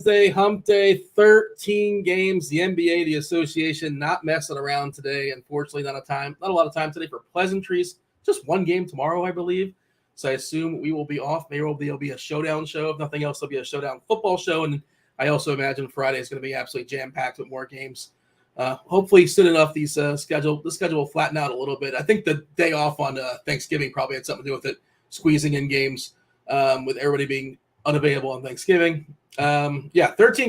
Wednesday, hump day, 13 games. The NBA, the association, not messing around today. Unfortunately, not a lot of time today for pleasantries. Just one game tomorrow, I believe. So I assume we will be off. Maybe there'll be a showdown show. If nothing else, there'll be a showdown football show. And I also imagine Friday is going to be absolutely jam-packed with more games. Hopefully soon enough, the schedule will flatten out a little bit. I think the day off on Thanksgiving probably had something to do with it, squeezing in games with everybody being unavailable on Thanksgiving. 13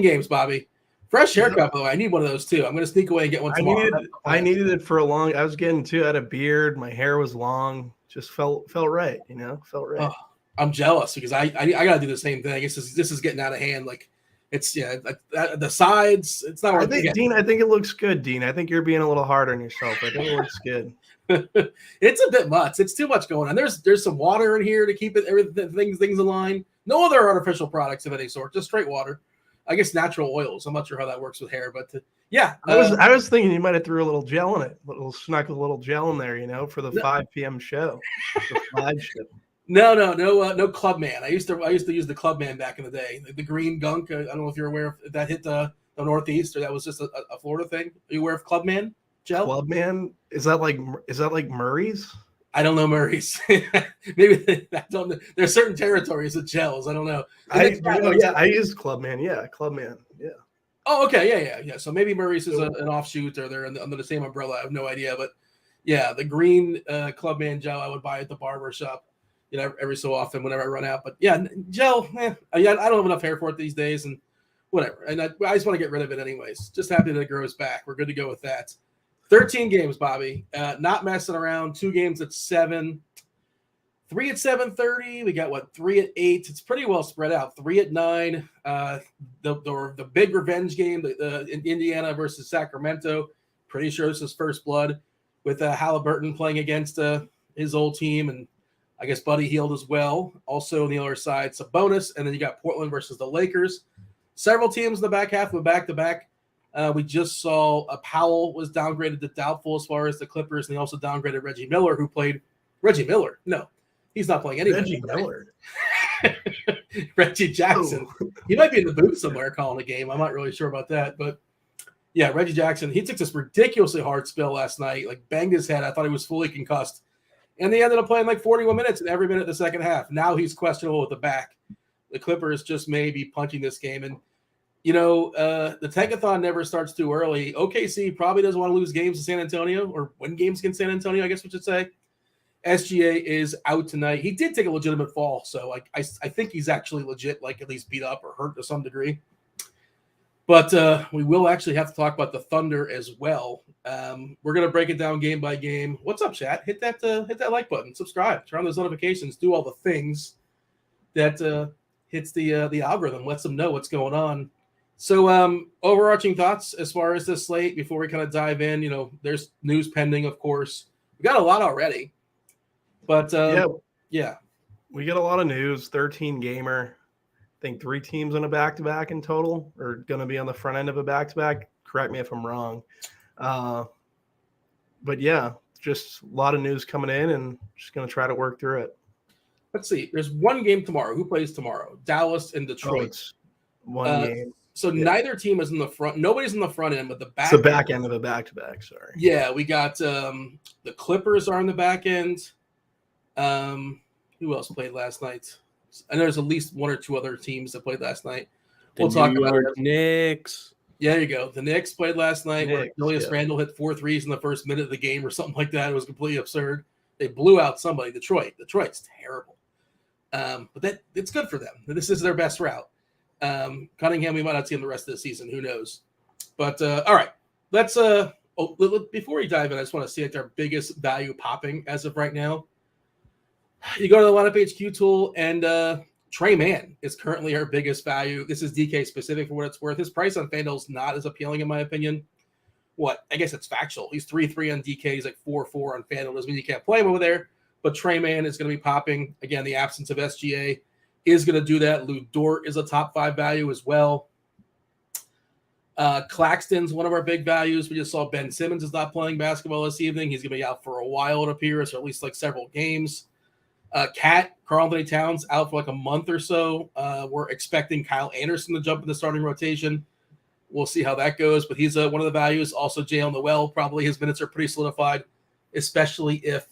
games, Bobby. Fresh haircut, by the way. I need one of those too. I'm going to sneak away and get one tomorrow. I needed it for a long. I was getting too. I had a beard. My hair was long. Just felt right. Felt right. Oh, I'm jealous because I got to do the same thing. I guess this is getting out of hand. Like it's the sides. It's not. I think Dean. I think it looks good, Dean. I think you're being a little hard on yourself. I think it looks good. It's a bit much. It's too much going on. There's some water in here to keep things in line. No other artificial products of any sort. Just straight water. I guess natural oils. I'm not sure how that works with hair, but I was thinking you might have threw a little gel in it, snuck a little gel in there, for the 5 p.m. show. The flagship. No Clubman. I used to use the Clubman back in the day. The green gunk. I don't know if you're aware if that hit the Northeast or that was just a Florida thing. Are you aware of Clubman gel? Clubman? Is that like Murray's? I don't know Murray's. Maybe I don't know. There's certain territories with gels. I don't know. I use Clubman. Yeah, Clubman. Yeah. Oh, okay. Yeah. So maybe Murray's is an offshoot, or they're under the same umbrella. I have no idea, but yeah, the green Clubman gel I would buy at the barber shop, every so often whenever I run out. But yeah, gel. I don't have enough hair for it these days, and whatever. And I just want to get rid of it anyways. Just happy that it grows back. We're good to go with that. 13 games, Bobby. Not messing around. 2 games at 7. 3 at 7:30. We got 3 at 8. It's pretty well spread out. 3 at 9. The big revenge game, in Indiana versus Sacramento. Pretty sure this is first blood with Halliburton playing against his old team, and I guess Buddy Hield as well. Also on the other side, Sabonis, and then you got Portland versus the Lakers. Several teams in the back half of back-to-back. We just saw Powell was downgraded to doubtful as far as the Clippers, and they also downgraded Reggie Miller, who played Reggie Miller. No, he's not playing anybody. Reggie Miller. Reggie Jackson. Oh. He might be in the booth somewhere calling a game. I'm not really sure about that. But, yeah, Reggie Jackson, he took this ridiculously hard spill last night, banged his head. I thought he was fully concussed. And they ended up playing 41 minutes in every minute of the second half. Now he's questionable with the back. The Clippers just may be punching this game. And, the tankathon never starts too early. OKC probably doesn't want to lose games to San Antonio, or win games against San Antonio, I guess we should say. SGA is out tonight. He did take a legitimate fall, so I think he's actually legit, at least beat up or hurt to some degree. But we will actually have to talk about the Thunder as well. We're going to break it down game by game. What's up, chat? Hit that like button, subscribe, turn on those notifications, do all the things that hits the algorithm, lets them know what's going on. So overarching thoughts as far as this slate before we kind of dive in. There's news pending, of course. We got a lot already. But, yeah. We get a lot of news, 13 gamer. I think 3 teams on a back-to-back in total are going to be on the front end of a back-to-back. Correct me if I'm wrong. But, yeah, just a lot of news coming in, and just going to try to work through it. Let's see. There's one game tomorrow. Who plays tomorrow? Dallas and Detroit. One game. So neither team is in the front. Nobody's in the front end, but the back. It's the back end of a back-to-back, sorry. Yeah, we got the Clippers are on the back end. Who else played last night? I know there's at least 1 or 2 other teams that played last night. We'll talk about it. Knicks. Yeah, there you go. The Knicks played last night. Julius Randle hit 4 threes in the first minute of the game or something like that. It was completely absurd. They blew out somebody. Detroit's terrible. But it's good for them. This is their best route. Cunningham, we might not see him the rest of the season. Who knows? But all right, let's before we dive in, I just want to see our biggest value popping as of right now. You go to the lineup HQ tool, and Trey Mann is currently our biggest value. This is DK specific for what it's worth. His price on FanDuel is not as appealing in my opinion. I guess it's factual. He's 3-3 on DK. He's 4-4 on FanDuel. Doesn't mean you can't play him over there. But Trey Mann is going to be popping. Again, the absence of SGA is going to do that. Lou Dort is a top 5 value as well. Claxton's one of our big values. We just saw Ben Simmons is not playing basketball this evening. He's going to be out for a while, it appears, or at least several games. Karl Anthony Towns out for like a month or so. We're expecting Kyle Anderson to jump in the starting rotation. We'll see how that goes, but he's one of the values. Also, Jalen Noel, probably his minutes are pretty solidified, especially if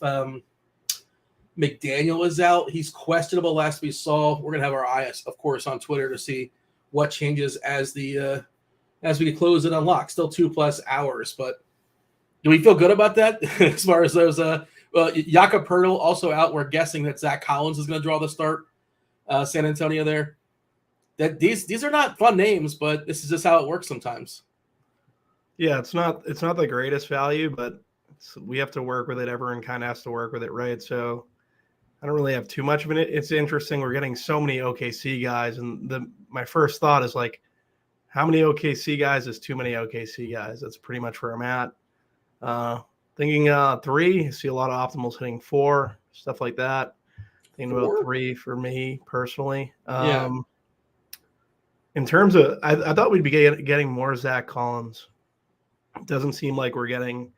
McDaniel is out. He's questionable last we saw. We're going to have our eyes, of course, on Twitter to see what changes as we close and unlock. Still 2+ hours, but do we feel good about that as far as those? Jakob Poeltl also out. We're guessing that Zach Collins is going to draw the start. San Antonio there. That these are not fun names, but this is just how it works sometimes. Yeah, it's not the greatest value, but we have to work with it. Everyone kind of has to work with it, right? So I don't really have too much of it. It's interesting. We're getting so many OKC guys, and my first thought is like, how many OKC guys is too many OKC guys? That's pretty much where I'm at. Thinking 3. I see a lot of optimals hitting 4, stuff like that. Thinking about 3 for me personally. Yeah. In terms of, I thought we'd be getting more Zach Collins. It doesn't seem like we're getting.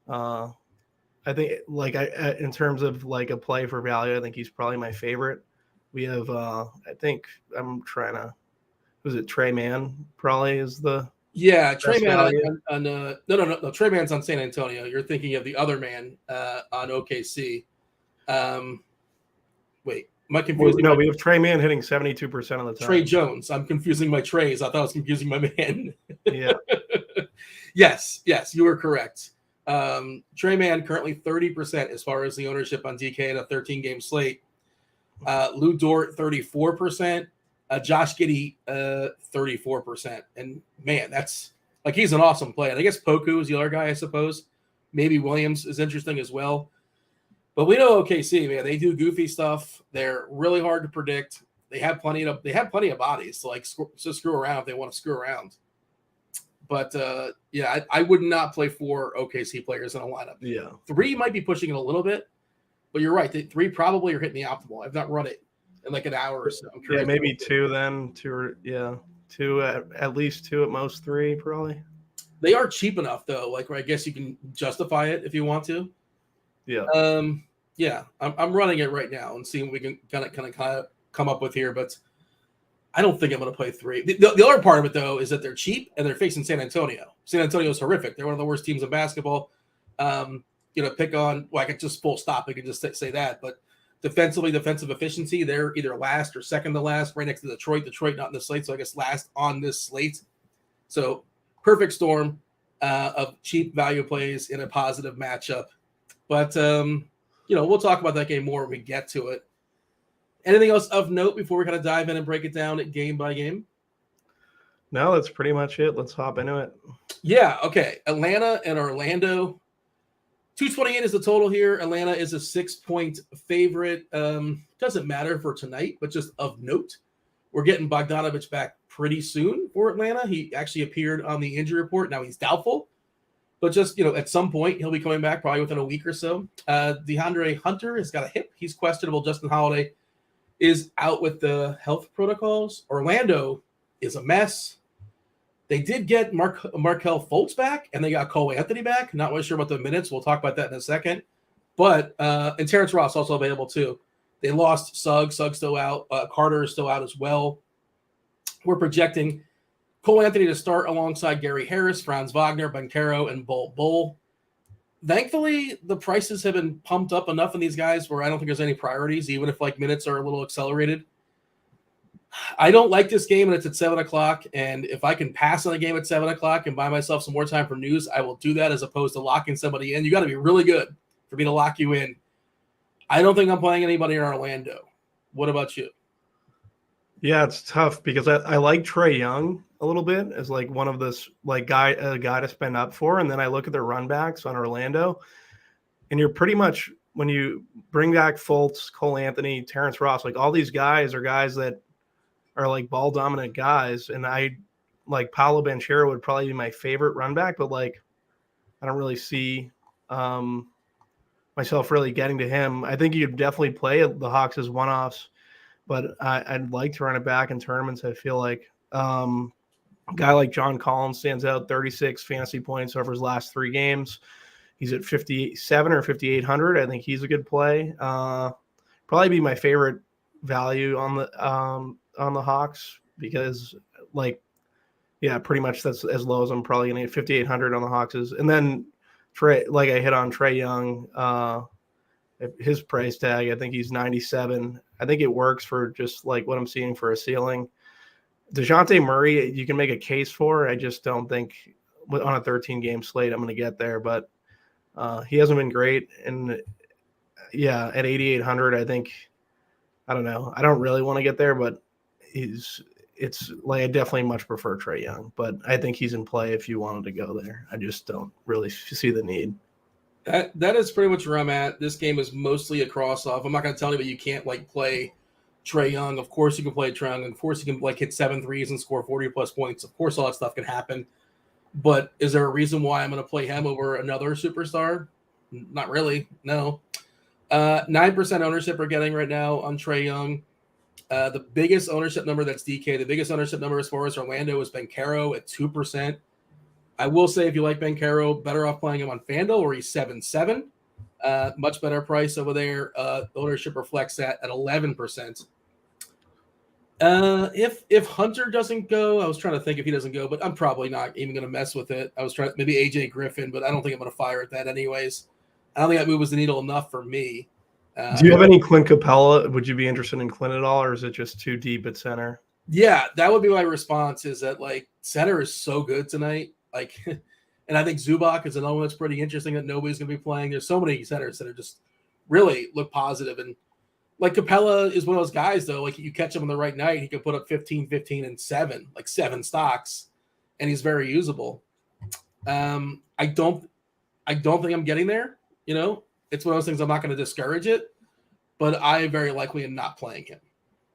I think in terms of like a play for value, I think he's probably my favorite. We have, I think I'm trying to. Was it Trey Mann? Probably is the. Yeah, Trey Mann no. Trey Mann's on San Antonio. You're thinking of the other man on OKC. Wait. Am I confusing? No, we have Trey Mann hitting 72% of the time. Trey Jones. I'm confusing my Treys. I thought I was confusing my man. Yeah. Yes, you were correct. Trey Mann currently 30% as far as the ownership on DK in a 13-game slate. Lou Dort 34%. Josh Giddey 34%. And man, that's like he's an awesome play. And I guess Poku is the other guy, I suppose. Maybe Williams is interesting as well. But we know OKC, man, they do goofy stuff. They're really hard to predict. They have plenty of bodies to like screw around if they want to screw around. But I would not play 4 OKC players in a lineup. Yeah, 3 might be pushing it a little bit, but you're right. 3 probably are hitting the optimal. I've not run it in like an hour or so. Yeah, maybe 2 then. 2 at least 2 at most 3 probably. They are cheap enough though. Like where I guess you can justify it if you want to. Yeah. I'm running it right now and seeing what we can kind of come up with here, but I don't think I'm going to play 3. The other part of it though is that they're cheap and they're facing San Antonio. San Antonio is horrific. They're one of the worst teams in basketball. Pick on. Well, I could just full stop. I could just say that, but defensive efficiency, they're either last or second to last, right next to Detroit. Detroit not in the slate, so I guess last on this slate. So perfect storm of cheap value plays in a positive matchup. But, we'll talk about that game more when we get to it. Anything else of note before we kind of dive in and break it down game by game? No, that's pretty much it. Let's hop into it. Yeah, okay. Atlanta and Orlando. 228 is the total here. Atlanta is a 6-point favorite. Doesn't matter for tonight, but just of note, we're getting Bogdanovich back pretty soon for Atlanta. He actually appeared on the injury report. Now he's doubtful. But just, at some point, he'll be coming back probably within a week or so. DeAndre Hunter has got a hip. He's questionable. Justin Holiday is out with the health protocols. Orlando is a mess. They did get Markelle Fultz back, and they got Cole Anthony back. Not really sure about the minutes. We'll talk about that in a second. But and Terrence Ross also available too. They lost Suggs. Suggs still out. Carter is still out as well. We're projecting Cole Anthony to start alongside Gary Harris, Franz Wagner, Banchero, and Bull. Thankfully, the prices have been pumped up enough in these guys where I don't think there's any priorities, even if like minutes are a little accelerated. I don't like this game, and it's at 7:00. And if I can pass on the game at 7:00 and buy myself some more time for news, I will do that as opposed to locking somebody in. You got to be really good for me to lock you in. I don't think I'm playing anybody in Orlando. What about you? Yeah, it's tough because I like Trae Young a little bit as like one of this like guy to spend up for, and then I look at their run backs on Orlando, and you're pretty much when you bring back Fultz, Cole Anthony, Terrence Ross, like all these guys are guys that are like ball dominant guys, and I like Paolo Banchero would probably be my favorite run back, but like I don't really see myself really getting to him. I think you'd definitely play the Hawks as one-offs. But I'd like to run it back in tournaments. I feel like a guy like John Collins stands out, 36 fantasy points over his last 3 games. He's at 57 or 5,800. I think he's a good play. probably be my favorite value on the Hawks because pretty much that's as low as I'm probably going to get. 5,800 on the Hawks and then Trey, like I hit on Trae Young, his price tag, I think he's 97. I think it works for just like what I'm seeing for a ceiling. DeJounte Murray, you can make a case for. I just don't think on a 13-game slate I'm going to get there, but he hasn't been great. And at 8,800, I don't know. I don't really want to get there, but it's like I definitely much prefer Trae Young, but I think he's in play if you wanted to go there. I just don't really see the need. That is pretty much where I'm at. This game is mostly a cross-off. I'm not going to tell you, but you can't play Trae Young. Of course you can play Trae Young. Of course you can hit 7 threes and score 40-plus points. Of course all that stuff can happen. But is there a reason why I'm going to play him over another superstar? Not really, no. 9% ownership we're getting right now on Trae Young. The biggest ownership number, that's DK. The biggest ownership number as far as Orlando is Banchero at 2%. I will say if you like Banchero, better off playing him on Fanduel where he's 7-7. Much better price over there. The ownership reflects that at 11%. If Hunter doesn't go, I was trying to think if he doesn't go, but I'm probably not even going to mess with it. I was trying maybe AJ Griffin, but I don't think I'm going to fire at that anyways. I don't think that move was the needle enough for me. Do you have any Clint Capella? Would you be interested in Clint at all, or is it just too deep at center? Yeah, that would be my response. Is that center is so good tonight, and I think Zubac is another one that's pretty interesting that nobody's going to be playing. There's so many centers that are just really look positive, and Capella is one of those guys though. You catch him on the right night, he can put up 15, 15, and 7, 7 stocks, and he's very usable. I don't think I'm getting there. It's one of those things. I'm not going to discourage it, but I very likely am not playing him.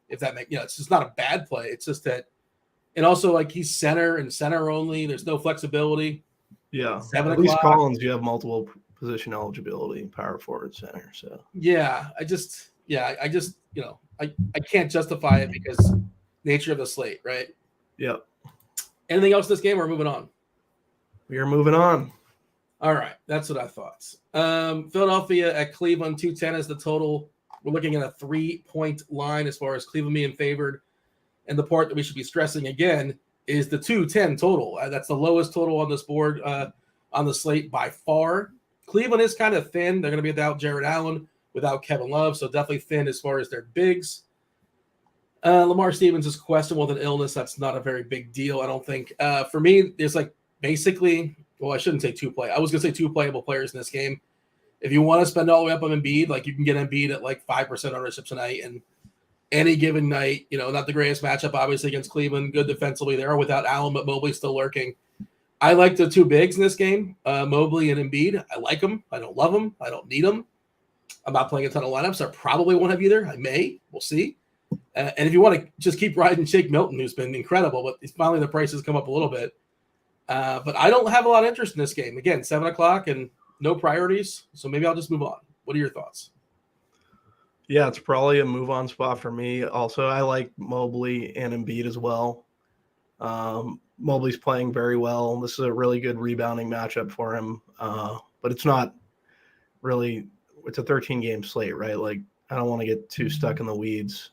If that makes, it's just not a bad play. It's just that, and also he's center and center only. There's no flexibility. Yeah, 7 at least Collins, you have multiple position eligibility, power forward, center. So I can't justify it because nature of the slate, right? Yep. Anything else this game? We're moving on. We are moving on. All right, that's what I thought. Philadelphia at Cleveland, 210 is the total. We're looking at a 3-point line as far as Cleveland being favored. And the part that we should be stressing again is the 210 total. That's the lowest total on this board on the slate by far. Cleveland is kind of thin. They're going to be without Jared Allen, without Kevin Love, so definitely thin as far as their bigs. Lamar Stevens is questionable with an illness. That's not a very big deal, I don't think. For me, there's basically, well, I shouldn't say I was going to say 2 playable players in this game. If you want to spend all the way up on Embiid, you can get Embiid at 5% ownership tonight. And any given night, not the greatest matchup, obviously, against Cleveland. Good defensively there without Allen, but Mobley's still lurking. I like the 2 bigs in this game, Mobley and Embiid. I like them. I don't love them. I don't need them. I'm not playing a ton of lineups. I probably won't have either. I may. We'll see. And if you want to just keep riding Shake Milton, who's been incredible, but finally the prices come up a little bit. But I don't have a lot of interest in this game. Again, 7 o'clock and no priorities, so maybe I'll just move on. What are your thoughts? Yeah, it's probably a move-on spot for me. Also, I like Mobley and Embiid as well. Mobley's playing very well. This is a really good rebounding matchup for him, but it's not really – it's a 13-game slate, right? I don't want to get too stuck in the weeds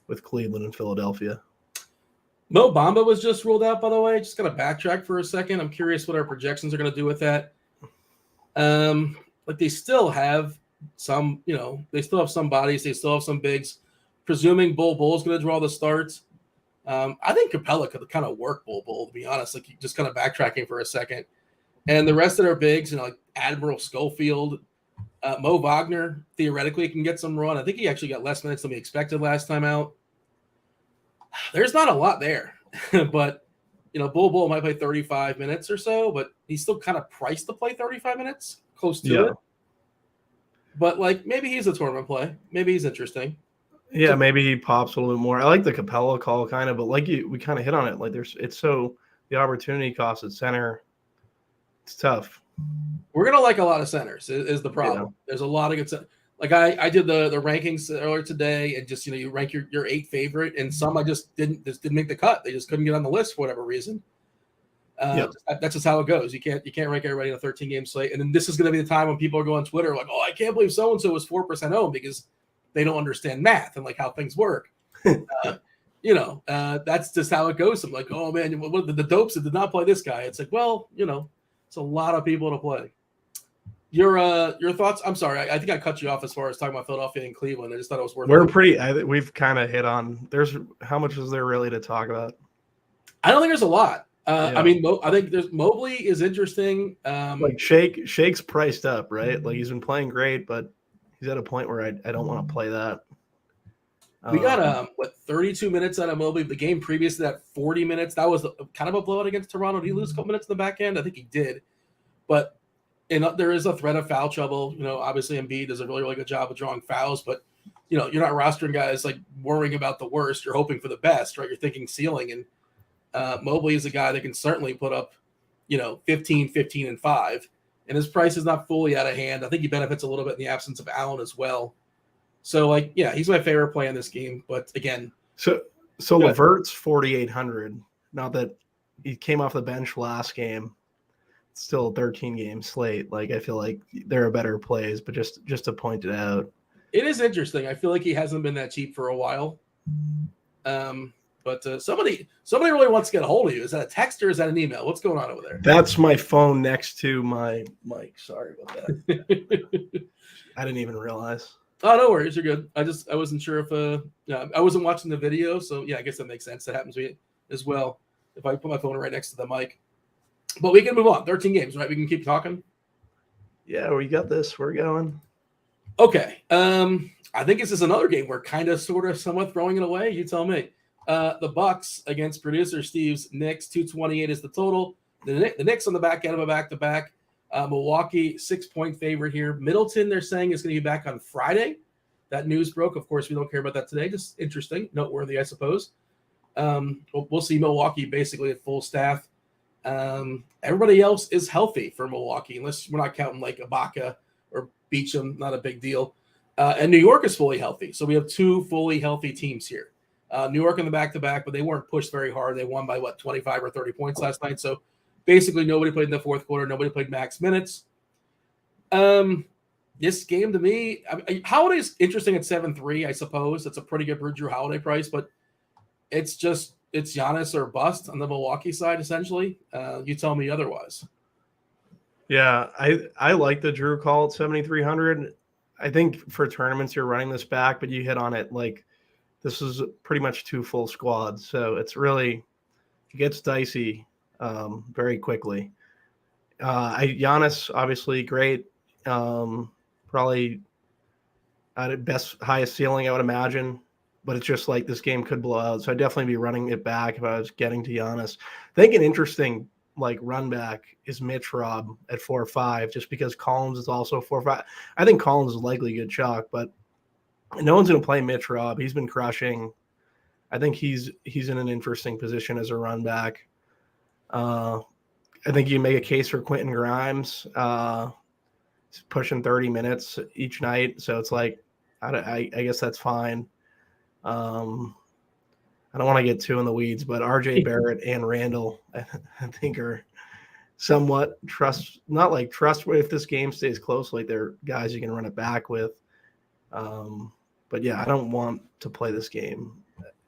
with Cleveland and Philadelphia. Mo Bamba was just ruled out, by the way. Just got to backtrack for a second. I'm curious what our projections are going to do with that. They still have some, they still have some bodies. They still have some bigs. Presuming Bull's going to draw the starts. I think Capella could kind of work Bull, to be honest. Just kind of backtracking for a second. And the rest of their bigs, Admiral Schofield, Mo Wagner, theoretically can get some run. I think he actually got less minutes than we expected last time out. There's not a lot there, but Bull might play 35 minutes or so, but he's still kind of priced to play 35 minutes, close to it. But maybe he's a tournament play. Maybe he's interesting. Yeah, maybe he pops a little bit more. I like the Capella call kind of, but we kind of hit on it. It's so the opportunity cost at center. It's tough. We're gonna like a lot of centers is the problem. Yeah. There's a lot of good centers. I did the rankings earlier today, and just you rank your 8 favorite, and some I just didn't make the cut. They just couldn't get on the list for whatever reason. That's just how it goes. You can't rank everybody in a 13-game slate. And then this is going to be the time when people are going on Twitter oh, I can't believe so and so was 4% owned because they don't understand math and like how things work. That's just how it goes. I'm like, oh man, the dopes that did not play this guy. It's like, well, it's a lot of people to play. Your thoughts? I'm sorry, I think I cut you off as far as talking about Philadelphia and Cleveland. I just thought it was worth. We've kind of hit on. How much is there really to talk about? I don't think there's a lot. I mean, I think there's Mobley is interesting. Like Shake's priced up, right? Like he's been playing great, but he's at a point where I don't want to play that. We got 32 minutes out of Mobley. The game previous to that, 40 minutes. That was kind of a blowout against Toronto. Did he lose a couple minutes in the back end? I think he did. But there is a threat of foul trouble. Obviously Embiid does a really, really good job of drawing fouls, but you're not rostering guys like worrying about the worst. You're hoping for the best, right? You're thinking ceiling, and Mobley is a guy that can certainly put up, 15, 15, and 5. And his price is not fully out of hand. I think he benefits a little bit in the absence of Allen as well. So, he's my favorite play in this game. But again, so Levert's 4,800. Now that he came off the bench last game, it's still a 13-game slate. Like I feel like there are better plays, but just to point it out, it is interesting. I feel like he hasn't been that cheap for a while. But somebody really wants to get a hold of you. Is that a text or is that an email? What's going on over there? That's my phone next to my mic. Sorry about that. I didn't even realize. Oh, no worries. You're good. I wasn't sure if I wasn't watching the video. So yeah, I guess that makes sense. That happens to me as well. If I put my phone right next to the mic, but we can move on. 13 games, right? We can keep talking. Yeah, we got this. We're going. Okay. I think this is another game we're kind of, sort of, somewhat throwing it away. You tell me. The Bucks against producer Steve's Knicks, 228 is the total. The Knicks on the back end of a back-to-back. Milwaukee, 6-point favorite here. Middleton, they're saying, is going to be back on Friday. That news broke. Of course, we don't care about that today. Just interesting, noteworthy, I suppose. We'll see Milwaukee basically at full staff. Everybody else is healthy for Milwaukee, unless we're not counting like Ibaka or Beacham, not a big deal. And New York is fully healthy. So we have two fully healthy teams here. New York in the back-to-back, but they weren't pushed very hard. They won by, 25 or 30 points last night. So basically nobody played in the fourth quarter. Nobody played max minutes. This game to me, Holiday is interesting at 7-3, I suppose. It's a pretty good Drew Holiday price, but it's Giannis or bust on the Milwaukee side, essentially. You tell me otherwise. Yeah, I like the Drew call at 7,300. I think for tournaments you're running this back, but you hit on it like this is pretty much two full squads. So it gets dicey very quickly. Giannis, obviously great. Probably at best highest ceiling, I would imagine. But it's just like this game could blow out. So I'd definitely be running it back if I was getting to Giannis. I think an interesting run back is Mitch Rob at 4-5, just because Collins is also 4-5. I think Collins is likely a good chalk, but no one's going to play Mitch Rob. He's been crushing. I think he's in an interesting position as a run back. I think you make a case for Quentin Grimes. He's pushing 30 minutes each night, so it's like I guess that's fine. I don't want to get too in the weeds, but RJ Barrett and Randall, I think, are somewhat not like trustworthy if this game stays close. Like they're guys you can run it back with. But yeah, I don't want to play this game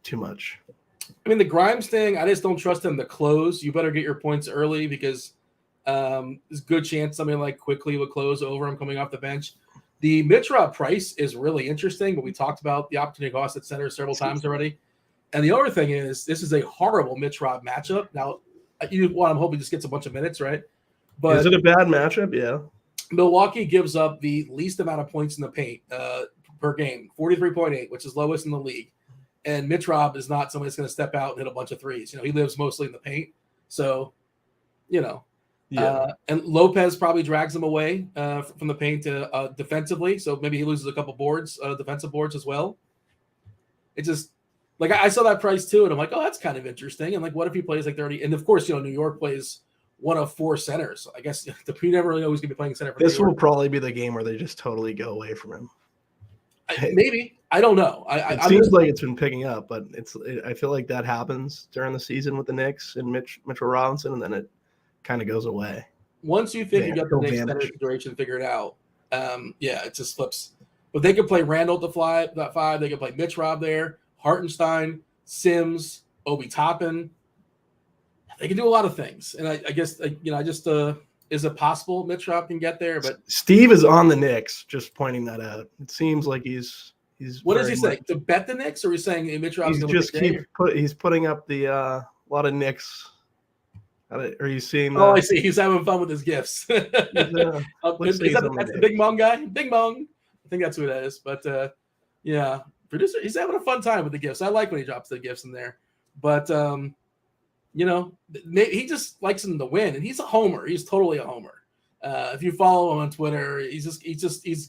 too much. I mean, the Grimes thing, I just don't trust him to close. You better get your points early because there's a good chance somebody like Quickly would close over him coming off the bench. The Mitch Rob price is really interesting, but we talked about the opportunity cost at center several times already. And the other thing is, this is a horrible Mitch Rob matchup. Now, I'm hoping just gets a bunch of minutes, right? But is it a bad matchup? Yeah. Milwaukee gives up the least amount of points in the paint per game, 43.8, which is lowest in the league. And Mitch Rob is not somebody that's going to step out and hit a bunch of threes. He lives mostly in the paint. So, and Lopez probably drags him away from the paint defensively. So maybe he loses a couple boards, defensive boards as well. It just, I saw that price too, and I'm like, oh, that's kind of interesting. And what if he plays 30? And of course, New York plays one of four centers. I guess you never really know who's going to be playing center for this will probably be the game where they just totally go away from him. Maybe. I don't know. It seems like it's been picking up, but I feel like that happens during the season with the Knicks and Mitchell Robinson, and then it kind of goes away. Once you think you got the Knicks center situation figured out, it just flips. But they could play Randall at that 5. They could play Mitch Rob there, Hartenstein, Sims, Obi Toppin. They can do a lot of things. And I guess, is it possible Mitch Rob can get there? But Steve is on the Knicks, just pointing that out. It seems like he's what does he say? To bet the Knicks, or he's saying Mitch Rob's going to he's putting up the lot of Knicks. Are you seeing that? Oh, I see. He's having fun with his gifts. Is that's the Big Mong guy? Big Mong. I think that's who that is. But yeah, producer, he's having a fun time with the gifts. I like when he drops the gifts in there. But he just likes him to win, and he's a homer. He's totally a homer. If you follow him on Twitter, he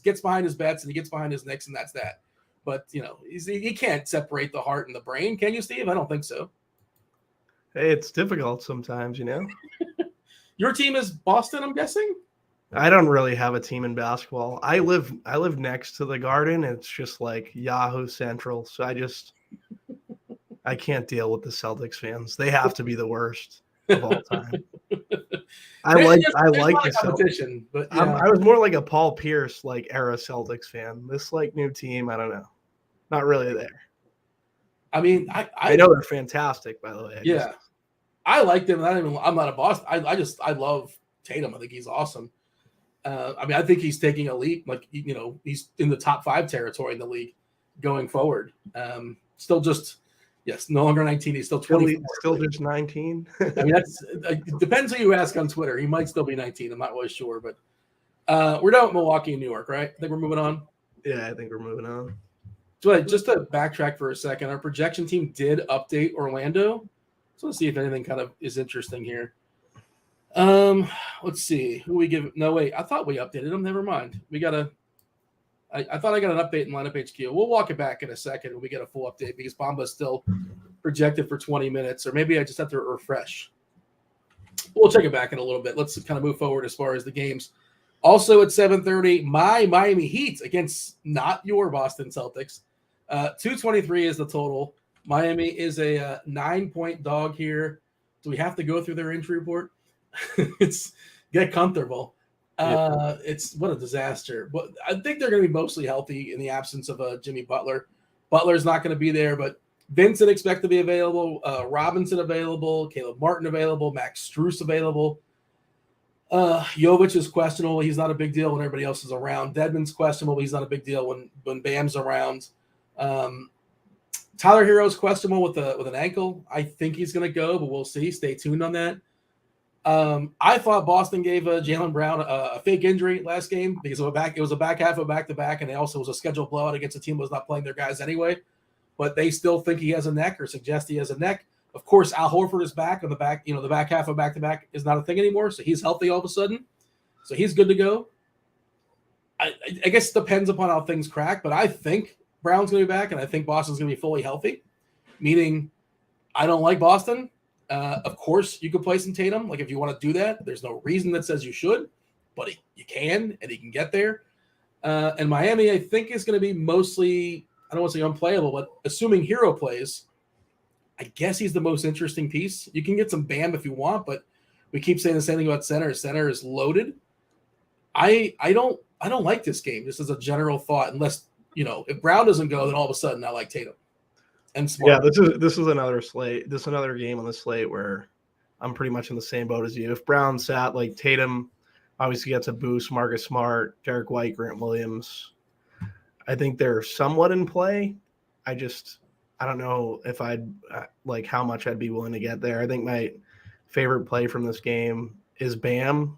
gets behind his bets and he gets behind his Knicks, and that's that. But he can't separate the heart and the brain, can you, Steve? I don't think so. Hey, it's difficult sometimes, Your team is Boston, I'm guessing? I don't really have a team in basketball. I live next to the Garden. It's just like Yahoo Central. So I can't deal with the Celtics fans. They have to be the worst of all time. I like the competition, but yeah. I was more like a Paul Pierce era Celtics fan. This new team, I don't know. Not really there. I mean, I know they're fantastic, by the way. I like them. I'm not a Boston. I love Tatum. I think he's awesome. I think he's taking a leap. He's in the top 5 territory in the league going forward. Still just, no longer 19. He's still 20. Still just 19. It depends who you ask on Twitter. He might still be 19. I'm not really sure, but we're done with Milwaukee and New York, right? I think we're moving on. Yeah, I think we're moving on. So just to backtrack for a second, our projection team did update Orlando. So let's see if anything kind of is interesting here. Let's see who we give. No, wait, I thought we updated them. Never mind. I thought I got an update in lineup HQ. We'll walk it back in a second when we get a full update because Bamba's still projected for 20 minutes, or maybe I just have to refresh. We'll check it back in a little bit. Let's kind of move forward as far as the games. Also at 7:30, my Miami Heat against not your Boston Celtics. 223 is the total. Miami is a 9-point dog here. Do we have to go through their injury report? It's get comfortable. It's what a disaster. But I think they're going to be mostly healthy in the absence of Jimmy Butler. Butler's not going to be there, but Vincent expect to be available. Robinson available. Caleb Martin available. Max Strus available. Jovic is questionable. He's not a big deal when everybody else is around. Dedmon's questionable. He's not a big deal when Bam's around. Tyler Hero's questionable with an ankle. I think he's going to go, but we'll see. Stay tuned on that. I thought Boston gave Jaylen Brown a fake injury last game because it was a back half of back-to-back, and it also was a scheduled blowout against a team that was not playing their guys anyway. But they still think he has a neck or suggest he has a neck. Of course, Al Horford is back on the back. The back half of back-to-back is not a thing anymore, so he's healthy all of a sudden. So he's good to go. I guess it depends upon how things crack, but I think Brown's going to be back, and I think Boston's going to be fully healthy, meaning I don't like Boston. Of course, you could play some Tatum. If you want to do that, there's no reason that says you should, but you can, and he can get there. And Miami, I think, is going to be mostly, I don't want to say unplayable, but assuming Hero plays, I guess he's the most interesting piece. You can get some Bam if you want, but we keep saying the same thing about center. Center is loaded. I don't like this game, just as a general thought, unless, if Brown doesn't go, then all of a sudden I like Tatum. And Smart. Yeah, this is another slate. This is another game on the slate where I'm pretty much in the same boat as you. If Brown sat, Tatum obviously gets a boost, Marcus Smart, Derek White, Grant Williams. I think they're somewhat in play. I don't know if I'd how much I'd be willing to get there. I think my favorite play from this game is Bam.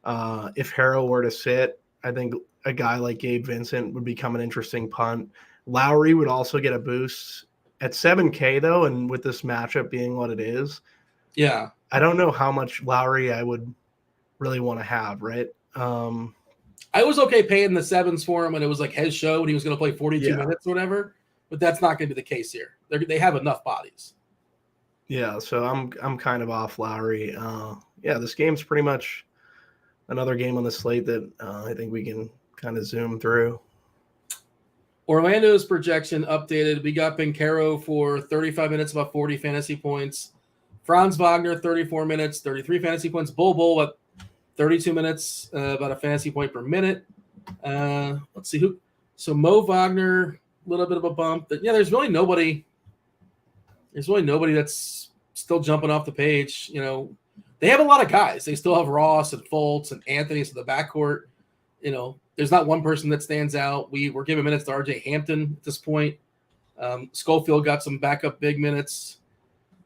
If Harrow were to sit, I think a guy like Gabe Vincent would become an interesting punt. Lowry would also get a boost at 7K though, and with this matchup being what it is, yeah, I don't know how much Lowry I would really want to have. Right? I was okay paying the 7s for him when it was his show and he was going to play 42 minutes or whatever, but that's not going to be the case here. They have enough bodies. Yeah, so I'm kind of off Lowry. This game's pretty much another game on the slate that I think we can kind of zoom through. Orlando's projection updated. We got Bencaro for 35 minutes, about 40 fantasy points. Franz Wagner, 34 minutes, 33 fantasy points. Bull, at 32 minutes, about a fantasy point per minute. Let's see So Mo Wagner, a little bit of a bump. But yeah, there's really nobody that's still jumping off the page. They have a lot of guys. They still have Ross and Fultz and Anthony to the backcourt. There's not one person that stands out. We're giving minutes to RJ Hampton at this point. Schofield got some backup big minutes,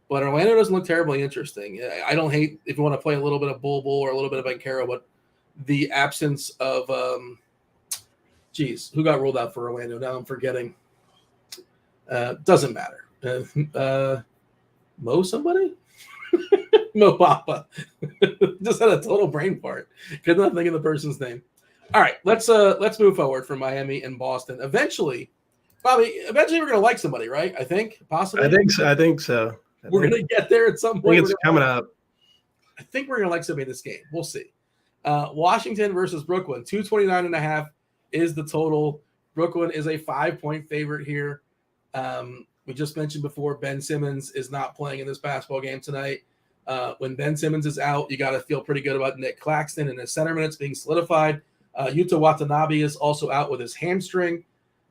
but Orlando doesn't look terribly interesting. I don't hate if you want to play a little bit of Bull or a little bit of Bankero, but the absence of who got ruled out for Orlando? Now I'm forgetting. Doesn't matter. Mo somebody? Mo Papa. Just had a total brain fart. Could not think of the person's name. All right, let's move forward from Miami and Boston. Eventually we're going to like somebody, right? I think, possibly. I think so. We're going to get there at some point. It's coming up. I think we're going to like somebody in this game. We'll see. Washington versus Brooklyn. 229.5 is the total. Brooklyn is a 5-point favorite here. We just mentioned before, Ben Simmons is not playing in this basketball game tonight. When Ben Simmons is out, you got to feel pretty good about Nick Claxton and his center minutes being solidified. Yuta Watanabe is also out with his hamstring.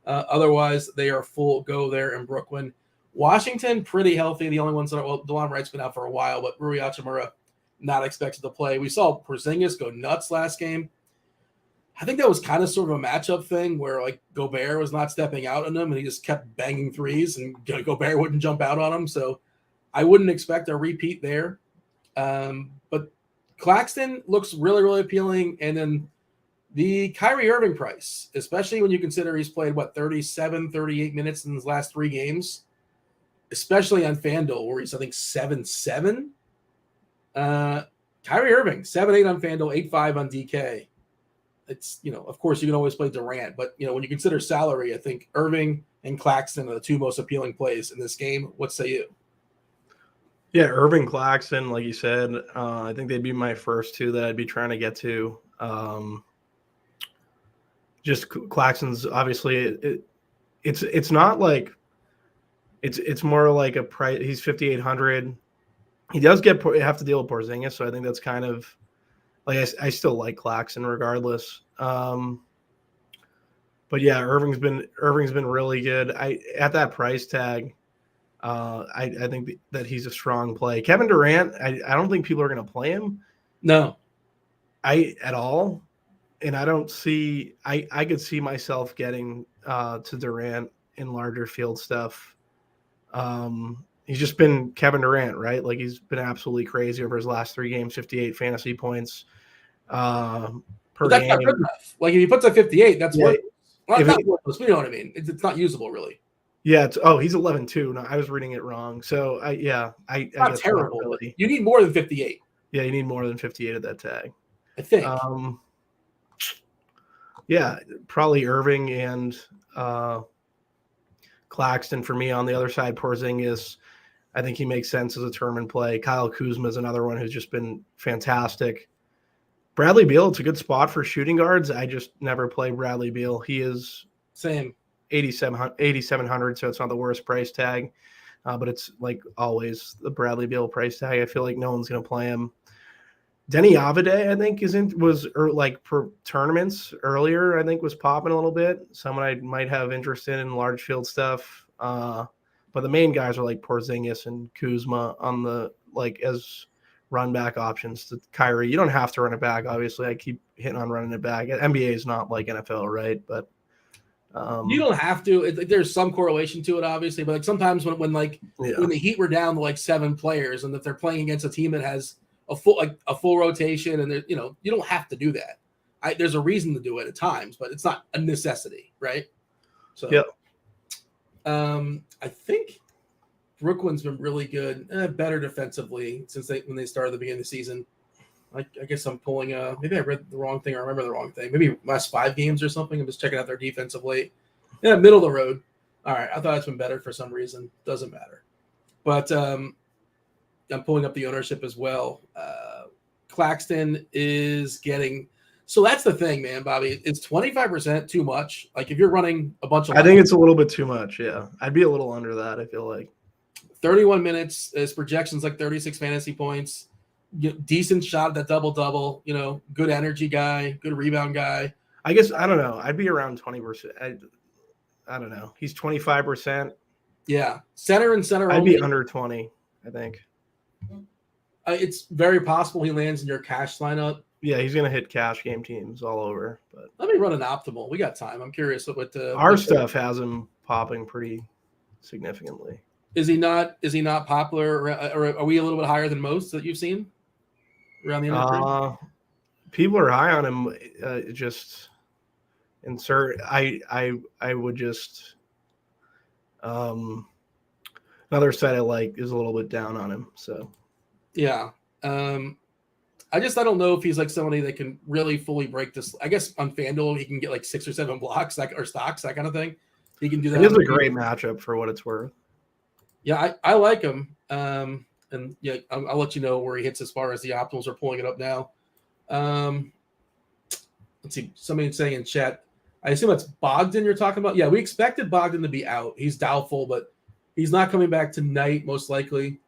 Otherwise, they are full go there in Brooklyn. Washington, pretty healthy. The only ones that DeLon Wright's been out for a while, but Rui Hachimura not expected to play. We saw Porzingis go nuts last game. I think that was kind of sort of a matchup thing where like Gobert was not stepping out on him and he just kept banging threes and Gobert wouldn't jump out on him. So I wouldn't expect a repeat there. But Claxton looks really, really appealing. And then the Kyrie Irving price, especially when you consider he's played, 37, 38 minutes in his last 3 games, especially on FanDuel, where he's, I think, 7-7. Kyrie Irving, 7-8 on FanDuel, 8-5 on DK. It's, of course, you can always play Durant, but, when you consider salary, I think Irving and Claxton are the 2 most appealing plays in this game. What say you? Yeah, Irving, Claxton, like you said, I think they'd be my first 2 that I'd be trying to get to. Just Claxton's obviously it's not like it's more like a price. He's 5,800. He does have to deal with Porzingis, so I think that's kind of like I still like Claxton regardless. But yeah, Irving's been really good. At that price tag, I think that he's a strong play. Kevin Durant, I don't think people are going to play him. No, at all. And I don't see – I could see myself getting to Durant in larger field stuff. He's just been Kevin Durant, right? Like he's been absolutely crazy over his last 3 games, 58 fantasy points per that's game. Not good enough. Like if he puts up 58, that's worthless. Not worthless, you know what I mean? It's not usable, really. Yeah. He's 11-2. No, I was reading it wrong. So, I not terrible. Really. You need more than 58. Yeah, you need more than 58 at that tag. I think. Yeah, probably Irving and Claxton for me. On the other side, Porzingis, I think he makes sense as a tournament play. Kyle Kuzma is another one who's just been fantastic. Bradley Beal, it's a good spot for shooting guards. I just never play Bradley Beal. He is same 8,700, so it's not the worst price tag. But it's like always the Bradley Beal price tag. I feel like no one's going to play him. Denny Avdija, I think, for tournaments earlier, I think was popping a little bit. Someone I might have interest in large field stuff. But the main guys are like Porzingis and Kuzma on the as run back options to Kyrie. You don't have to run it back, obviously. I keep hitting on running it back. NBA is not like NFL, right? But you don't have to. There's some correlation to it, obviously. But sometimes when the Heat were down to 7 players, and if they're playing against a team that has a full rotation, and you don't have to do that. There's a reason to do it at times, but it's not a necessity, right? So, yeah. I think Brooklyn's been really good, better defensively since when they started the beginning of the season. I guess I'm pulling. Maybe I read the wrong thing or I remember the wrong thing. Maybe last 5 games or something. I'm just checking out their defensively. Yeah, middle of the road. All right, I thought it's been better for some reason. Doesn't matter, but. I'm pulling up the ownership as well. Claxton is getting – so that's the thing, man, Bobby. Is 25% too much? Like if you're running a bunch of – I think it's a little bit too much, yeah. I'd be a little under that, I feel like. 31 minutes. His projections 36 fantasy points. Decent shot at that double-double. Good energy guy, good rebound guy. I guess I don't know. I'd be around 20%. I don't know. He's 25%. Yeah, center and center I'd only. be under 20, I think. It's very possible he lands in your cash lineup. Yeah, he's gonna hit cash game teams all over. But let me run an optimal. We got time. I'm curious what our stuff has him popping pretty significantly. Is he not popular, or are we a little bit higher than most that you've seen around the industry? People are high on him. Just insert. I would just. Another side I like is a little bit down on him. So. Yeah. I don't know if he's like somebody that can really fully break this. I guess on FanDuel he can get like 6 or 7 blocks, or stocks, that kind of thing. He can do that. It is a great matchup for what it's worth. Yeah, I like him. And yeah, I'll let you know where he hits as far as the optimals are pulling it up now. Let's see. Somebody saying in chat, I assume that's Bogdan you're talking about. Yeah, we expected Bogdan to be out. He's doubtful, but he's not coming back tonight, most likely.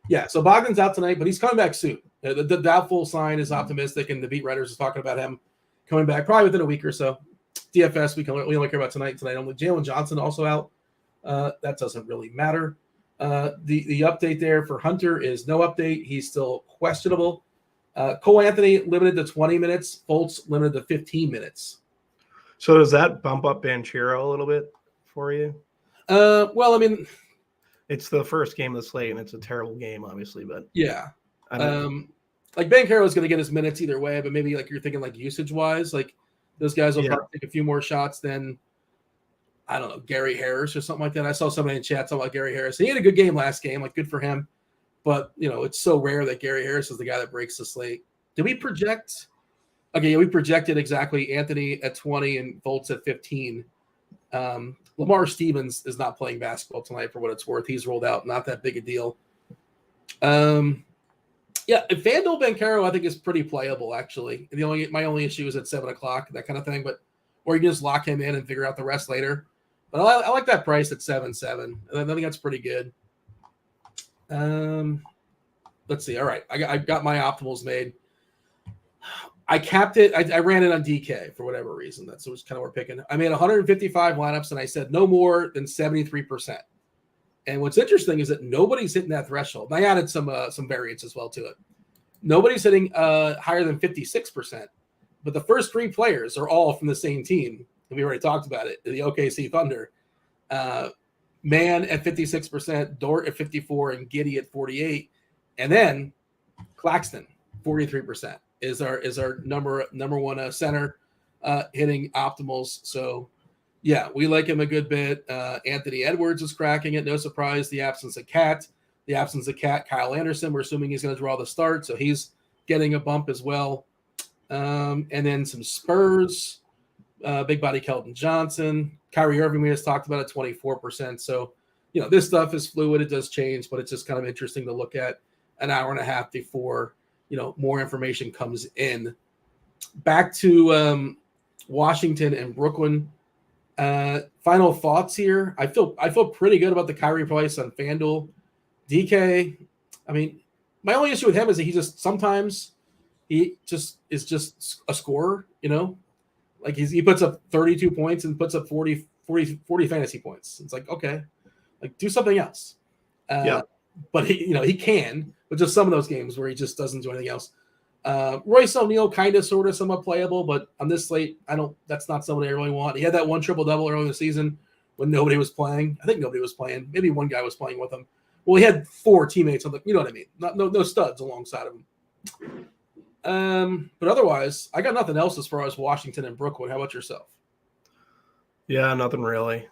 Yeah, so Bogdan's out tonight, but he's coming back soon. The doubtful sign is optimistic, and the beat writers is talking about him coming back probably within a week or so. DFS, we only care about tonight only. Jalen Johnson also out. That doesn't really matter. The update there for Hunter is no update. He's still questionable. Cole Anthony limited to 20 minutes. Fultz limited to 15 minutes. So does that bump up Banchero a little bit for you? Well, I mean, it's the first game of the slate, and it's a terrible game, obviously. But yeah, like Banchero is going to get his minutes either way. But maybe like you're thinking like usage wise, like those guys will probably take a few more shots than, I don't know, Gary Harris or something like that. I saw somebody in chat talking about Gary Harris. He had a good game last game, like good for him. But, you know, it's so rare that Gary Harris is the guy that breaks the slate. Did we project? Okay, yeah, we projected exactly Anthony at 20 and Fultz at 15. Lamar Stevens is not playing basketball tonight for what it's worth. He's rolled out. Not that big a deal. Yeah, Fanduel Banchero I think is pretty playable, actually. My only issue is at 7 o'clock, that kind of thing. Or you can just lock him in and figure out the rest later. But I like that price at 7.7. I think that's pretty good. Let's see. All right, I got my optimals made. I capped it. I ran it on DK for whatever reason. That's kind of what we're picking. I made 155 lineups, and I said no more than 73%. And what's interesting is that nobody's hitting that threshold. And I added some variance as well to it. Nobody's hitting higher than 56%. But the first 3 players are all from the same team. And we already talked about it. The OKC Thunder. Man at 56%, Dort at 54%, and Giddey at 48%. And then Claxton, 43%, is our number one center hitting optimals. So, yeah, we like him a good bit. Anthony Edwards is cracking it. No surprise. The absence of Cat. Kyle Anderson, we're assuming he's going to draw the start. So he's getting a bump as well. And then some Spurs. Big body Keldon Johnson. Kyrie Irving, we just talked about at 24%. So, you know, this stuff is fluid. It does change, but it's just kind of interesting to look at an hour and a half before, you know, more information comes in. Back to Washington and Brooklyn. Final thoughts here. I feel pretty good about the Kyrie price on FanDuel. DK, I mean, my only issue with him is that he is just a scorer, you know? Like he puts up 32 points and puts up 40 fantasy points. It's like, okay, like do something else. But he can, but just some of those games where he just doesn't do anything else. Royce O'Neal kind of sort of somewhat playable, but on this slate, that's not somebody I really want. He had that one triple-double early in the season when nobody was playing. I think nobody was playing. Maybe one guy was playing with him. Well, he had 4 teammates on you know what I mean? No studs alongside of him. But otherwise, I got nothing else as far as Washington and Brooklyn. How about yourself? Yeah, nothing really.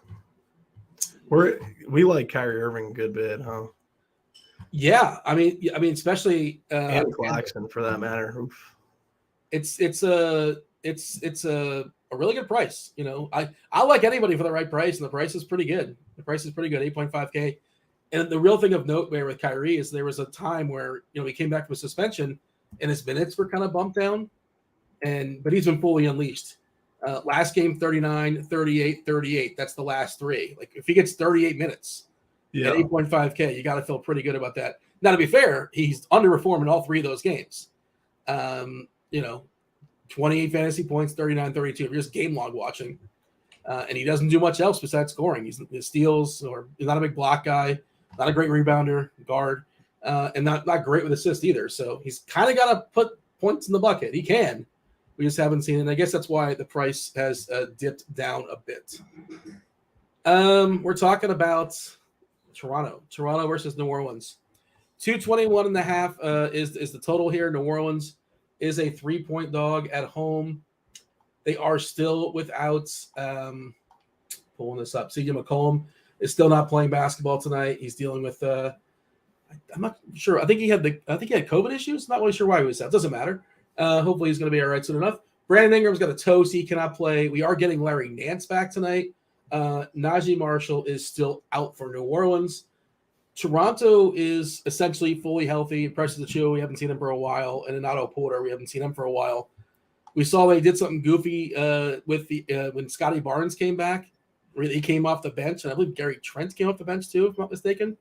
We like Kyrie Irving a good bit, huh? Yeah, I mean, especially and Claxton for that matter. Oof. It's a really good price. You know, I like anybody for the right price, and the price is pretty good. 8.5K. And the real thing of note there with Kyrie is there was a time where he came back from suspension and his minutes were kind of bumped down, but he's been fully unleashed. Last game 39, 38, 38. That's the last 3. Like if he gets 38 minutes. At 8.5K, you got to feel pretty good about that. Now, to be fair, he's underperforming all 3 of those games. Kyrie 28 fantasy points, 39-32. If you're just game log watching. And he doesn't do much else besides scoring. He's steals, or he's not a big block guy, not a great rebounder, guard, and not great with assists either. So he's kind of got to put points in the bucket. He can. We just haven't seen it. And I guess that's why the price has dipped down a bit. We're talking about Toronto versus New Orleans. 221.5 is the total here. New Orleans is a 3-point dog at home. They are still without pulling this up. CJ McCollum is still not playing basketball tonight. He's dealing with I'm not sure. I think he had COVID issues. Not really sure why he was out. Doesn't matter. Hopefully he's going to be all right soon enough. Brandon Ingram's got a toe, so he cannot play. We are getting Larry Nance back tonight. Najee Marshall is still out for New Orleans. Toronto is essentially fully healthy. Precious Achiuwa, we haven't seen him for a while, and Renato Porter, we haven't seen him for a while. We saw they did something goofy with the when Scotty Barnes came back. He came off the bench, and I believe Gary Trent came off the bench too, if I'm not mistaken.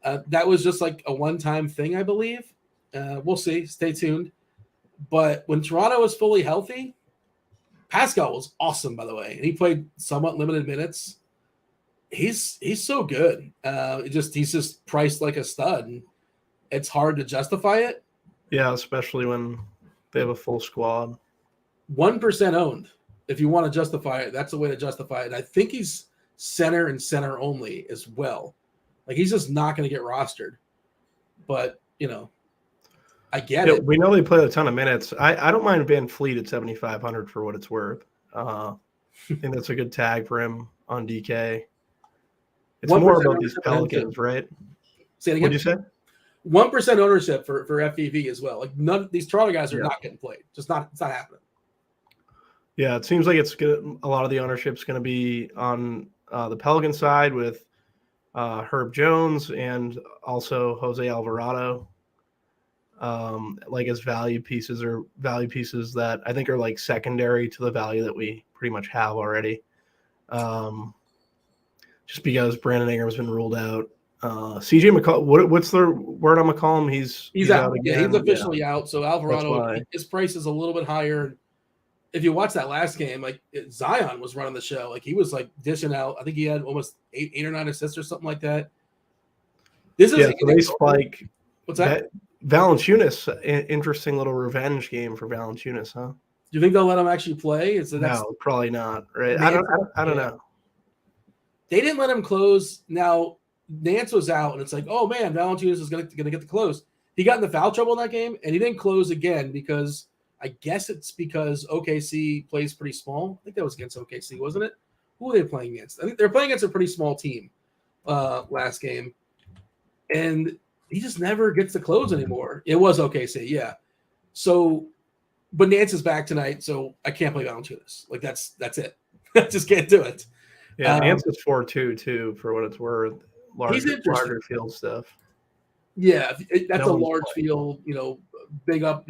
That was just like a one-time thing, I believe. We'll see. Stay tuned. But when Toronto was fully healthy, Pascal was awesome, by the way, and he played somewhat limited minutes. He's so good. He's just priced like a stud, and it's hard to justify it. Yeah, especially when they have a full squad. 1% owned. If you want to justify it, that's the way to justify it. And I think he's center and center only as well. Like, he's just not going to get rostered. But, I get it. We know they play a ton of minutes. I don't mind Van Fleet at 7,500 for what it's worth. I think that's a good tag for him on DK. It's more about these Pelicans, right? Say it again. What did you say? 1% ownership for FVV as well. Like, none these Toronto guys are not getting played. It's not happening. Yeah, it seems like it's good. A lot of the ownership's going to be on the Pelican side with Herb Jones and also Jose Alvarado. Like as value pieces that I think are like secondary to the value that we pretty much have already. Just because Brandon Ingram's been ruled out. CJ McCollum, what's the word on McCollum? He's out. again. Yeah, he's officially out. So Alvarado, his price is a little bit higher. If you watch that last game, like Zion was running the show. Like he was like dishing out. I think he had almost eight or nine assists or something like that. This is so they spike. What's that? Valanciunas, interesting little revenge game for Valanciunas, huh? Do you think they'll let him actually play? No, probably not. Right? I don't know. They didn't let him close. Now Nance was out, and it's like, oh man, Valanciunas is going to get the close. He got into foul trouble in that game, and he didn't close again because I guess it's because OKC plays pretty small. I think that was against OKC, wasn't it? Who were they playing against? I think they're playing against a pretty small team last game, and he just never gets to close anymore. It was OKC, yeah. So, but Nance is back tonight, so I can't play Valanciunas. Like that's it. I just can't do it. Yeah, Nance is 4-2 too, for what it's worth. Larger field stuff. Yeah, that's a large field. Big up.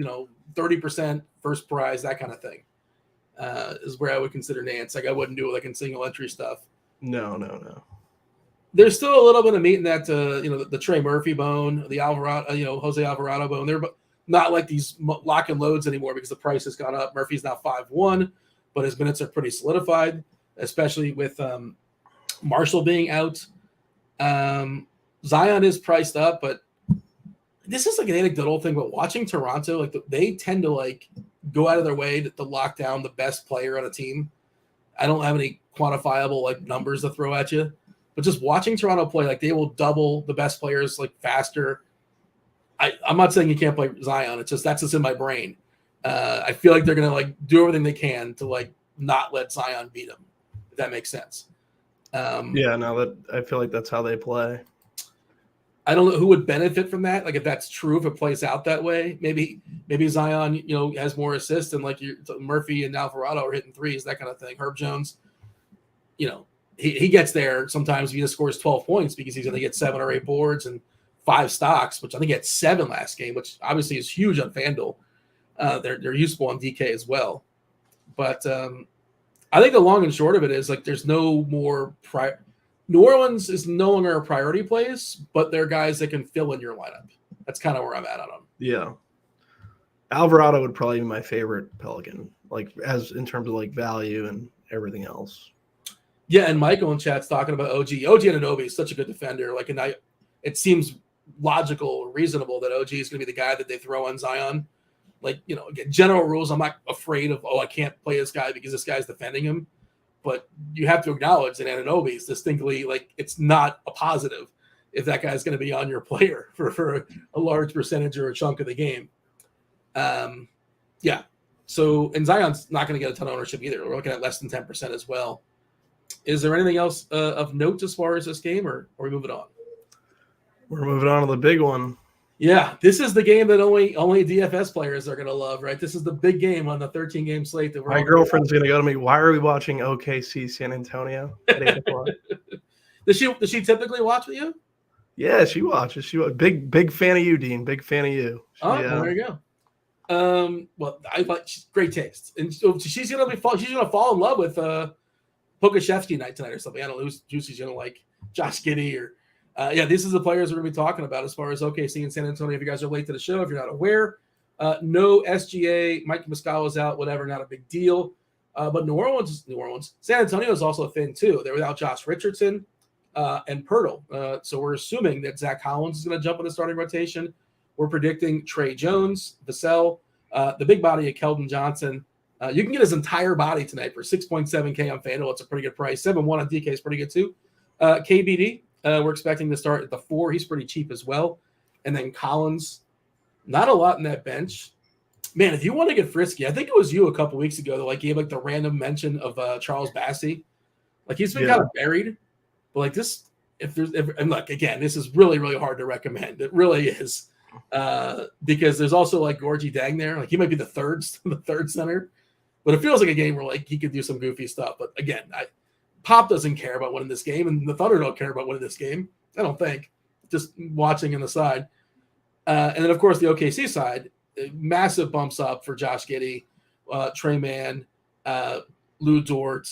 30% first prize, that kind of thing, is where I would consider Nance. Like I wouldn't do it like in single entry stuff. No. There's still a little bit of meat in that, the Trey Murphy bone, the Alvarado, Jose Alvarado bone. They're not like these lock and loads anymore because the price has gone up. Murphy's now 5-1, but his minutes are pretty solidified, especially with Marshall being out. Zion is priced up, but this is like an anecdotal thing, but watching Toronto, like they tend to like go out of their way to lock down the best player on a team. I don't have any quantifiable like numbers to throw at you, but just watching Toronto play, like they will double the best players like faster. I'm not saying you can't play Zion. It's just that's just in my brain. I feel like they're gonna like do everything they can to like not let Zion beat them. If that makes sense. That I feel like that's how they play. I don't know who would benefit from that. Like if that's true, if it plays out that way, maybe Zion, has more assists and like Murphy and Alvarado are hitting threes, that kind of thing. Herb Jones, he gets there sometimes. He just scores 12 points because he's going to get 7 or 8 boards and 5 stocks, which I think he had 7 last game, which obviously is huge on FanDuel. They're useful on DK as well. But I think the long and short of it is like there's no more New Orleans is no longer a priority place, but they're guys that can fill in your lineup. That's kind of where I'm at on them. Yeah. Alvarado would probably be my favorite Pelican, like as in terms of like value and everything else. Yeah, and Michael in chat's talking about OG. OG Anunoby is such a good defender. Like, and it seems logical, reasonable that OG is going to be the guy that they throw on Zion. Like, again, general rules, I'm not afraid of, I can't play this guy because this guy's defending him. But you have to acknowledge that Anunoby is distinctly, like, it's not a positive if that guy's going to be on your player for a large percentage or a chunk of the game. Yeah. So, and Zion's not going to get a ton of ownership either. We're looking at less than 10% as well. Is there anything else of note as far as this game, or are we moving on? We're moving on to the big one. Yeah, this is the game that only DFS players are going to love, right? This is the big game on the 13-game slate. That my girlfriend's going to go to me. Why are we watching OKC San Antonio at 8 o'clock? Does she typically watch with you? Yeah, she watches. Big fan of you, Dean. Big fan of you. Well, there you go. Well, I like great taste, and so she's gonna fall in love with Pokashevsky night tonight or something. I don't know who's she's gonna like, Josh Giddey or this is the players we're gonna be talking about as far as OKC and San Antonio. If you guys are late to the show, if you're not aware, no SGA, Mike Muscala's out, whatever, not a big deal. But New Orleans, San Antonio is also thin too. They're without Josh Richardson and Pirtle, so we're assuming that Zach Collins is gonna jump in the starting rotation. We're predicting Trey Jones, Vassell, the big body of Keldon Johnson. You can get his entire body tonight for 6.7K on FanDuel. It's a pretty good price. 7-1 on DK is pretty good too. KBD, we're expecting to start at the 4. He's pretty cheap as well. And then Collins, not a lot in that bench. Man, if you want to get frisky, I think it was you a couple weeks ago that like gave like the random mention of Charles Bassey. Like he's been kind of buried, but like this, and look, again, this is really, really hard to recommend. It really is. Because there's also like Gorgie Dang there. Like he might be the third center, but it feels like a game where like he could do some goofy stuff. But again, Pop doesn't care about winning this game, and the Thunder don't care about winning this game. I don't think. Just watching on the side, and then of course the OKC side, massive bumps up for Josh Giddey, Trey Mann, Lou Dort,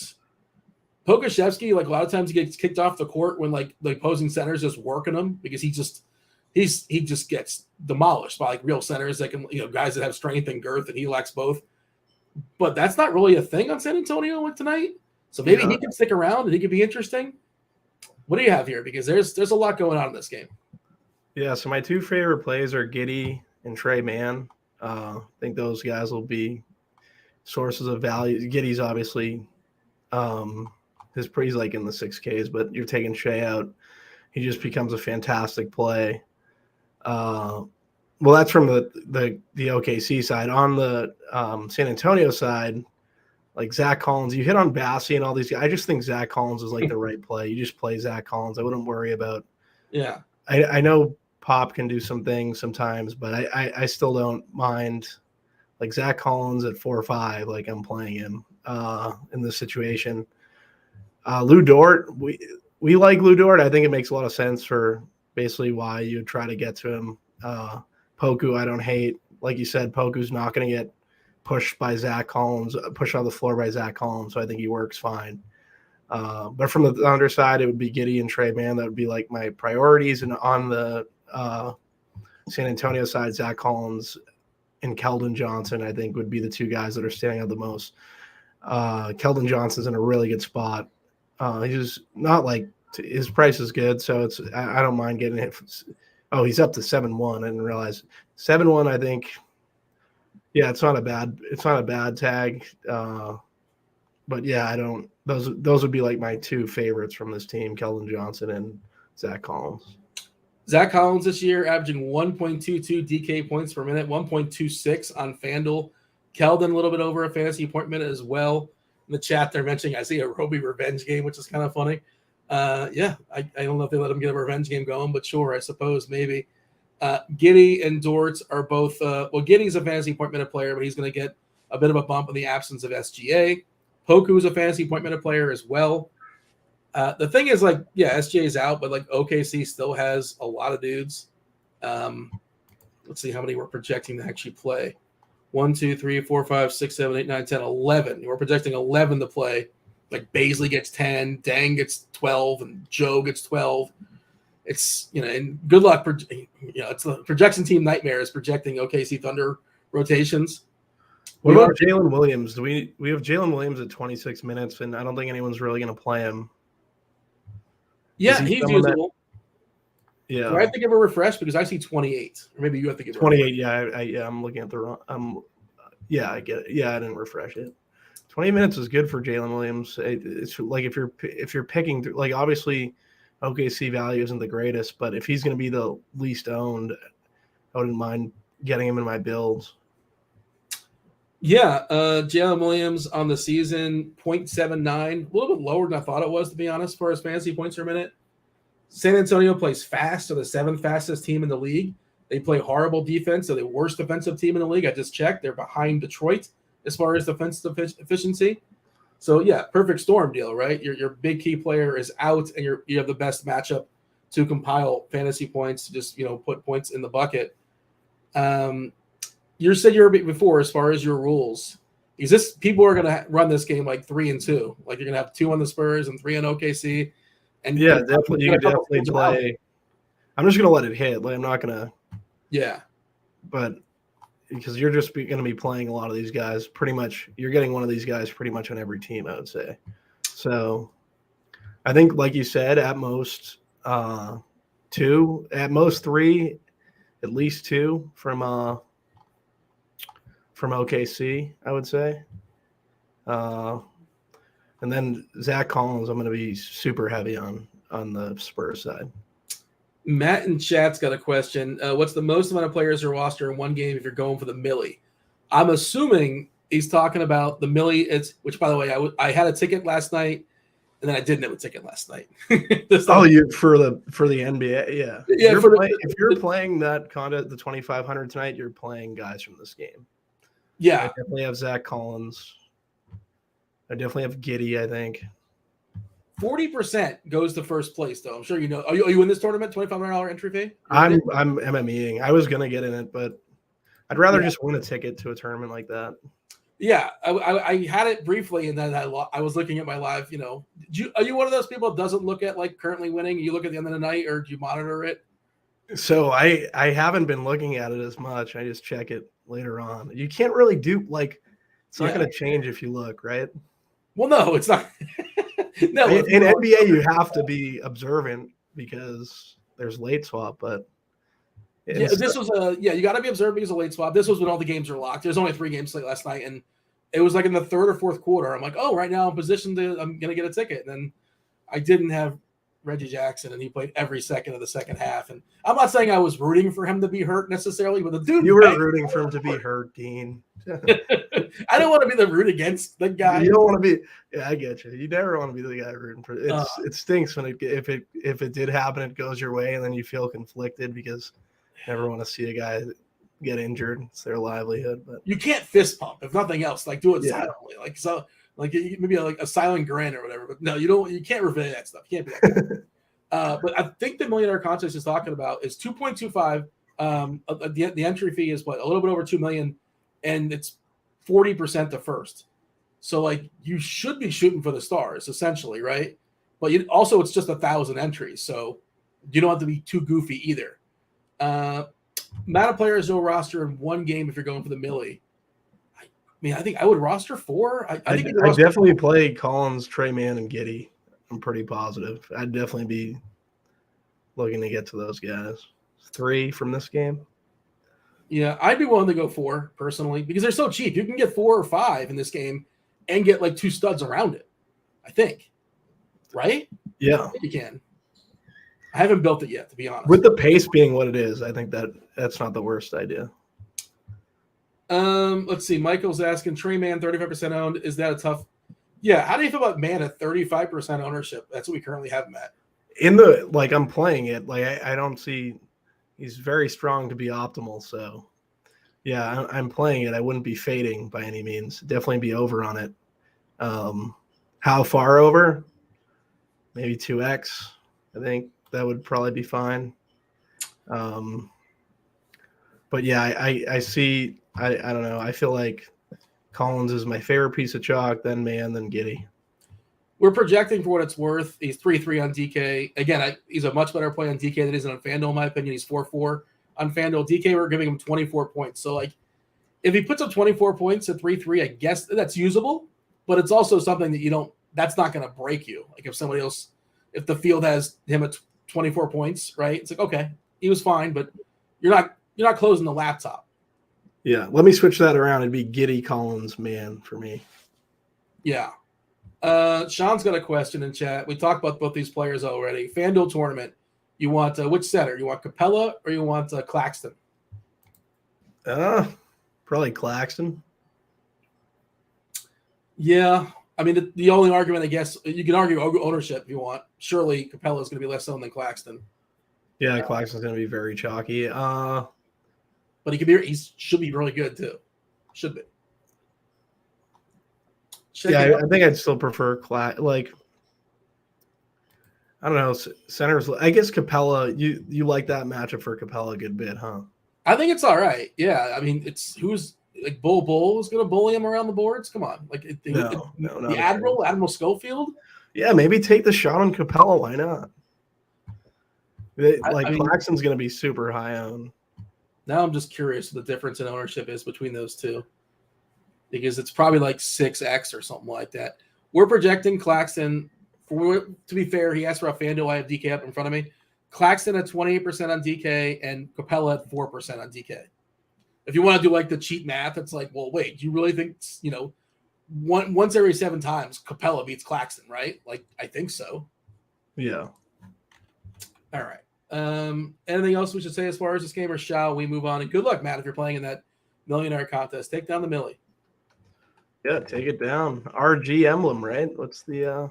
Pokashevsky. Like a lot of times he gets kicked off the court when like the opposing centers just working him because he just gets demolished by like real centers that can, guys that have strength and girth, and he lacks both. But that's not really a thing on San Antonio tonight. So maybe he can stick around and he could be interesting. What do you have here? Because there's a lot going on in this game. Yeah, so my two favorite plays are Giddey and Trey Mann. I think those guys will be sources of value. Giddey's obviously he's like in the 6Ks, but you're taking Shea out. He just becomes a fantastic play. Well, that's from the OKC side. On the San Antonio side, like Zach Collins, you hit on Bassey and all these guys. I just think Zach Collins is like the right play. You just play Zach Collins. I wouldn't worry about. Yeah, I know Pop can do some things sometimes, but I still don't mind. Like Zach Collins at 4 or 5, like I'm playing him in this situation. Lou Dort, we like Lou Dort. I think it makes a lot of sense for basically why you try to get to him. Poku, I don't hate. Like you said, Poku's not going to get pushed by Zach Collins, pushed on the floor by Zach Collins, so I think he works fine. But from the Thunder side, it would be Giddey and Trey Mann. That would be like my priorities. And on the San Antonio side, Zach Collins and Keldon Johnson, I think, would be the two guys that are standing out the most. Keldon Johnson's in a really good spot. He's not like his price is good, so I don't mind getting it. Oh, he's up to 7-1. I didn't realize 7-1. I think, yeah, it's not a bad tag. But yeah, I don't. Those would be like my two favorites from this team: Keldon Johnson and Zach Collins. Zach Collins this year averaging 1.22 DK points per minute, 1.26 on FanDuel. Keldon a little bit over a fantasy point minute as well. In the chat, they're mentioning I see a Roby revenge game, which is kind of funny. I don't know if they let him get a revenge game going, but sure, I suppose maybe. Giddey and Dort are both. Giddey's a fantasy point minute player, but he's going to get a bit of a bump in the absence of SGA. Poku is a fantasy point minute player as well. The thing is, like, yeah, SGA is out, but like OKC still has a lot of dudes. Let's see how many we're projecting to actually play. 1, 2, 3, 4, 5, 6, 7, 8, 9, 10, 11. We're projecting 11 to play. Like Baisley gets 10, Dang gets 12, and Joe gets 12. It's, and good luck. It's the projection team nightmare is projecting OKC Thunder rotations. What about Jalen Williams? We have Jalen Williams at 26 minutes, and I don't think anyone's really going to play him. Yeah, he's usable. Yeah. Do I have to give a refresh because I see 28, or maybe you have to give 28. Yeah, I'm looking at the wrong. Yeah, I get it. Yeah, I didn't refresh it. 20 minutes is good for Jalen Williams. It's like if you're picking, like, obviously OKC value isn't the greatest, but if he's going to be the least owned, I wouldn't mind getting him in my builds. Yeah, Jalen Williams on the season, 0.79, a little bit lower than I thought it was, to be honest, for his fantasy points per minute. San Antonio plays fast. They're the 7th fastest team in the league. They play horrible defense. They're the worst defensive team in the league. I just checked. They're behind Detroit as far as defensive efficiency. So, yeah, perfect storm deal, right? Your big key player is out, and you have the best matchup to compile fantasy points to just, put points in the bucket. You said you were before as far as your rules. Is this people are going to run this game like 3-2? Like you're going to have 2 on the Spurs and 3 on OKC? And yeah, definitely. You can definitely play. I'm just going to let it hit. Like, I'm not going to. Yeah. But because you're just going to be playing a lot of these guys pretty much. You're getting one of these guys pretty much on every team, I would say. So I think, like you said, at most 2, at most 3, at least 2 from OKC, I would say. And then Zach Collins, I'm going to be super heavy on the Spurs side. Matt in chat's got a question. What's the most amount of players or roster in one game if you're going for the millie? I'm assuming he's talking about the millie. Which, by the way, I had a ticket last night, and then I didn't have a ticket last night. For the NBA, yeah. Yeah. If you're playing that contest, the 2,500 tonight, you're playing guys from this game. Yeah, I definitely have Zach Collins. I definitely have Giddey, I think. 40% goes to first place, though. I'm sure you know. Are you in this tournament? $2,500 entry fee? I'm MMEing. I was gonna get in it, but I'd rather just win a ticket to a tournament like that. Yeah, I had it briefly, and then I was looking at my live. Are you one of those people that doesn't look at like currently winning? You look at the end of the night, or do you monitor it? So I haven't been looking at it as much. I just check it later on. You can't really do it's not going to change if you look, right? Well, no, it's not. No, in NBA you have to be observant because there's late swap, but this was you got to be observant because of late swap. This was when all the games are locked. There's only 3 games late last night, and it was like in the 3rd or 4th quarter. I'm like, oh, right now I'm positioned I'm going to get a ticket. And then I didn't have Reggie Jackson, and he played every second of the second half. And I'm not saying I was rooting for him to be hurt necessarily, but the dude. You were rooting for him to be hurt, Dean. I don't want to be the root against the guy. You don't want to be. Yeah, I get you. You never want to be the guy rooting for it. It stinks when if it did happen, it goes your way, and then you feel conflicted because you never want to see a guy get injured. It's their livelihood. But you can't fist pump if nothing else. Like do it silently, like maybe a silent grin or whatever. But no, you don't. You can't reveal that stuff. You can't be that. But I think the millionaire contest is talking about is 2.25. The entry fee is a little bit over 2 million, and it's 40% to first. So like you should be shooting for the stars essentially, right? But it's just 1,000 entries, so you don't have to be too goofy either. Amount of players no roster in one game if you're going for the millie. I mean, I think I would roster 4. I think I definitely play Collins, Trey Mann, and Giddey. I'm pretty positive. I'd definitely be looking to get to those guys. 3 from this game. Yeah, I'd be willing to go 4 personally because they're so cheap. You can get 4 or 5 in this game and get like 2 studs around it. I think, right? Yeah, I think you can. I haven't built it yet, to be honest. With the pace being what it is, I think that's not the worst idea. Let's see. Michael's asking Trey Mann 35% owned. Is that a tough? Yeah. How do you feel about Mann at 35% ownership? That's what we currently have, Matt. I'm playing it. I don't see. He's very strong to be optimal. So, yeah, I'm playing it. I wouldn't be fading by any means. Definitely be over on it. How far over? Maybe 2x. I think that would probably be fine. But yeah, I see. I don't know. I feel like Collins is my favorite piece of chalk. Then Mann, then Giddey. We're projecting for what it's worth. He's 3-3 on DK. Again, he's a much better play on DK than he is on FanDuel, in my opinion. He's 4-4 on FanDuel. DK, we're giving him 24 points. So, like, if he puts up 24 points at 3-3, I guess that's usable, but it's also something that that's not going to break you. Like if the field has him at 24 points, right? It's like, okay, he was fine, but you're not closing the laptop. Yeah, let me switch that around. It'd be Giddy Collins, man, for me. Yeah. Sean's got a question in chat. We talked about both these players already. FanDuel tournament. You want which setter? You want Capella or you want Claxton? Probably Claxton. Yeah. I mean, the only argument, I guess, you can argue ownership if you want. Surely Capella is going to be less owned than Claxton. Yeah, Claxton's going to be very chalky. But he should be really good too. Should be. I think I'd still prefer I don't know, centers. I guess Capella. You like that matchup for Capella a good bit, huh? I think it's all right. Yeah, I mean, who's like Bull is going to bully him around the bourds. Come on, like the Admiral Schofield. Yeah, maybe take the shot on Capella. Why not? Claxton's going to be super high owned. Now I'm just curious what the difference in ownership is between those two, because it's probably like 6x or something like that. We're projecting Claxton. To be fair, he asked for a FanDuel. I have DK up in front of me. Claxton at 28% on DK and Capella at 4% on DK. If you want to do like the cheat math, it's like, well, wait, do you really think, once every 7 times Capella beats Claxton, right? Like, I think so. Yeah. All right. Anything else we should say as far as this game, or shall we move on? And good luck, Matt, if you're playing in that millionaire contest. Take down the Millie. Yeah, take it down. RG emblem, right? What's the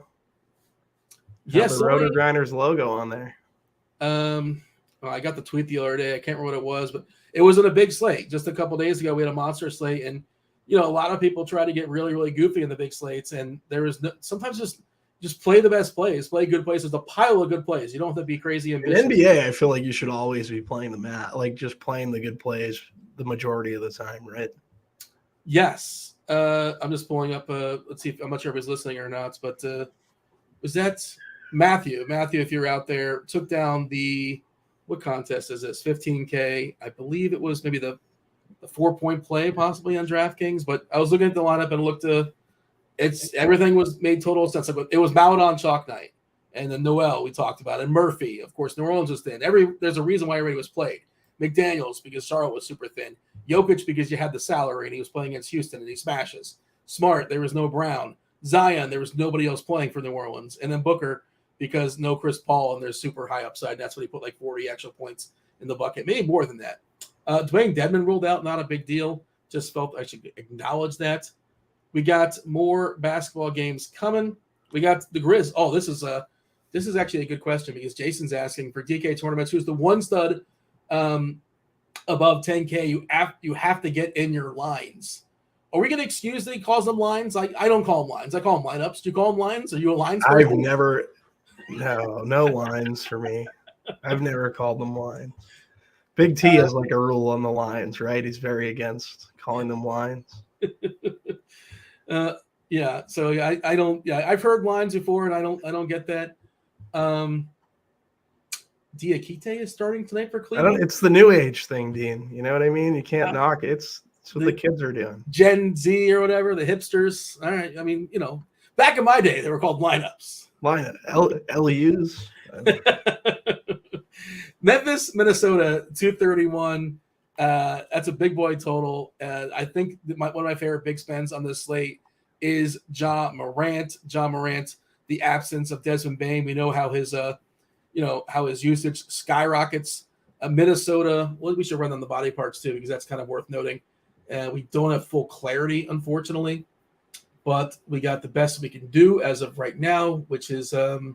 yes, the RotoGrinders logo on there? I got the tweet the other day. I can't remember what it was, but it was in a big slate. Just a couple days ago, we had a monster slate, and a lot of people try to get really, really goofy in the big slates, and there is sometimes just play the best plays, play good plays. There's a pile of good plays. You don't have to be crazy ambitious. In NBA, I feel like you should always be playing the mat, like just playing the good plays the majority of the time, right? Yes. I'm just pulling up. Let's see. I'm not sure if he's listening or not, but was that Matthew? Matthew, if you're out there, took down what contest is this? 15K. I believe it was maybe the 4-point play possibly on DraftKings, but I was looking at the lineup and looked everything was made total sense. It was Maudon chalk night, and then Noel we talked about, and Murphy, of course. New Orleans was thin. There's a reason why everybody was played. McDaniels because Charlotte was super thin. Jokic because you had the salary and he was playing against Houston and he smashes. Smart, there was no Brown. Zion, there was nobody else playing for New Orleans. And then Booker because no Chris Paul and there's super high upside. That's when he put like 40 extra points in the bucket, maybe more than that. Dwayne Dedman ruled out, not a big deal. Just felt I should acknowledge that. We got more basketball games coming. We got the Grizz. Oh, this is actually a good question because Jason's asking for DK tournaments. Who's the one stud above 10K? You have to get in your lines. Are we going to excuse that he calls them lines? I don't call them lines. I call them lineups. Do you call them lines? Are you a lines player? I've never. No lines for me. I've never called them lines. Big T has like a rule on the lines, right? He's very against calling them lines. Yeah. So I don't. Yeah, I've heard lines before, and I don't get that. Diakite is starting tonight for Cleveland. It's the new age thing, Dean. You know what I mean? You can't knock it. It's what the kids are doing. Gen Z or whatever, the hipsters. All right. I mean, back in my day, they were called lineups. LEUs. Memphis, Minnesota, 231. That's a big boy total. I think one of my favorite big spends on this slate is Ja Morant. Ja Morant, the absence of Desmond Bane. We know how his usage skyrockets. Minnesota, well, we should run on the body parts too, because that's kind of worth noting. We don't have full clarity, unfortunately, but we got the best we can do as of right now, which is, now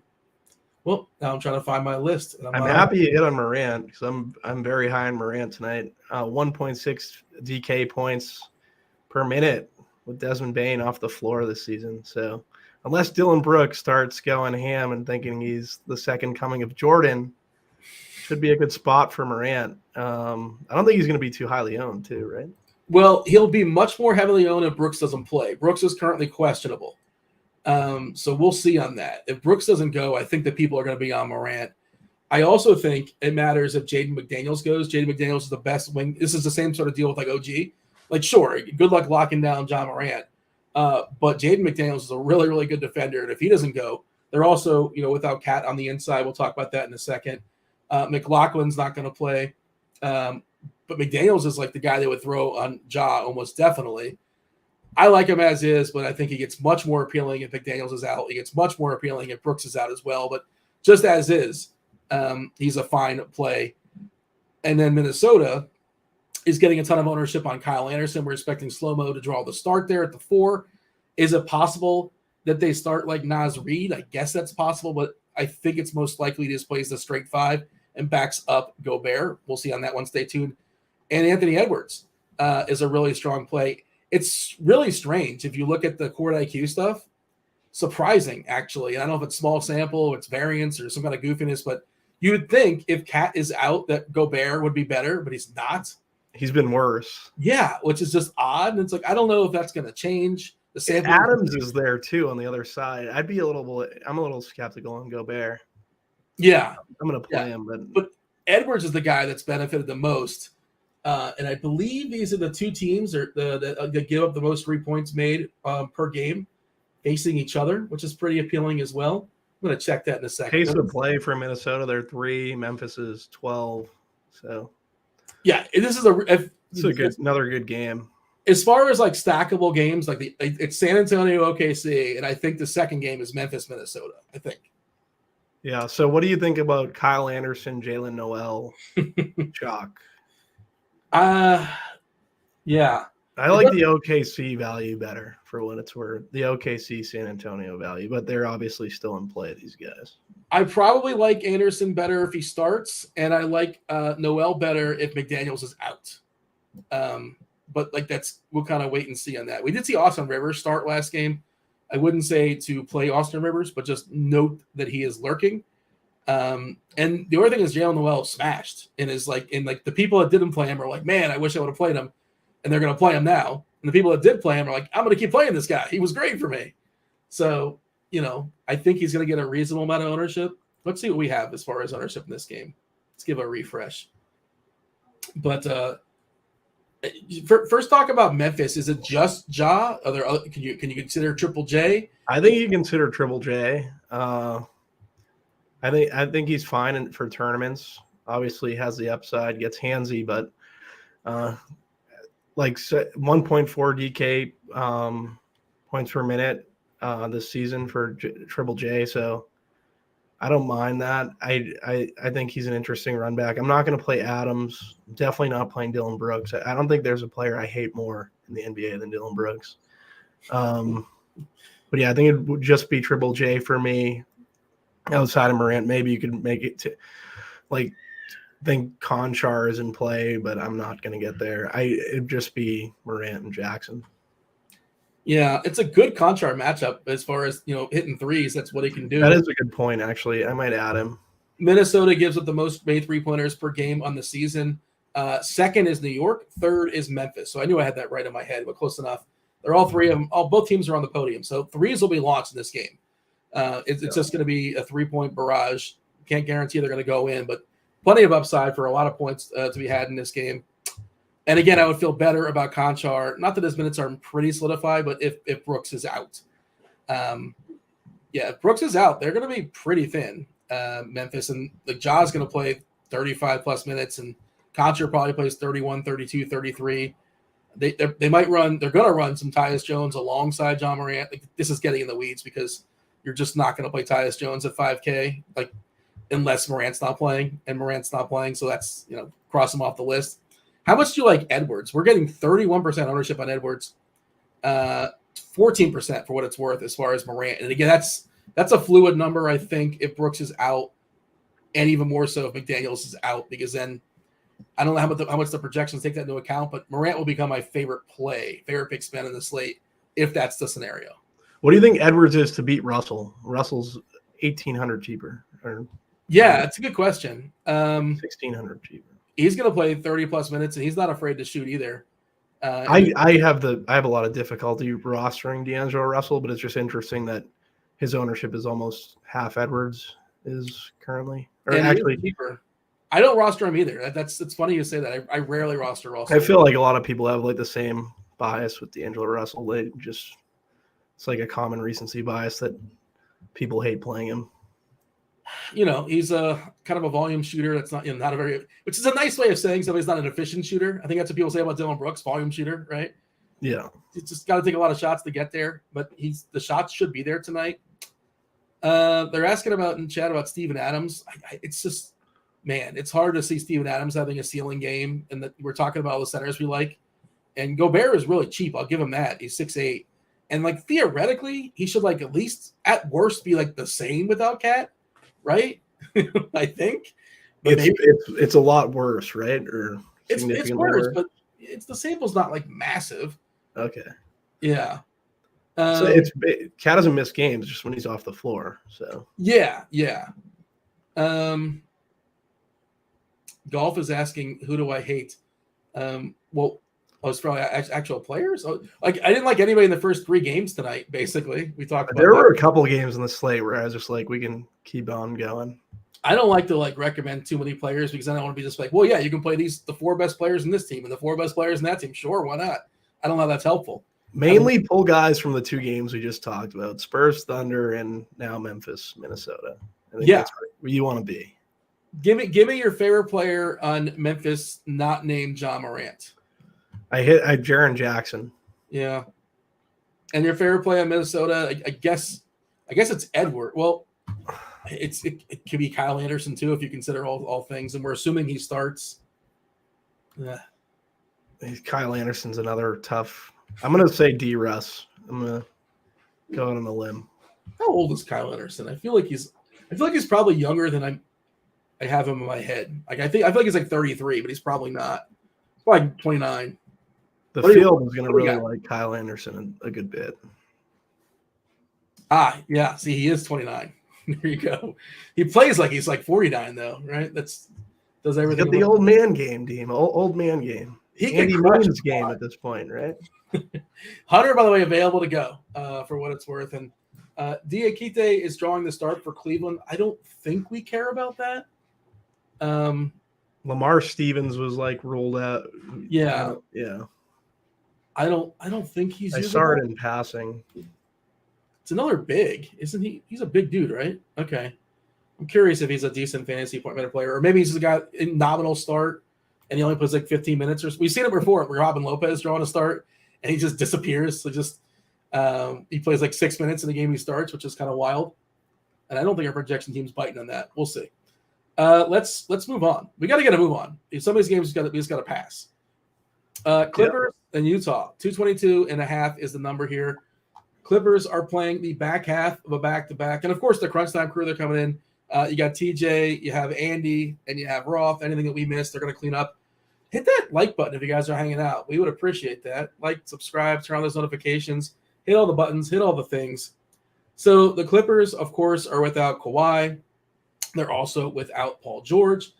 I'm trying to find my list. And I'm happy you hit on Morant because I'm very high on Morant tonight. 1.6 DK points per minute with Desmond Bane off the floor this season. So unless Dylan Brooks starts going ham and thinking he's the second coming of Jordan, should be a good spot for Morant. I don't think he's going to be too highly owned too, right? Well, he'll be much more heavily owned if Brooks doesn't play. Brooks is currently questionable. So we'll see on that. If Brooks doesn't go, I think that people are going to be on Morant. I also think it matters if Jaden McDaniels goes. Jaden McDaniels is the best wing. This is the same sort of deal with like OG. Like, sure, good luck locking down John Morant. But Jaden McDaniels is a really, really good defender. And if he doesn't go, they're also, without Cat on the inside. We'll talk about that in a second. McLaughlin's not going to play. But McDaniels is like the guy they would throw on Ja almost definitely. I like him as is, but I think he gets much more appealing if McDaniels is out. He gets much more appealing if Brooks is out as well. But just as is, he's a fine play. And then Minnesota is getting a ton of ownership on Kyle Anderson. We're expecting Slow-Mo to draw the start there at the 4. Is it possible that they start like Naz Reid? I guess that's possible, but I think it's most likely he just plays the straight 5 and backs up Gobert. We'll see on that one. Stay tuned. And Anthony Edwards is a really strong play. It's really strange if you look at the court IQ stuff. Surprising, actually. I don't know if it's small sample, or it's variance, or some kind of goofiness, but you would think if Cat is out that Gobert would be better, but he's not. He's been worse. Yeah, which is just odd. And it's like, I don't know if that's going to change. The sample Adams is there too on the other side. I'm a little skeptical on Gobert. Yeah. I'm going to play him. But Edwards is the guy that's benefited the most. And I believe these are the two teams that give up the most 3 points made per game facing each other, which is pretty appealing as well. I'm going to check that in a second. Pace of play for Minnesota, they're 3. Memphis is 12. So, yeah, this is another good game. As far as like stackable games, like it's San Antonio, OKC, and I think the second game is Memphis, Minnesota. I think. Yeah. So, what do you think about Kyle Anderson, Jalen Noel, Chalk? Yeah. I like the OKC value better for what it's worth. The OKC San Antonio value, but they're obviously still in play, these guys. I probably like Anderson better if he starts, and I like Noel better if McDaniels is out. But like we'll kind of wait and see on that. We did see Austin Rivers start last game. I wouldn't say to play Austin Rivers, but just note that he is lurking. And the other thing is Jalen Noel smashed and is like the people that didn't play him are like, man, I wish I would have played him. And they're going to play him now. And the people that did play him are like, I'm going to keep playing this guy. He was great for me. So, I think he's going to get a reasonable amount of ownership. Let's see what we have as far as ownership in this game. Let's give a refresh. But first talk about Memphis. Is it just Ja? Are there other, can you consider Triple J? I think you consider Triple J. I think he's fine for tournaments. Obviously, has the upside, gets handsy, but like 1.4 DK points per minute this season for Triple J. So I don't mind that. I think he's an interesting run back. I'm not going to play Adams. Definitely not playing Dylan Brooks. I don't think there's a player I hate more in the NBA than Dylan Brooks. But yeah, I think it would just be Triple J for me. Outside of Morant, maybe you could make it to like think Conchar is in play, but I'm not going to get there. It'd just be Morant and Jackson. Yeah, it's a good Conchar matchup as far as hitting threes. That's what he can do. That is a good point, actually. I might add him. Minnesota gives up the most made 3-pointers per game on the season. Second is New York. Third is Memphis. So I knew I had that right in my head, but close enough. They're all three of them. Both teams are on the podium. So threes will be launched in this game. It's just going to be a 3-point barrage. Can't guarantee they're going to go in, but plenty of upside for a lot of points to be had in this game. And again, I would feel better about Conchar. Not that his minutes are pretty solidified, but if Brooks is out. If Brooks is out, they're going to be pretty thin, Memphis. And Ja's going to play 35-plus minutes, and Conchar probably plays 31, 32, 33. They might run – they're going to run some Tyus Jones alongside John Morant. This is getting in the weeds because you're just not going to play Tyus Jones at 5K, unless Morant's not playing, and Morant's not playing. So that's, cross him off the list. How much do you like Edwards? We're getting 31% ownership on Edwards, 14% for what it's worth as far as Morant. And again, that's a fluid number, I think, if Brooks is out, and even more so if McDaniels is out, because then I don't know how much the projections take that into account, but Morant will become my favorite pick spin in the slate if that's the scenario. What do you think Edwards is to beat Russell? Russell's 1,800 cheaper. Yeah, it's a good question. 1,600 cheaper. He's going to play 30-plus minutes, and he's not afraid to shoot either. I have a lot of difficulty rostering D'Angelo Russell, but it's just interesting that his ownership is almost half Edwards is currently. Or and actually cheaper. I don't roster him either. It's funny you say that. I rarely roster Russell. I feel like a lot of people have like the same bias with D'Angelo Russell. It's like a common recency bias that people hate playing him. He's a kind of a volume shooter. That's not not a very, which is a nice way of saying somebody's not an efficient shooter. I think that's what people say about Dylan Brooks, volume shooter, right? Yeah, He's just got to take a lot of shots to get there, but the shots should be there tonight. They're asking about in chat about Steven Adams. It's just, man, it's hard to see Steven Adams having a ceiling game, and that we're talking about all the centers we like. And Gobert is really cheap. I'll give him that. He's 6'8", and like theoretically, he should like at least at worst be like the same without Cat, right? I think. But it's a lot worse, right? Or it's worse, but the sample's not like massive. Okay. Yeah. So Cat doesn't miss games just when he's off the floor. So yeah. Golf is asking, who do I hate? Well, it's probably actual players. Like I didn't like anybody in the first 3 games tonight. Basically, we talked about. There were a couple games in the slate where I was just like, we can keep on going. I don't like to like recommend too many players because I don't want to be just like, well, yeah, you can play the 4 best players in this team and the 4 best players in that team. Sure, why not? I don't know if that's helpful. Mainly pull guys from the 2 games we just talked about: Spurs, Thunder, and now Memphis, Minnesota. I think that's where you want to be. Give me your favorite player on Memphis, not named John Morant. I Jaren Jackson. Yeah, and your favorite player on Minnesota, I guess it's Edward. Well, it could be Kyle Anderson too if you consider all things, and we're assuming he starts. Yeah, Kyle Anderson's another tough. I'm gonna say D. Russ. I'm gonna go out on a limb. How old is Kyle Anderson? I feel like he's probably younger than I have him in my head. Like I feel like he's like 33, but he's probably not. He's probably 29. The field is gonna really like Kyle Anderson a good bit. Yeah. See, he is 29. There you go. He plays like he's like 49 though, right? Does everything. Got the old man game, Deem. Old man game. Andy Moon's game at this point, right? Hunter, by the way, available to go for what it's worth. And Diakite is drawing the start for Cleveland. I don't think we care about that. Lamar Stevens was like ruled out. Yeah. I don't think he's. I saw it in passing. It's another big, isn't he? He's a big dude, right? Okay. I'm curious if he's a decent fantasy point better player, or maybe he's just a guy in nominal start and he only plays like 15 minutes. Or we've seen it before. Robin Lopez drawing a start and he just disappears. So he plays like 6 minutes in the game he starts, which is kind of wild. And I don't think our projection team's biting on that. We'll see. Let's move on. We got to get a move on. If some of these games we just got to pass. Clippers and Utah, 222.5 is the number here. Clippers are playing the back half of a back-to-back. And, of course, the crunch time crew, they're coming in. You got TJ, you have Andy, and you have Roth. Anything that we missed, they're going to clean up. Hit that like button if you guys are hanging out. We would appreciate that. Like, subscribe, turn on those notifications. Hit all the buttons. Hit all the things. So the Clippers, of course, are without Kawhi. They're also without Paul George.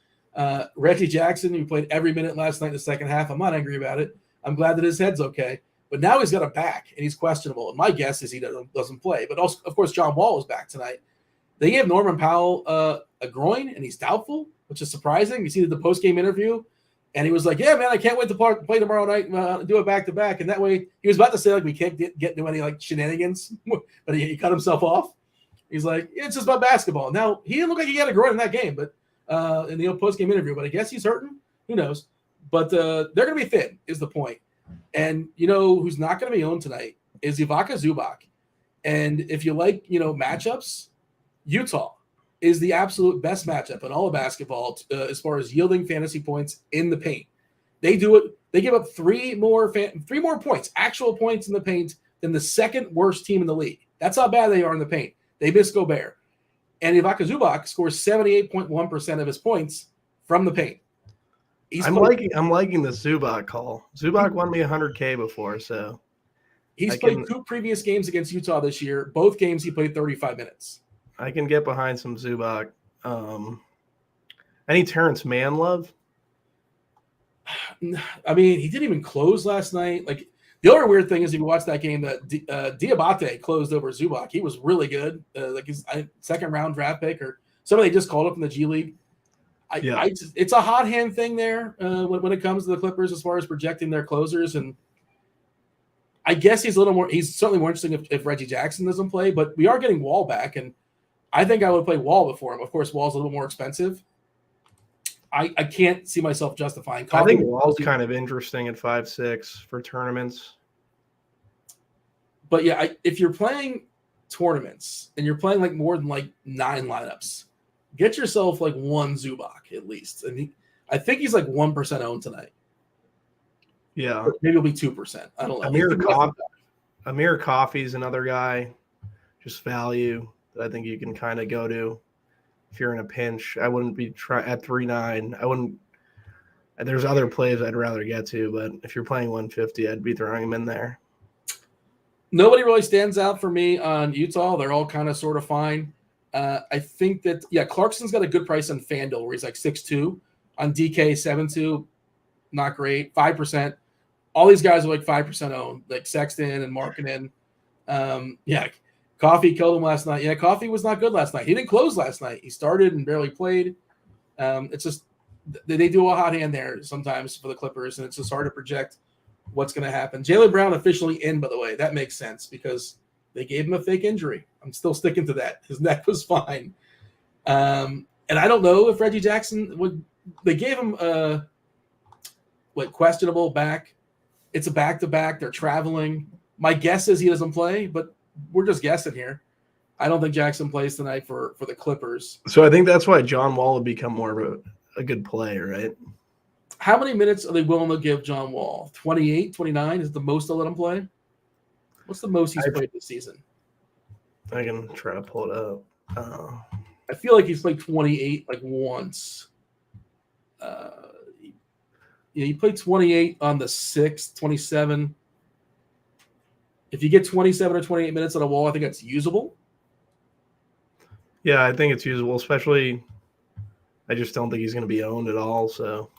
Reggie Jackson, who played every minute last night in the second half. I'm not angry about it. I'm glad that his head's okay. But now he's got a back, and he's questionable. And my guess is he doesn't play. But also, of course, John Wall is back tonight. They gave Norman Powell a groin, and he's doubtful, which is surprising. You see the post-game interview, and he was like, yeah, man, I can't wait to play tomorrow night, do it back-to-back. And that way, he was about to say, like, we can't get into any, like, shenanigans, but he cut himself off. He's like, yeah, it's just about basketball. Now, he didn't look like he had a groin in that game, but in the post-game interview, but I guess he's hurting. Who knows? But they're going to be thin is the point. And you know who's not going to be owned tonight is Ivica Zubac. And if you like, matchups, Utah is the absolute best matchup in all of basketball as far as yielding fantasy points in the paint. They do it. They give up three more points, actual points in the paint than the second worst team in the league. That's how bad they are in the paint. They miss Gobert. And Ivica Zubac scores 78.1% of his points from the paint. I'm liking the Zubac call. Zubac won me $100K before, so he's played 2 previous games against Utah this year. Both games he played 35 minutes. I can get behind some Zubac. Any Terrence Mann love? I mean, he didn't even close last night. Like the other weird thing is, if you watch that game, that Diabate closed over Zubac. He was really good, like his second round draft pick or somebody they just called up in the G League. It's a hot hand thing there when it comes to the Clippers as far as projecting their closers, and I guess he's certainly more interesting if Reggie Jackson doesn't play, but we are getting Wall back, and I think I would play Wall before him. Of course, Wall's a little more expensive. I can't see myself justifying. I think Wall's kind of interesting at 5'6" for tournaments. But yeah, if you're playing tournaments and you're playing like more than like 9 lineups, get yourself like one Zubac at least. And I think he's like 1% owned tonight. Yeah. Or maybe it'll be 2%. I don't know. Amir Coffey's another guy, just value that I think you can kind of go to if you're in a pinch. I wouldn't be at 3.9. I wouldn't. There's other plays I'd rather get to, but if you're playing 150, I'd be throwing him in there. Nobody really stands out for me on Utah. They're all kind of sort of fine. I think that, Clarkson's got a good price on FanDuel where he's like 6.2. On DK, 7.2. Not great. 5%. All these guys are like 5% owned, like Sexton and Markkanen. Coffey killed him last night. Yeah, Coffey was not good last night. He didn't close last night. He started and barely played. It's just they do a hot hand there sometimes for the Clippers, and it's just hard to project what's going to happen. Jaylen Brown officially in, by the way. That makes sense because they gave him a fake injury. I'm still sticking to that. His neck was fine. And I don't know if Reggie Jackson would – they gave him a questionable back. It's a back-to-back. They're traveling. My guess is he doesn't play, but we're just guessing here. I don't think Jackson plays tonight for the Clippers. So I think that's why John Wall would become more of a good play, right? How many minutes are they willing to give John Wall? 28, 29? Is it the most they'll let him play? What's the most he's played this season? I can try to pull it up. I feel like he's played 28 like once. He played 28 on the 6th, 27. If you get 27 or 28 minutes on a Wall, I think that's usable. Yeah, I think it's usable, especially I just don't think he's going to be owned at all. So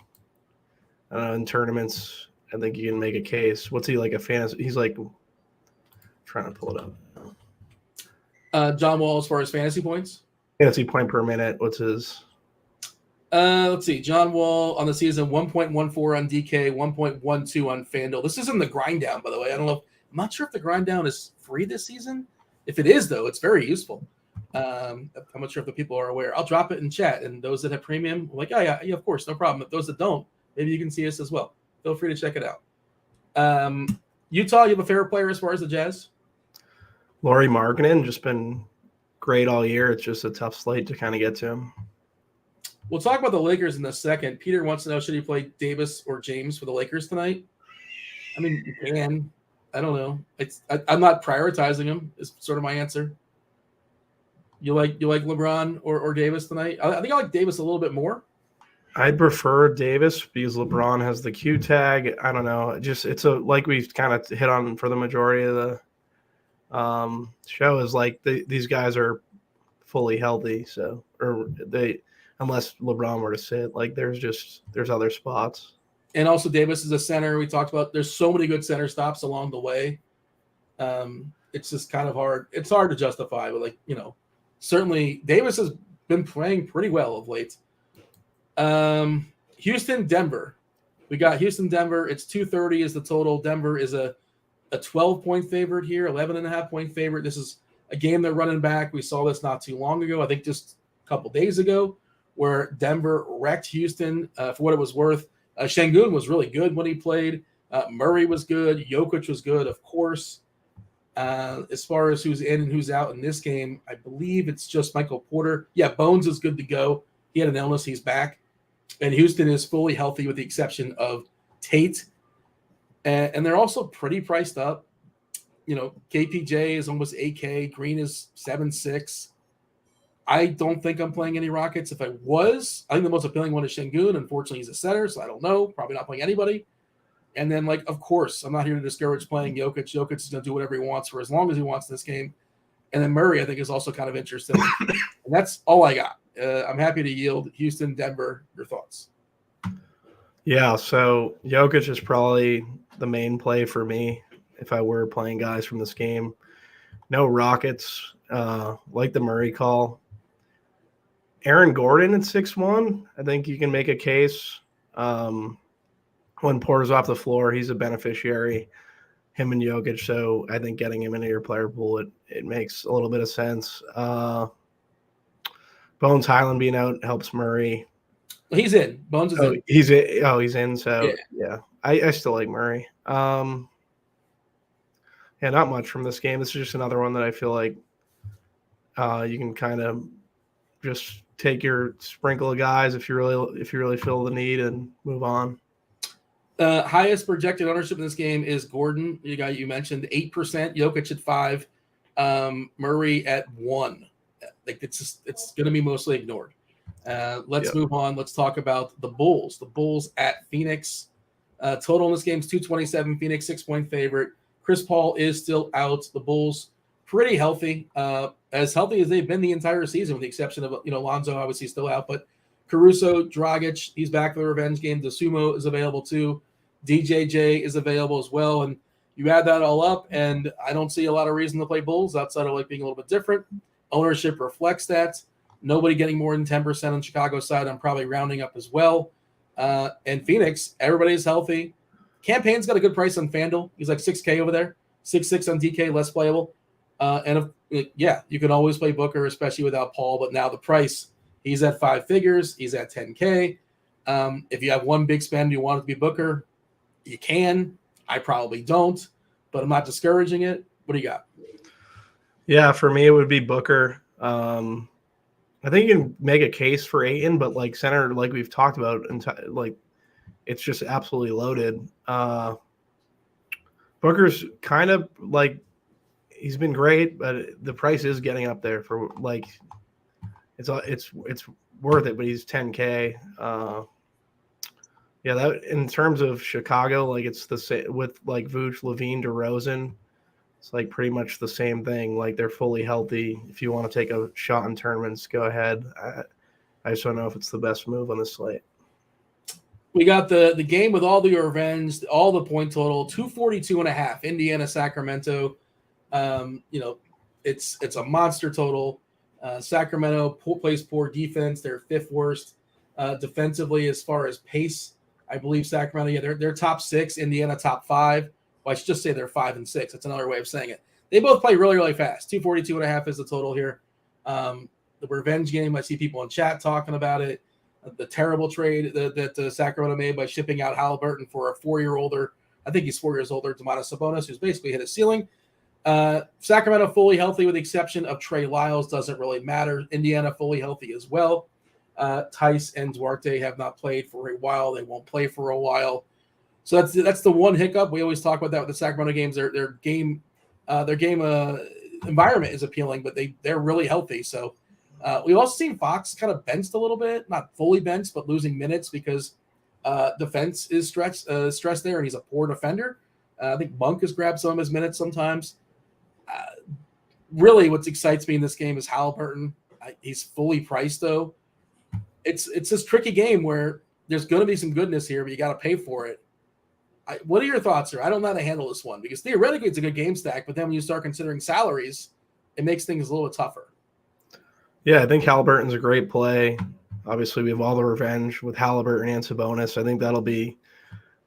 in tournaments, I think you can make a case. What's he like a fantasy? He's like trying to pull it up. John Wall, as far as fantasy points? Fantasy point per minute. What's his? Let's see. John Wall on the season, 1.14 on DK, 1.12 on FanDuel. This is in the grind down, by the way. I'm not sure if the grind down is free this season. If it is, though, it's very useful. I'm not sure if the people are aware. I'll drop it in chat, and those that have premium, like, yeah, of course, no problem. But those that don't, maybe you can see us as well. Feel free to check it out. Utah, you have a favorite player as far as the Jazz? Lauri Markkanen, just been great all year. It's just a tough slate to kind of get to him. We'll talk about the Lakers in a second. Peter wants to know, should he play Davis or James for the Lakers tonight? I mean, you can. I don't know. I'm not prioritizing him is sort of my answer. You like LeBron or Davis tonight? I think I like Davis a little bit more. I'd prefer Davis because LeBron has the Q tag. I don't know. It's like we've kind of hit on for the majority of the show is like these guys are fully healthy. So unless LeBron were to sit, like there's other spots. And also Davis is a center. We talked about there's so many good center stops along the way. It's just kind of hard. It's hard to justify, but certainly Davis has been playing pretty well of late. Houston, Denver. We got Houston, Denver. It's 230 is the total. Denver is a 12-point favorite here, 11.5-point favorite. This is a game they're running back. We saw this not too long ago, I think just a couple days ago, where Denver wrecked Houston for what it was worth. Şengün was really good when he played. Murray was good. Jokic was good, of course. As far as who's in and who's out in this game, I believe it's just Michael Porter. Yeah, Bones is good to go. He had an illness. He's back. And Houston is fully healthy with the exception of Tate. And they're also pretty priced up. KPJ is almost 8K. Green is 7.6. I don't think I'm playing any Rockets. If I was, I think the most appealing one is Şengün. Unfortunately, he's a center, so I don't know. Probably not playing anybody. And then, of course, I'm not here to discourage playing Jokic. Jokic is going to do whatever he wants for as long as he wants in this game. And then Murray, I think, is also kind of interesting. And that's all I got. I'm happy to yield. Houston, Denver, your thoughts? Yeah, so Jokic is probably the main play for me if I were playing guys from this game. No Rockets, like the Murray call. Aaron Gordon at 6-1. I think you can make a case. When Porter's off the floor, he's a beneficiary, him and Jokic. So I think getting him into your player pool, it makes a little bit of sense. Bones Highland being out helps Murray. He's in. Bones is in. He's in. So yeah. I still like Murray. Yeah, not much from this game. This is just another one that I feel like you can kind of just take your sprinkle of guys if you really feel the need and move on. Highest projected ownership in this game is Gordon. You mentioned 8%. Jokic at 5%. Murray at 1%. Like it's going to be mostly ignored. Let's move on. Let's talk about the Bulls. The Bulls at Phoenix. Total in this game is 227. Phoenix 6-point favorite. Chris Paul is still out. The Bulls pretty healthy, as healthy as they've been the entire season, with the exception of Lonzo obviously still out, but Caruso, Dragic, he's back for the revenge game. DeSumo is available too. DJJ is available as well, and you add that all up, and I don't see a lot of reason to play Bulls outside of like being a little bit different. Ownership reflects that. Nobody getting more than 10% on Chicago's side. I'm probably rounding up as well. And Phoenix, everybody's healthy. Campaign's got a good price on Fanduel. He's like 6K over there, 6.6 on DK, less playable. You can always play Booker, especially without Paul. But now the price, he's at 5 figures. He's at 10K. If you have one big spend, you want it to be Booker, you can. I probably don't, but I'm not discouraging it. What do you got? Yeah, for me, it would be Booker. I think you can make a case for Ayton, but like center, like we've talked about, like it's just absolutely loaded. Booker's kind of like, he's been great, but the price is getting up there for like, it's worth it, but he's 10K. That in terms of Chicago, like it's the same with like Vooch, Levine, DeRozan. It's like pretty much the same thing. Like they're fully healthy. If you want to take a shot in tournaments, go ahead. I just don't know if it's the best move on the slate. We got the game with all the revenge, all the point total, 242.5. Indiana, Sacramento. It's a monster total. Sacramento plays poor defense. They're 5th worst defensively as far as pace. I believe Sacramento, they're top 6. Indiana top 5. Well, I should just say they're 5 and 6. That's another way of saying it. They both play really, really fast. 242.5 is the total here. The revenge game, I see people in chat talking about it. The terrible trade that Sacramento made by shipping out Halliburton for a 4-year older. I think he's 4 years older, Domantas Sabonis, who's basically hit his ceiling. Sacramento fully healthy with the exception of Trey Lyles. Doesn't really matter. Indiana fully healthy as well. Tice and Duarte have not played for a while. They won't play for a while. So that's the one hiccup. We always talk about that with the Sacramento games. Their game environment is appealing, but they're really healthy. So we've also seen Fox kind of benched a little bit, not fully benched, but losing minutes because defense is stressed there, and he's a poor defender. I think Monk has grabbed some of his minutes sometimes. Really, what excites me in this game is Halliburton. He's fully priced though. It's this tricky game where there's going to be some goodness here, but you got to pay for it. What are your thoughts here? I don't know how to handle this one because theoretically it's a good game stack, but then when you start considering salaries, it makes things a little bit tougher. Yeah, I think Halliburton's a great play. Obviously, we have all the revenge with Halliburton and Sabonis. I think that'll be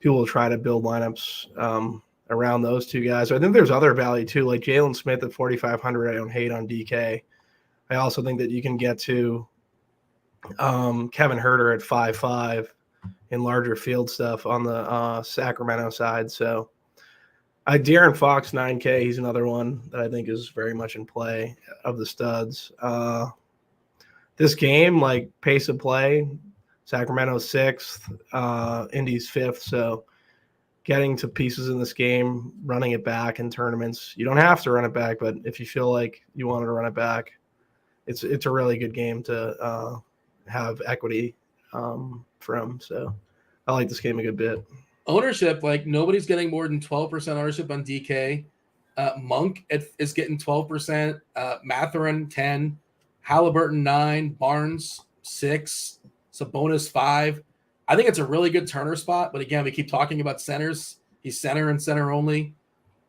people will try to build lineups around those two guys. I think there's other value too, like Jalen Smith at 4,500. I don't hate on DK. I also think that you can get to Kevin Huerter at 5.5 in larger field stuff on the Sacramento side. So De'Aaron Fox, 9K. He's another one that I think is very much in play of the studs. This game, like pace of play, Sacramento's 6th, Indy's 5th. So getting to pieces in this game, running it back in tournaments. You don't have to run it back, but if you feel like you wanted to run it back, it's a really good game to have equity from. So I like this game a good bit. Ownership, like nobody's getting more than 12% ownership on DK. Monk is getting 12%. Mathurin 10, Halliburton 9, Barnes 6, Sabonis 5. I think it's a really good Turner spot, but again, we keep talking about centers. He's center and center only.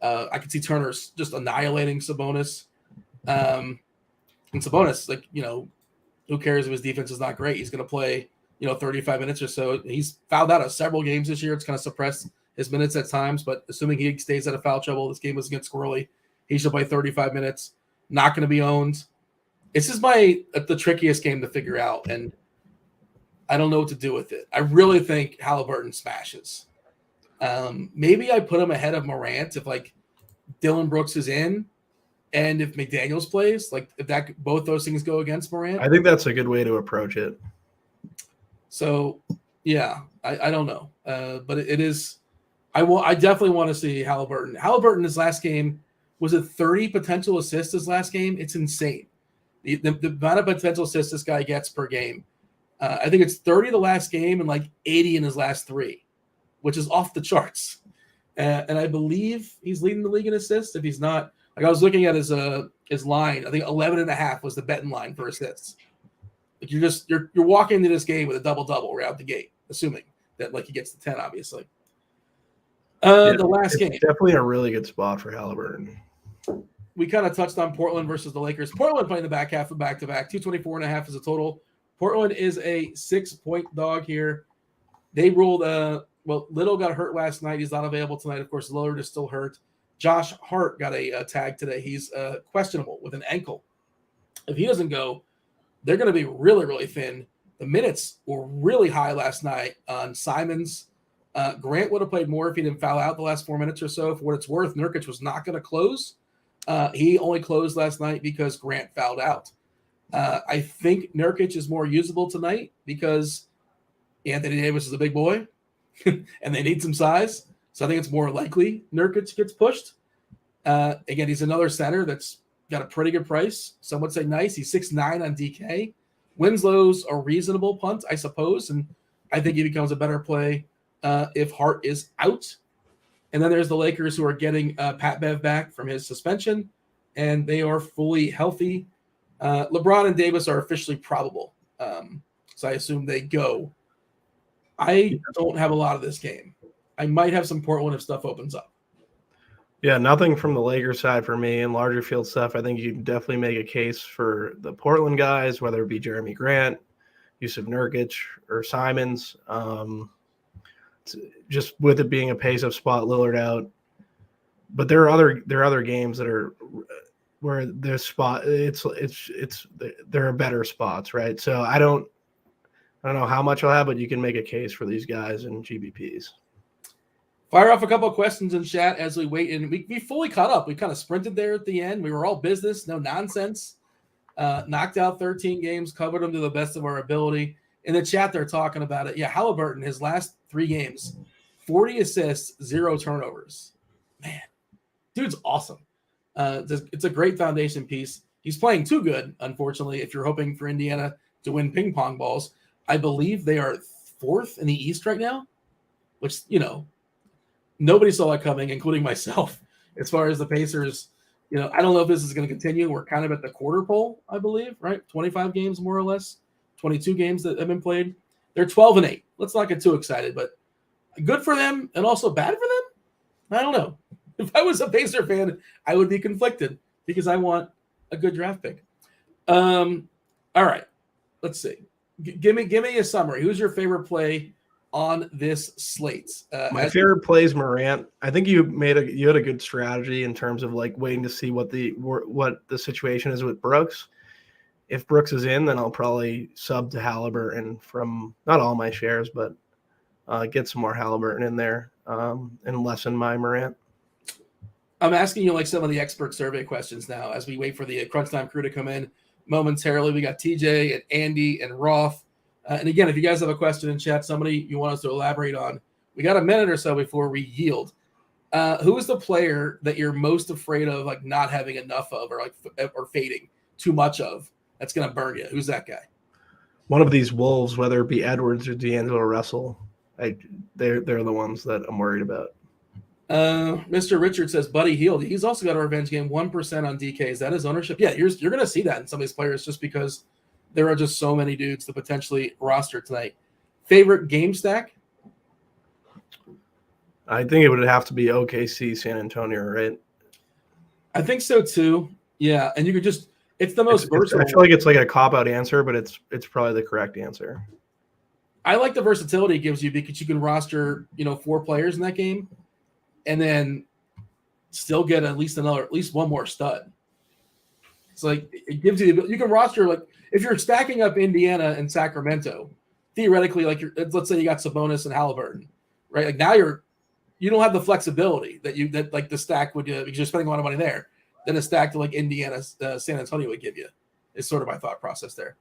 I could see Turner's just annihilating Sabonis. And Sabonis, who cares if his defense is not great? He's going to play, 35 minutes or so. He's fouled out of several games this year. It's kind of suppressed his minutes at times, but assuming he stays out of foul trouble, this game was against Squirrely. He should play 35 minutes. Not going to be owned. This is the trickiest game to figure out, and I don't know what to do with it. I really think Halliburton smashes. Maybe I put him ahead of Morant if Dylan Brooks is in, and if McDaniels plays, if both those things go against Morant. I think that's a good way to approach it. So, yeah, I don't know, but it is. I definitely want to see Halliburton. Halliburton, his last game, was it 30 potential assists his last game? It's insane. The amount of potential assists this guy gets per game. I think it's 30 the last game and 80 in his last 3, which is off the charts. And I believe he's leading the league in assists. If he's not, I was looking at his line. I think 11.5 was the betting line for assists. You're walking into this game with a double-double right out the gate, assuming that he gets to 10, obviously. The last game. Definitely a really good spot for Halliburton. We kind of touched on Portland versus the Lakers. Portland playing the back half of back-to-back. 224.5 is a total. Portland is a 6-point dog here. They ruled Little got hurt last night. He's not available tonight. Of course, Lillard is still hurt. Josh Hart got a tag today. He's questionable with an ankle. If he doesn't go, they're going to be really, really thin. The minutes were really high last night on Simons. Grant would have played more if he didn't foul out the last 4 minutes or so. For what it's worth, Nurkic was not going to close. He only closed last night because Grant fouled out. I think Nurkic is more usable tonight because Anthony Davis is a big boy and they need some size. So I think it's more likely Nurkic gets pushed. Again, he's another center that's got a pretty good price. Some would say nice. He's 6'9" on DK. Winslow's a reasonable punt, I suppose. And I think he becomes a better play if Hart is out. And then there's the Lakers who are getting Pat Bev back from his suspension, and they are fully healthy. LeBron and Davis are officially probable. So I assume they go. I don't have a lot of this game. I might have some Portland if stuff opens up. Yeah, nothing from the Lakers side for me. In larger field stuff, I think you can definitely make a case for the Portland guys, whether it be Jeremy Grant, Yusuf Nurkic, or Simons. Just with it being a pace-up spot, Lillard out. But there are other games that are where their spot there are better spots, right? So I don't know how much I'll have, but you can make a case for these guys in GBPs. Fire off a couple of questions in chat as we wait, and we fully caught up. We kind of sprinted there at the end. We were all business, no nonsense. Knocked out 13 games, covered them to the best of our ability. In the chat, they're talking about it. Yeah, Halliburton, his last 3 games, 40 assists, 0 turnovers. Man, dude's awesome. It's a great foundation piece. He's playing too good, unfortunately, if you're hoping for Indiana to win ping pong balls. I believe they are 4th in the East right now, which, nobody saw that coming, including myself. As far as the Pacers, I don't know if this is going to continue. We're kind of at the quarter pole, I believe, right? 25 games more or less, 22 games that have been played. They're 12-8. Let's not get too excited, but good for them and also bad for them. I don't know. If I was a Pacer fan, I would be conflicted because I want a good draft pick. All right, let's see. Give me a summary. Who's your favorite play on this slate? My favorite play is Morant. I think you had a good strategy in terms of waiting to see what the situation is with Brooks. If Brooks is in, then I'll probably sub to Halliburton from not all my shares, but get some more Halliburton in there and lessen my Morant. I'm asking you some of the expert survey questions now as we wait for the Crunch Time crew to come in momentarily. We got TJ and Andy and Roth. And again, if you guys have a question in chat, somebody you want us to elaborate on, we got a minute or so before we yield. Who is the player that you're most afraid of not having enough of or fading too much of that's going to burn you? Who's that guy? One of these Wolves, whether it be Edwards or D'Angelo Russell, they're the ones that I'm worried about. Mr. Richard says Buddy Hield. He's also got a revenge game, 1% on DK. Is that his ownership? Yeah, you're going to see that in some of these players just because there are just so many dudes to potentially roster tonight. Favorite game stack? I think it would have to be OKC San Antonio, right? I think so too. Yeah, and you could just It's the most versatile. I feel like it's like a cop-out answer, but it's probably the correct answer. I like the versatility it gives you because you can roster, 4 players in that game and then still get at least one more stud. It's like it gives you the ability. You can roster, like, if you're stacking up Indiana and Sacramento, theoretically, like, let's say you got Sabonis and Halliburton, right? Like, now you don't have the flexibility that like the stack would, because you're spending a lot of money there. Then a stack to like Indiana, San Antonio would give you. Is sort of my thought process there.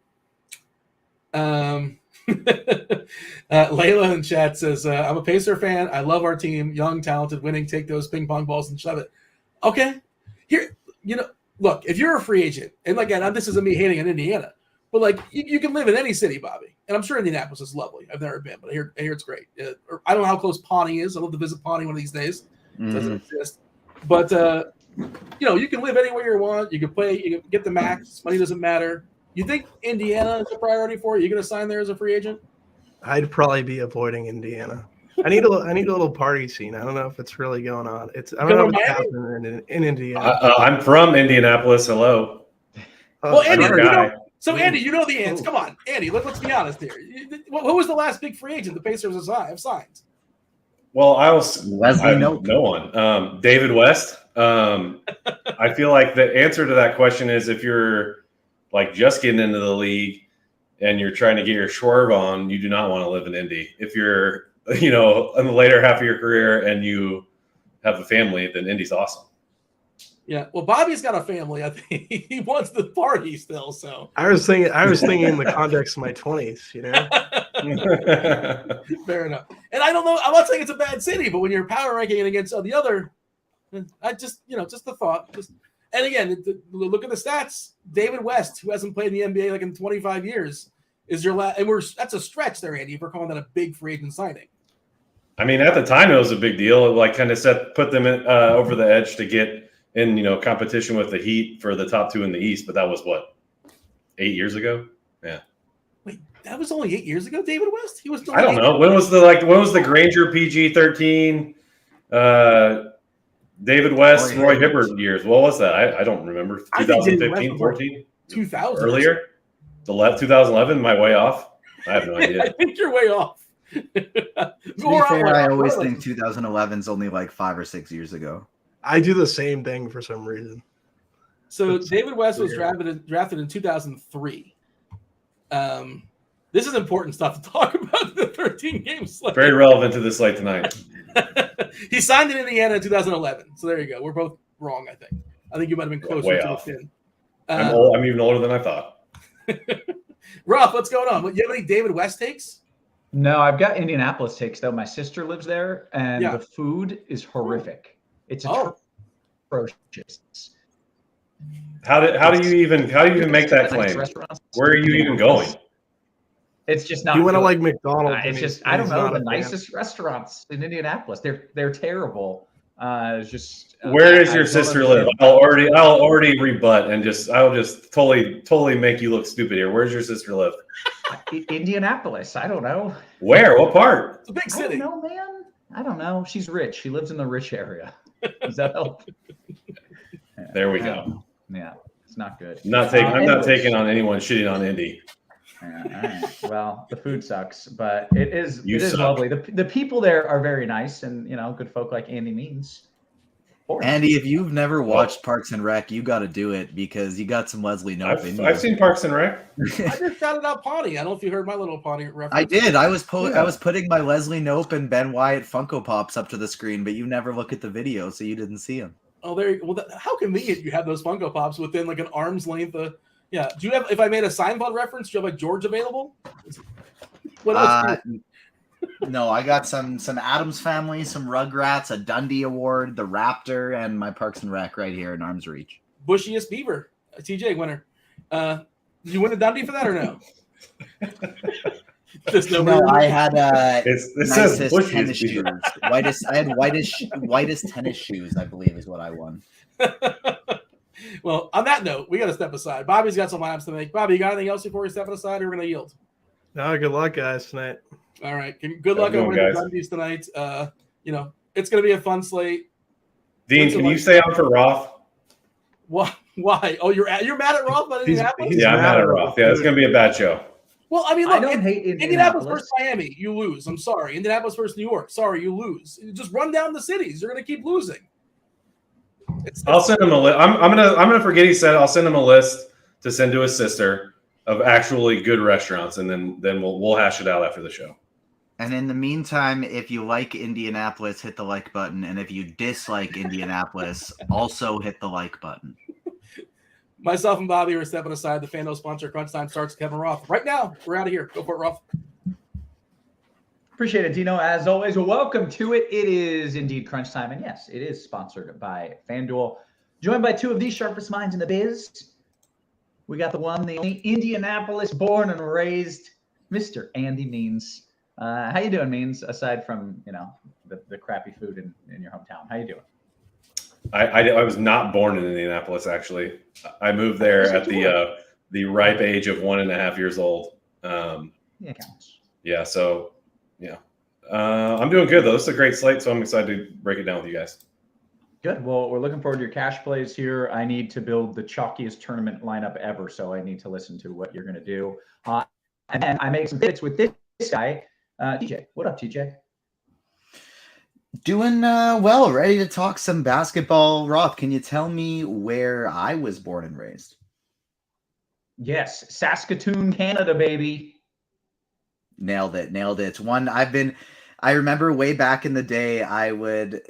Layla in chat says, I'm a Pacer fan. I love our team. Young, talented, winning. Take those ping pong balls and shove it. Okay. Here, look, if you're a free agent, and like, and this isn't me hating on Indiana, but like you can live in any city, Bobby. And I'm sure Indianapolis is lovely. I've never been, but I hear it's great. I don't know how close Pawnee is. I'd love to visit Pawnee one of these days. It doesn't exist. But, you can live anywhere you want. You can play. You can get the max. Money doesn't matter. You think Indiana is a priority for you? Are you going to sign there as a free agent? I'd probably be avoiding Indiana. I need a little party scene. I don't know if it's really going on. I don't know what's happening in Indiana. I'm from Indianapolis. Hello. Well, Andy, Andy, you know the answer. Come on, Andy. Let's be honest here. Who was the last big free agent the Pacers have signed? Well, no one. David West. I feel like the answer to that question is if you're like just getting into the league and you're trying to get your swerve on, you do not want to live in Indy. If you're, in the later half of your career and you have a family, then Indy's awesome. Yeah. Well, Bobby's got a family. I think he wants the party still. So I was thinking in the context of my 20s, Fair enough. And I don't know. I'm not saying it's a bad city, but when you're power ranking it against the other, I just, just the thought. And again, look at the stats. David West, who hasn't played in the NBA like in 25 years, is your last. And that's a stretch there, Andy, if we're calling that a big free agent signing. I mean, at the time, it was a big deal. It like kind of put them over the edge to get in, competition with the Heat for the top 2 in the East. But that was what, 8 years ago? Yeah. Wait, that was only 8 years ago, David West? He was. I don't know. When was the Granger PG-13? David West, Roy Hibbert years. What was that? I don't remember. 2015, 14? 2000. Earlier? 2011? Am I way off? I have no idea. I think you're way off. To be fair, I always think 2011 is only like 5 or 6 years ago. I do the same thing for some reason. So David West was drafted in 2003. This is important stuff to talk about the 13-game slate. Very relevant to this slate tonight. He signed in Indiana in 2011. So there you go. We're both wrong, I think. I think you might have been closer way to off. the pin. I'm even older than I thought. Roth, what's going on? You have any David West takes? No, I've got Indianapolis takes, though. My sister lives there, and the food is horrific. It's atrocious. How do you even make that claim? Where are you even going? It's just not. You went to like McDonald's. It's just I don't know the nicest restaurants in Indianapolis. They're terrible. Where does your sister live? I'll already rebut and I'll just totally make you look stupid here. Where's your sister live? Indianapolis. I don't know. Where? What part? It's a big city. I don't know, man. I don't know. She's rich. She lives in the rich area. Does that help? There we go. Yeah, it's not good. I'm not taking on anyone shitting on Indy. All right. Well, the food sucks, but it is lovely. The people there are very nice, and good folk like Andy Means. Andy, if you've never watched Parks and Rec, you got to do it because you got some Leslie Knope in you. I've seen Parks and Rec. I just shouted out Pawnee. I don't know if you heard my little Pawnee reference. I did. I was putting my Leslie Knope and Ben Wyatt Funko Pops up to the screen, but you never look at the video, so you didn't see them. Oh, how convenient you have those Funko Pops within like an arm's length of. Yeah. Do you have? If I made a Seinfeld reference, do you have like George available? What else? No, I got some Addams Family, some Rugrats, a Dundee Award, the Raptor, and my Parks and Rec right here in arm's reach. Bushiest Beaver, a TJ winner. Did you win a Dundee for that or no? I had nicest tennis shoes. I had whitest tennis shoes, I believe, is what I won. Well, on that note, we got to step aside. Bobby's got some laps to make. Bobby, you got anything else before we step aside, or we're going to yield? No, good luck, guys, tonight. All right. Good luck on winning the Dundies tonight. It's going to be a fun slate. Dean, can you stay on for Roth? What? Why? Oh, you're mad at Roth about Indianapolis? I'm mad at Roth. Yeah, it's going to be a bad show. Well, I mean, look, I don't hate Indianapolis versus Miami, you lose. I'm sorry. Indianapolis versus New York, sorry, you lose. Just run down the cities. You're going to keep losing. I'll send him a list. I'm gonna forget he said. I'll send him a list to send to his sister of actually good restaurants, and then we'll hash it out after the show. And in the meantime, if you like Indianapolis, hit the like button, and if you dislike Indianapolis, also hit the like button. Myself and Bobby are stepping aside. The Fanduel sponsor Crunch Time starts. Kevin Roth. Right now, we're out of here. Go for it, Roth. Appreciate it, Dino. As always, welcome to it. It is indeed Crunch Time, and yes, it is sponsored by Fanduel. Joined by two of the sharpest minds in the biz. We got the one, the only Indianapolis born and raised, Mr. Andy Means. How you doing, Means? Aside from the crappy food in your hometown, how you doing? I was not born in Indianapolis. Actually, I moved there at the ripe age of 1.5 years old. Counts. Yeah. So. Yeah. I'm doing good, though. This is a great slate, so I'm excited to break it down with you guys. Good. Well, we're looking forward to your cash plays here. I need to build the chalkiest tournament lineup ever, so I need to listen to what you're going to do. And then I made some bits with this guy, TJ. What up, TJ? Doing well. Ready to talk some basketball. Roth, can you tell me where I was born and raised? Yes. Saskatoon, Canada, baby. Nailed it. It's one I remember way back in the day, I would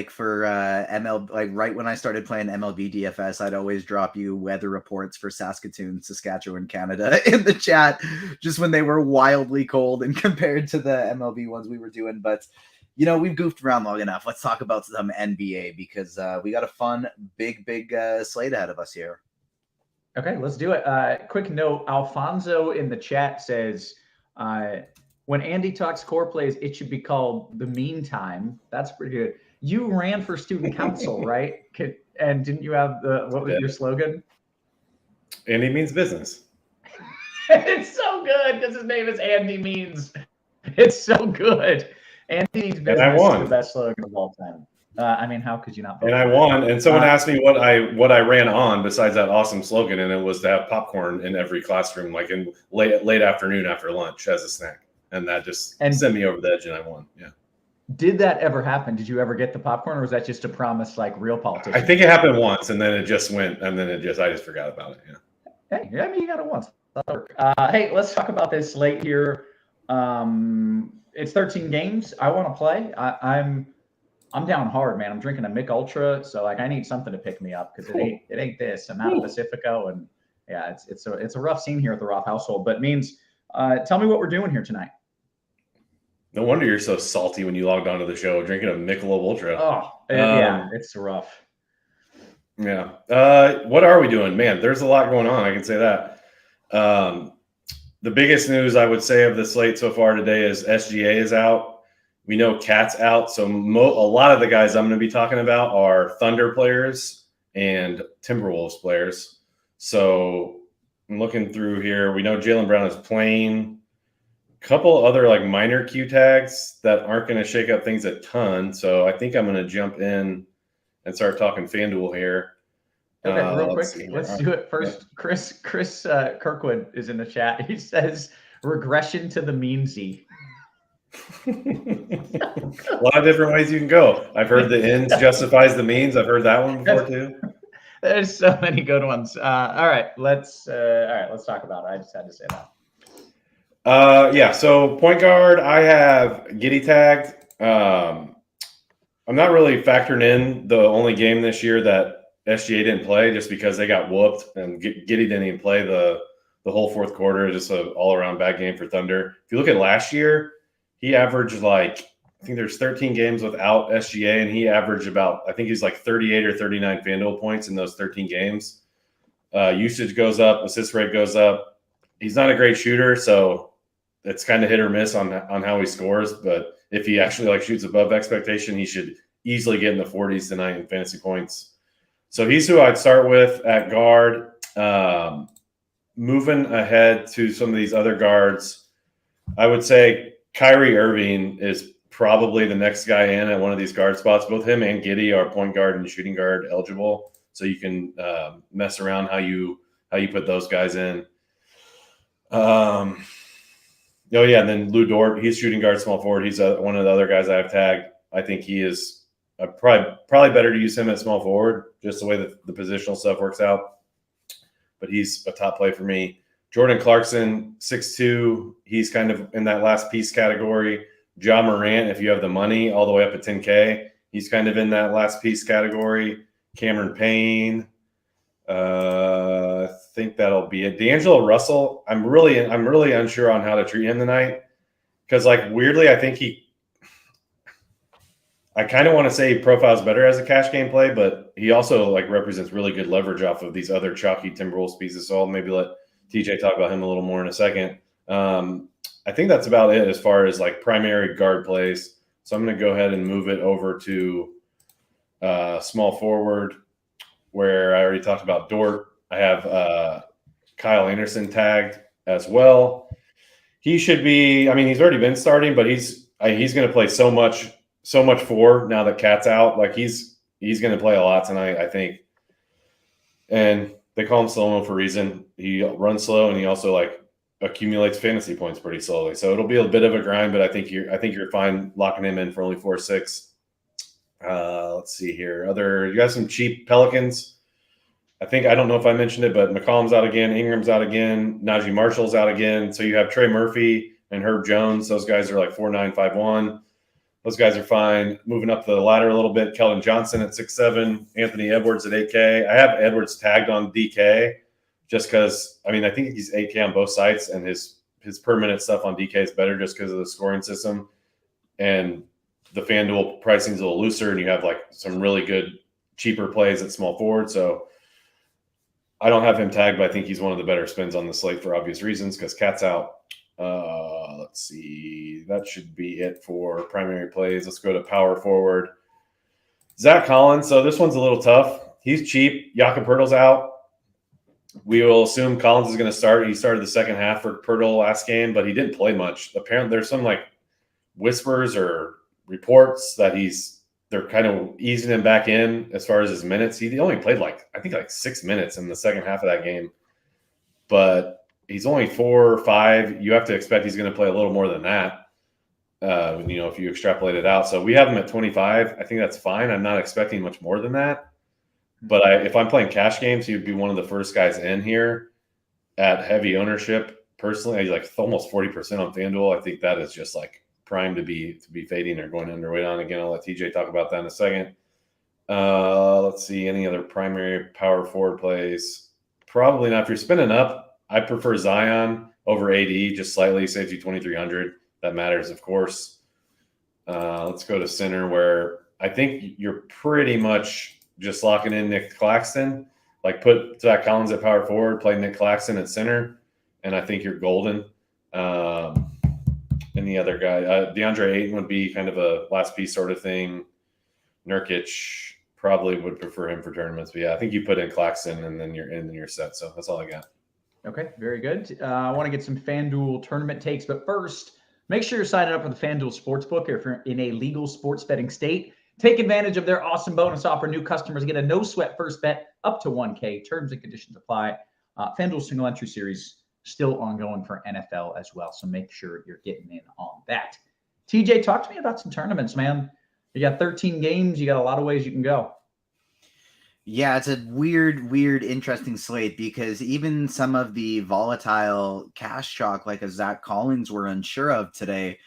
for ML, right when I started playing MLB DFS, I'd always drop you weather reports for Saskatoon, Saskatchewan, Canada in the chat, just when they were wildly cold and compared to the MLB ones we were doing. But, we've goofed around long enough. Let's talk about some NBA because we got a fun, big slate ahead of us here. Okay, let's do it. Quick note, Alfonso in the chat says, when Andy talks core plays, it should be called the meantime. That's pretty good. You ran for student council, right? And didn't you have what was your slogan? Andy means business. It's so good because his name is Andy Means. It's so good. Andy Means business. And I won. Is the best slogan of all time. How could you not? And I won. And someone asked me what I ran on besides that awesome slogan, and it was to have popcorn in every classroom, like in late afternoon after lunch as a snack. And that just sent me over the edge, and I won. Yeah. Did that ever happen? Did you ever get the popcorn, or was that just a promise, like real politicians? I think it happened once, and then it just went, and then I just forgot about it. Yeah. Hey, I mean, you got it once. Hey, let's talk about this slate here. It's 13 games. I want to play. I'm down hard, man. I'm drinking a Mick Ultra, so I need something to pick me up because it ain't this. I'm out of Pacifico, and yeah, it's a rough scene here at the Roth household. But Means, tell me what we're doing here tonight. No wonder you're so salty when you logged onto the show, drinking a Michelob Ultra. Oh, yeah, it's rough. Yeah. What are we doing? Man, there's a lot going on. I can say that. The biggest news I would say of the slate so far today is SGA is out. We know Cat's out. So a lot of the guys I'm going to be talking about are Thunder players and Timberwolves players. So I'm looking through here. We know Jaylen Brown is playing. Couple other minor Q tags that aren't going to shake up things a ton. So I think I'm going to jump in and start talking FanDuel here. Okay, real quick, let's do it first. Yeah. Chris Kirkwood is in the chat. He says regression to the meansy. A lot of different ways you can go. I've heard the ends justifies the means. I've heard that one before too. There's so many good ones. All right, let's talk about it. I just had to say that. Yeah, so point guard, I have Giddey tagged. I'm not really factoring in the only game this year that SGA didn't play just because they got whooped and Giddey didn't even play the whole fourth quarter. Just an all-around bad game for Thunder. If you look at last year, he averaged I think there's 13 games without SGA, and he averaged about, I think he's 38 or 39 FanDuel points in those 13 games. Usage goes up, assist rate goes up. He's not a great shooter, so it's kind of hit or miss on how he scores. But if he actually shoots above expectation, he should easily get in the 40s tonight in fantasy points. So he's who I'd start with at guard. Moving ahead to some of these other guards, I would say Kyrie Irving is probably the next guy in at one of these guard spots. Both him and Giddey are point guard and shooting guard eligible. so you can mess around how you put those guys in. Oh yeah, and then Lou Dort, he's shooting guard, small forward. He's one of the other guys I have tagged. I think he is probably better to use him at small forward, just the way that the positional stuff works out. But he's a top play for me. Jordan Clarkson, 6'2", he's kind of in that last piece category. Ja Morant, if you have the money, all the way up at 10K, he's kind of in that last piece category. Cameron Payne, I think that'll be it. D'Angelo Russell, I'm really unsure on how to treat him tonight, because like weirdly, I think I kind of want to say he profiles better as a cash game play, but he also like represents really good leverage off of these other chalky Timberwolves pieces. So I'll maybe let TJ talk about him a little more in a second. I think that's about it as far as like primary guard plays. So I'm going to go ahead and move it over to small forward, where I already talked about Dort. I have Kyle Anderson tagged as well. He should be, I mean, he's already been starting, but he's going to play so much four now that Cat's out. Like he's going to play a lot tonight, I think. And they call him slow-mo for a reason. He runs slow, and he also like accumulates fantasy points pretty slowly. So it'll be a bit of a grind, but I think you're fine locking him in for only 4-6. Let's see here. You got some cheap Pelicans. I don't know if I mentioned it, but McCollum's out again. Ingram's out again. Najee Marshall's out again. So you have Trey Murphy and Herb Jones. Those guys are like 4'9", 5'1". Those guys are fine. Moving up the ladder a little bit, Keldon Johnson at 6'7", Anthony Edwards at 8K. I have Edwards tagged on DK just because, I mean, I think he's 8K on both sites, and his per minute stuff on DK is better just because of the scoring system. And the FanDuel pricing is a little looser, and you have like some really good cheaper plays at small forward. So I don't have him tagged, but I think he's one of the better spins on the slate for obvious reasons because Cat's out. Let's see. That should be it for primary plays. Let's go to power forward. Zach Collins. So this one's a little tough. He's cheap. Jakob Poeltl's out. We will assume Collins is going to start. He started the second half for Poeltl last game, but he didn't play much. Apparently, there's some like whispers or reports that they're kind of easing him back in as far as his minutes. He only played I think 6 minutes in the second half of that game, but he's only 4 or 5. You have to expect he's going to play a little more than that. If you extrapolate it out. So we have him at 25. I think that's fine. I'm not expecting much more than that. But if I'm playing cash games, he'd be one of the first guys in here at heavy ownership. Personally, he's like almost 40% on FanDuel. I think that is just like prime to be fading or going underweight on. Again, I'll let TJ talk about that in a second. Let's see, any other primary power forward plays? Probably not. If you're spinning up, I prefer Zion over AD, just slightly, saves you 2,300. That matters, of course. Let's go to center, where I think you're pretty much just locking in Nick Claxton. Like put Zach Collins at power forward, play Nick Claxton at center, and I think you're golden. Any other guy? DeAndre Ayton would be kind of a last piece sort of thing. Nurkic probably would prefer him for tournaments. But yeah, I think you put in Claxton and then you're set. So that's all I got. Okay, very good. I want to get some FanDuel tournament takes, but first, make sure you're signing up for the FanDuel Sportsbook if you're in a legal sports betting state. Take advantage of their awesome bonus offer. New customers get a no-sweat first bet up to 1K. Terms and conditions apply. FanDuel single entry series still ongoing for NFL as well, so make sure you're getting in on that. TJ, talk to me about some tournaments, man. You got 13 games. You got a lot of ways you can go. Yeah, it's a weird, interesting slate because even some of the volatile cash chalk like a Zach Collins we're unsure of today,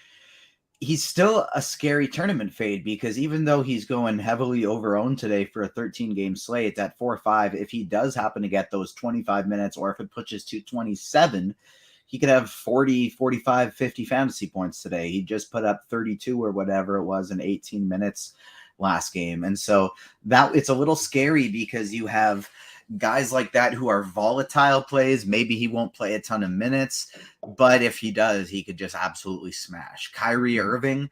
he's still a scary tournament fade because even though he's going heavily over-owned today for a 13-game slate at 4-5, if he does happen to get those 25 minutes or if it pushes to 27, he could have 40, 45, 50 fantasy points today. He just put up 32 or whatever it was in 18 minutes last game. And so that it's a little scary because you have guys like that who are volatile plays. Maybe he won't play a ton of minutes, but if he does, he could just absolutely smash. Kyrie Irving,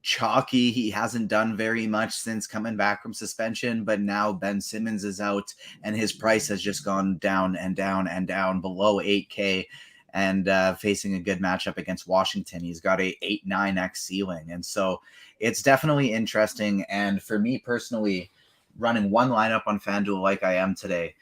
chalky. He hasn't done very much since coming back from suspension, but now Ben Simmons is out and his price has just gone down and down and down below 8K and facing a good matchup against Washington. He's got a 8-9x ceiling. And so it's definitely interesting. And for me personally, running one lineup on FanDuel like I am today,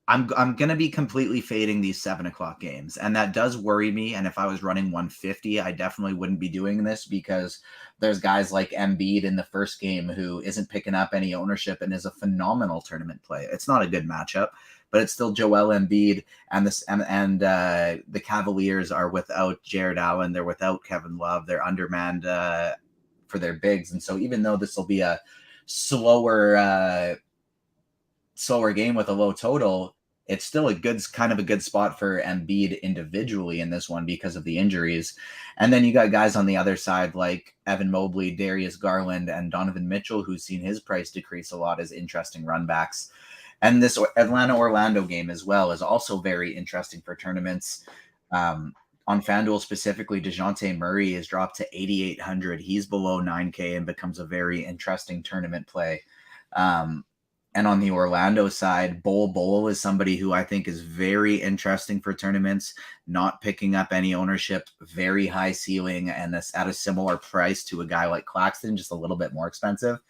I'm going to be completely fading these 7 o'clock games. And that does worry me. And if I was running 150, I definitely wouldn't be doing this because there's guys like Embiid in the first game who isn't picking up any ownership and is a phenomenal tournament play. It's not a good matchup, but it's still Joel Embiid. And the Cavaliers are without Jared Allen. They're without Kevin Love. They're undermanned for their bigs. And so even though this will be a slower game with a low total, it's still a good spot for Embiid individually in this one because of the injuries. And then you got guys on the other side like Evan Mobley, Darius Garland, and Donovan Mitchell, who's seen his price decrease a lot as interesting runbacks. And this Atlanta-Orlando game as well is also very interesting for tournaments. On FanDuel specifically, DeJounte Murray is dropped to 8,800. He's below 9K and becomes a very interesting tournament play. And on the Orlando side, Bol is somebody who I think is very interesting for tournaments, not picking up any ownership, very high ceiling, and at a similar price to a guy like Claxton, just a little bit more expensive.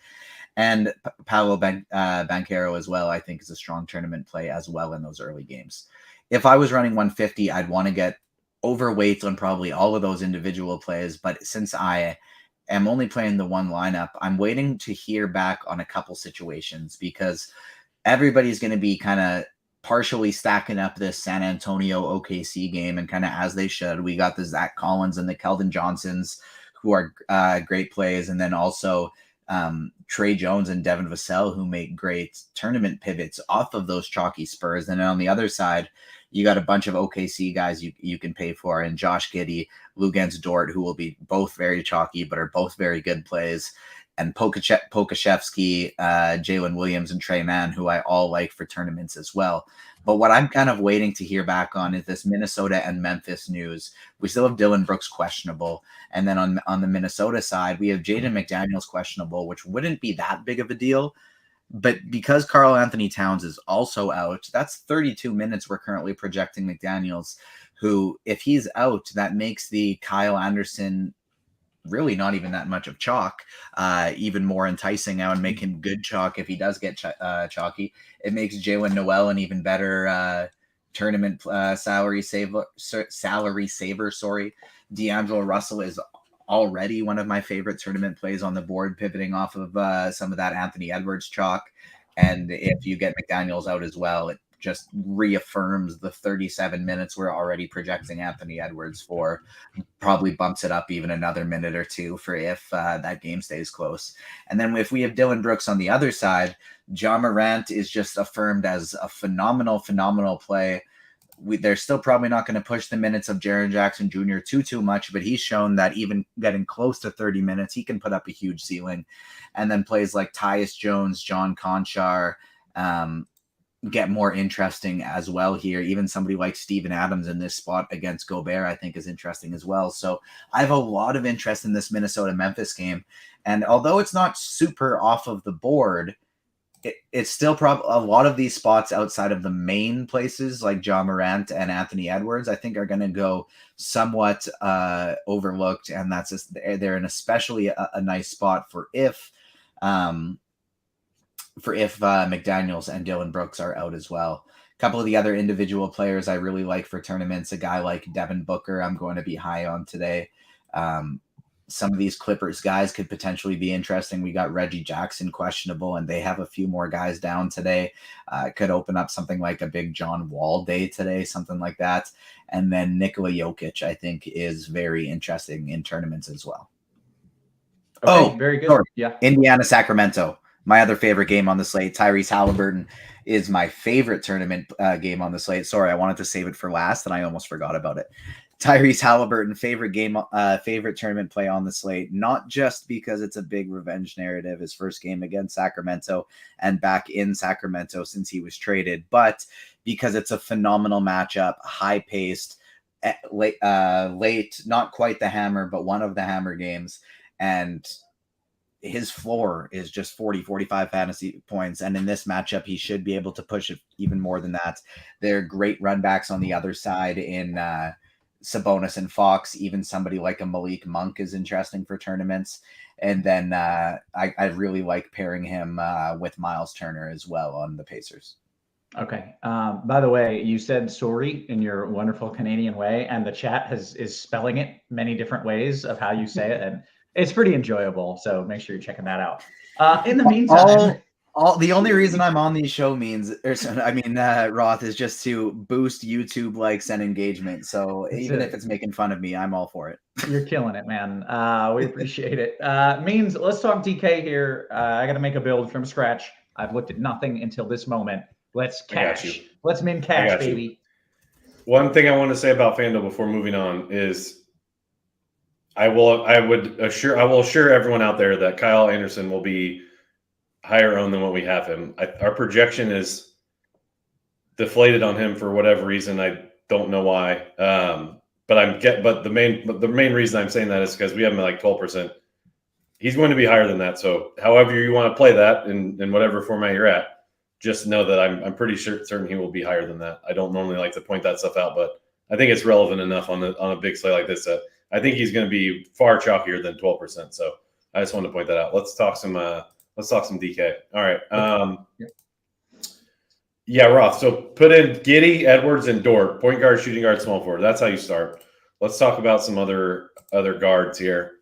And Paolo Banchero as well, I think, is a strong tournament play as well in those early games. If I was running 150, I'd want to get overweight on probably all of those individual plays. But since I am only playing the one lineup, I'm waiting to hear back on a couple situations because everybody's going to be kind of partially stacking up this San Antonio OKC game, and kind of as they should. We got the Zach Collins and the Keldon Johnsons who are great plays, and then also Trey Jones and Devin Vassell who make great tournament pivots off of those chalky Spurs. And then on the other side, you got a bunch of OKC guys you can pay for, and Josh Giddey, Luguentz Dort, who will be both very chalky but are both very good plays, and Pokashevsky, Jalen Williams, and Trey Mann, who I all like for tournaments as well. But what I'm kind of waiting to hear back on is this Minnesota and Memphis news. We still have Dylan Brooks questionable. And then on the Minnesota side, we have Jaden McDaniels questionable, which wouldn't be that big of a deal. But because Karl Anthony Towns is also out, that's 32 minutes we're currently projecting McDaniels, who, if he's out, that makes the Kyle Anderson really not even that much of chalk, even more enticing now, and make him good chalk if he does get chalky. It makes Jalen Noel an even better tournament salary saver. D'Angelo Russell is already one of my favorite tournament plays on the board, pivoting off of some of that Anthony Edwards chalk. And if you get McDaniels out as well, it just reaffirms the 37 minutes we're already projecting Anthony Edwards for, probably bumps it up even another minute or two for if that game stays close. And then if we have Dylan Brooks on the other side, Ja Morant is just affirmed as a phenomenal play. They're still probably not going to push the minutes of Jaren Jackson Jr. too much, but he's shown that even getting close to 30 minutes, he can put up a huge ceiling. And then plays like Tyus Jones, John Conchar, get more interesting as well here. Even somebody like Steven Adams in this spot against Gobert, I think, is interesting as well. So I have a lot of interest in this Minnesota-Memphis game. And although it's not super off of the board, it's still probably a lot of these spots outside of the main places like Ja Morant and Anthony Edwards, I think, are going to go somewhat overlooked. And that's just, they're in especially a nice spot for if McDaniels and Dylan Brooks are out as well. A couple of the other individual players I really like for tournaments, a guy like Devin Booker, I'm going to be high on today. Some of these Clippers guys could potentially be interesting. We got Reggie Jackson questionable, and they have a few more guys down today. Could open up something like a big John Wall day today, something like that. And then Nikola Jokic, I think, is very interesting in tournaments as well. Okay, very good. Sorry. Yeah. Indiana, Sacramento. My other favorite game on the slate. Tyrese Halliburton is my favorite tournament game on the slate. Sorry, I wanted to save it for last, and I almost forgot about it. Tyrese Halliburton, favorite tournament play on the slate, not just because it's a big revenge narrative, his first game against Sacramento and back in Sacramento since he was traded, but because it's a phenomenal matchup, high-paced, late, not quite the hammer, but one of the hammer games, and his floor is just 45 fantasy points. And in this matchup, he should be able to push it even more than that. They're great run backs on the other side in Sabonis and Fox, even somebody like a Malik Monk is interesting for tournaments. And then I really like pairing him with Miles Turner as well on the Pacers. Okay. By the way, you said sorry in your wonderful Canadian way, and the chat is spelling it many different ways of how you say it, and it's pretty enjoyable. So make sure you're checking that out. In the meantime, the only reason I'm on these show Roth, is just to boost YouTube likes and engagement. So even if it's making fun of me, I'm all for it. You're killing it, man. We appreciate it. Means let's talk DK here. I got to make a build from scratch. I've looked at nothing until this moment. Let's cash. Let's min cash, baby. One thing I want to say about Fanduel before moving on is I will assure everyone out there that Kyle Anderson will be higher owned than what we have him. Our projection is deflated on him for whatever reason. I don't know why. But the main reason I'm saying that is because we have him at like 12%. He's going to be higher than that. So however you want to play that in whatever format you're at, just know that I'm pretty certain he will be higher than that. I don't normally like to point that stuff out, but I think it's relevant enough on a big slate like this that I think he's going to be far chalkier than 12%. So I just wanted to point that out. Let's talk some DK. All right. Yeah, Roth. So put in Giddey, Edwards, and Dort. Point guard, shooting guard, small forward. That's how you start. Let's talk about some other guards here.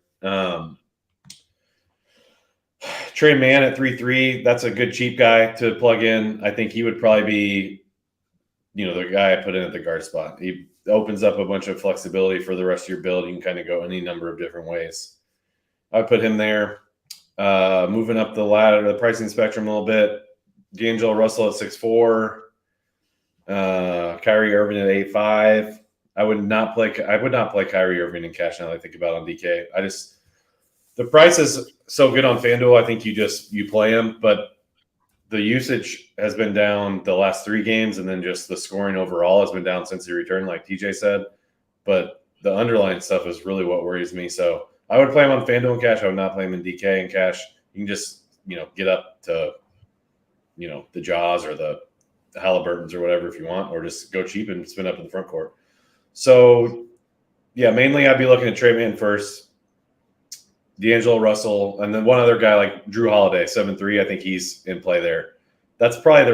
Trey Mann at 3-3. That's a good cheap guy to plug in. I think he would probably be, the guy I put in at the guard spot. He opens up a bunch of flexibility for the rest of your build. You can kind of go any number of different ways. I put him there. Moving up the ladder, the pricing spectrum a little bit. D'Angelo Russell at 6'4". Kyrie Irving at 8'5". I would not play Kyrie Irving in cash now that I think about it on DK. The price is so good on FanDuel. I think you play him, but the usage has been down the last 3 games, and then just the scoring overall has been down since he returned, like TJ said. But the underlying stuff is really what worries me. So I would play him on FanDuel in cash. I would not play him in DK in cash. You can just, get up to, the Jaws or the Halliburtons or whatever if you want, or just go cheap and spin up in the front court. So, yeah, mainly I'd be looking at Trey Mann first, D'Angelo Russell, and then one other guy like Drew Holiday, 7'3". I think he's in play there. That's probably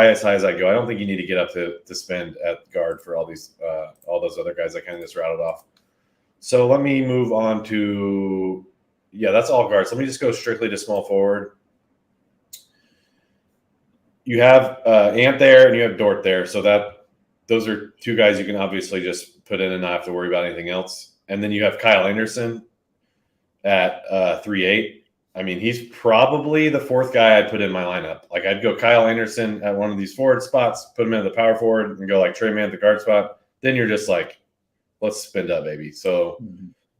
as high as I go. I don't think you need to get up to spend at guard for all those other guys I kind of just rattled off. So let me move on to, that's all guards. Let me just go strictly to small forward. You have Ant there and you have Dort there. So those are 2 guys you can obviously just put in and not have to worry about anything else. And then you have Kyle Anderson at 3-8. I mean, he's probably the 4th guy I'd put in my lineup. Like I'd go Kyle Anderson at one of these forward spots, put him in the power forward, and go like Trey Mann at the guard spot. Then you're just like, let's spin up, baby. So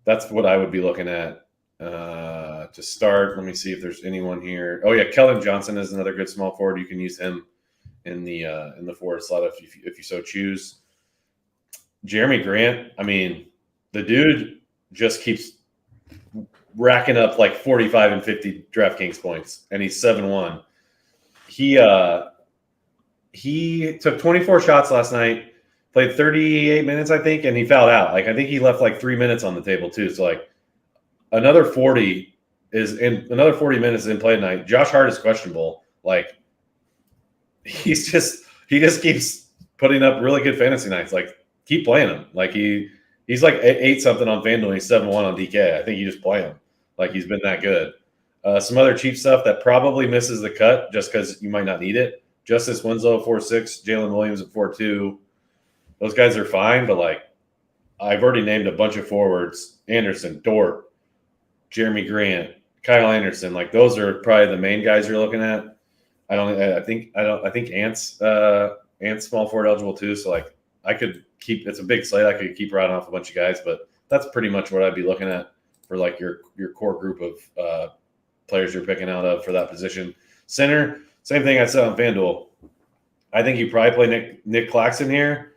that's what I would be looking at to start. Let me see if there's anyone here. Oh yeah, Kellen Johnson is another good small forward. You can use him in the forward slot if you so choose. Jeremy Grant. I mean, the dude just keeps racking up like 45 and 50 DraftKings points, and he's 7-1. He took 24 shots last night, played 38 minutes, I think, and he fouled out. Like I think he left like 3 minutes on the table too. So like another 40 minutes in play tonight. Josh Hart is questionable. Like he just keeps putting up really good fantasy nights. Like keep playing him. Like he's like 8 something on FanDuel. He's 7-1 on DK. I think you just play him. Like he's been that good. Some other cheap stuff that probably misses the cut just because you might not need it. Justice Winslow 4.6, Jalen Williams at 4.2. Those guys are fine, but like I've already named a bunch of forwards: Anderson, Dort, Jeremy Grant, Kyle Anderson. Like those are probably the main guys you're looking at. I think Ant's small forward eligible too. So like I could keep, it's a big slate. I could keep riding off a bunch of guys, but that's pretty much what I'd be looking at for like your core group of players you're picking out of for that position. Center, same thing I said on FanDuel. I think you probably play Nick Claxton here,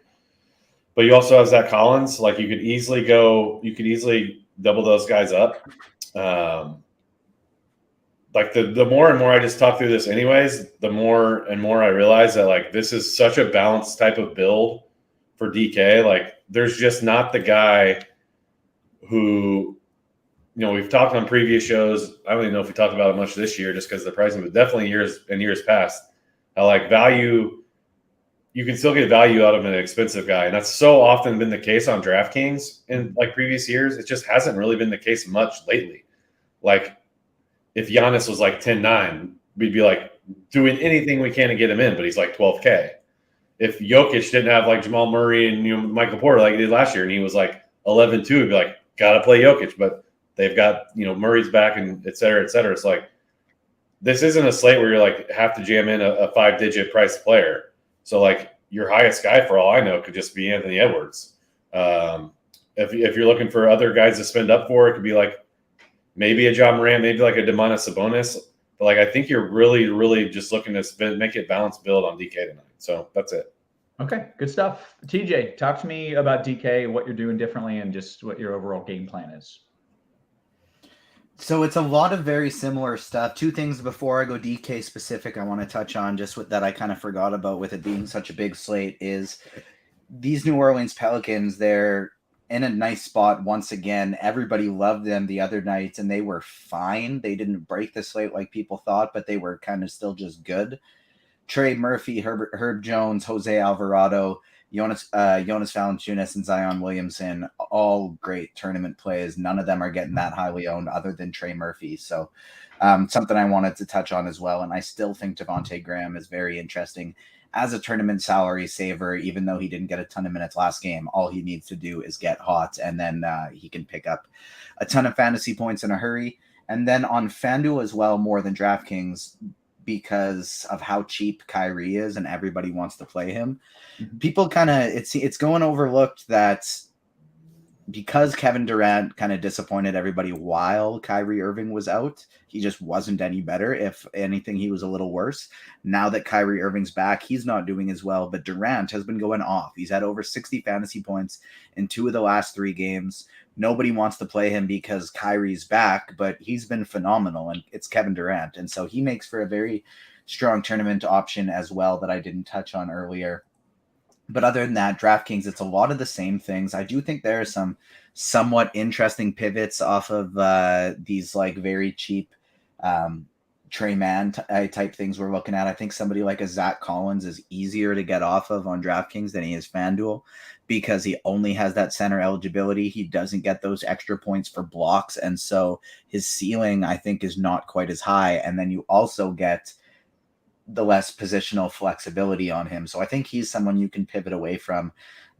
but you also have Zach Collins. Like you could easily double those guys up. Like the more and more I just talk through this anyways, the more and more I realize that like this is such a balanced type of build for DK. Like, there's just not the guy who, we've talked on previous shows. I don't even know if we talked about it much this year just because of the pricing, but definitely years past. I like value. You can still get value out of an expensive guy. And that's so often been the case on DraftKings in like previous years. It just hasn't really been the case much lately. Like, if Giannis was like 10-9, we'd be like doing anything we can to get him in, but he's like 12K. If Jokic didn't have like Jamal Murray and Michael Porter like he did last year, and he was like 11-2, we'd be like, gotta play Jokic. But they've got Murray's back and et cetera, et cetera. It's like, this isn't a slate where you're like have to jam in a 5-digit price player. So like your highest guy, for all I know, could just be Anthony Edwards. If you're looking for other guys to spend up for, it could be like maybe a John Morant, maybe like a Domantas Sabonis. But like, I think you're really, really just looking to make it balanced build on DK tonight. So that's it. Okay, good stuff. TJ, talk to me about DK, what you're doing differently, and just what your overall game plan is. So it's a lot of very similar stuff. Two things before I go DK specific I want to touch on, just that I kind of forgot about with it being such a big slate, is these New Orleans Pelicans. They're in a nice spot once again. Everybody loved them the other night, and they were fine. They didn't break the slate like people thought, but they were kind of still just good. Trey Murphy, Herb Jones, Jose Alvarado, Jonas Valanciunas, and Zion Williamson, all great tournament plays. None of them are getting that highly owned other than Trey Murphy. So something I wanted to touch on as well. And I still think Devontae Graham is very interesting as a tournament salary saver, even though he didn't get a ton of minutes last game. All he needs to do is get hot, and then he can pick up a ton of fantasy points in a hurry. And then on FanDuel as well, more than DraftKings, because of how cheap Kyrie is and everybody wants to play him. People kind of, it's going overlooked that because Kevin Durant kind of disappointed everybody while Kyrie Irving was out, he just wasn't any better. If anything, he was a little worse. Now that Kyrie Irving's back, he's not doing as well, but Durant has been going off. He's had over 60 fantasy points in 2 of the last 3 games. Nobody wants to play him because Kyrie's back, but he's been phenomenal, and it's Kevin Durant. And so he makes for a very strong tournament option as well that I didn't touch on earlier. But other than that, DraftKings, it's a lot of the same things. I do think there are some somewhat interesting pivots off of these like very cheap Trey Mann type things we're looking at. I think somebody like a Zach Collins is easier to get off of on DraftKings than he is FanDuel, because he only has that center eligibility. He doesn't get those extra points for blocks. And so his ceiling, I think, is not quite as high. And then you also get the less positional flexibility on him. So I think he's someone you can pivot away from.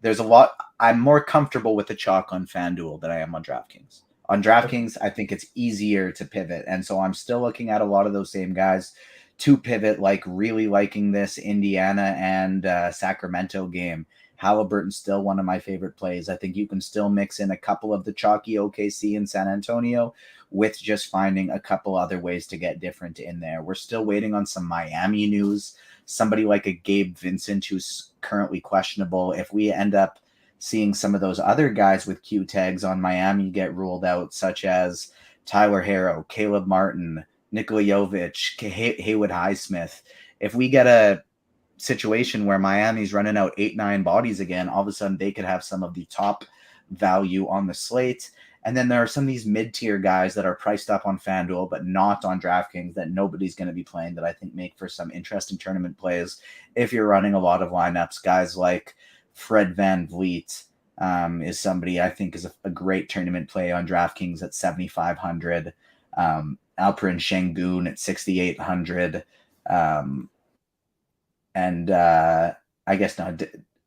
There's a lot. I'm more comfortable with the chalk on FanDuel than I am on DraftKings. On DraftKings, I think it's easier to pivot. And so I'm still looking at a lot of those same guys to pivot, like really liking this Indiana and Sacramento game. Halliburton's still one of my favorite plays. I think you can still mix in a couple of the chalky OKC and San Antonio with just finding a couple other ways to get different in there. We're still waiting on some Miami news. Somebody like a Gabe Vincent, who's currently questionable. If we end up seeing some of those other guys with Q tags on Miami get ruled out, such as Tyler Herro, Caleb Martin, Nikola Jovic, Haywood Highsmith, if we get a situation where Miami's running out 8-9 bodies again, all of a sudden they could have some of the top value on the slate. And then there are some of these mid-tier guys that are priced up on FanDuel but not on DraftKings that nobody's going to be playing, that I think make for some interesting tournament plays if you're running a lot of lineups. Guys like Fred VanVleet is somebody I think is a great tournament play on DraftKings at 7,500. Alperen Şengün at 6,800. And I guess now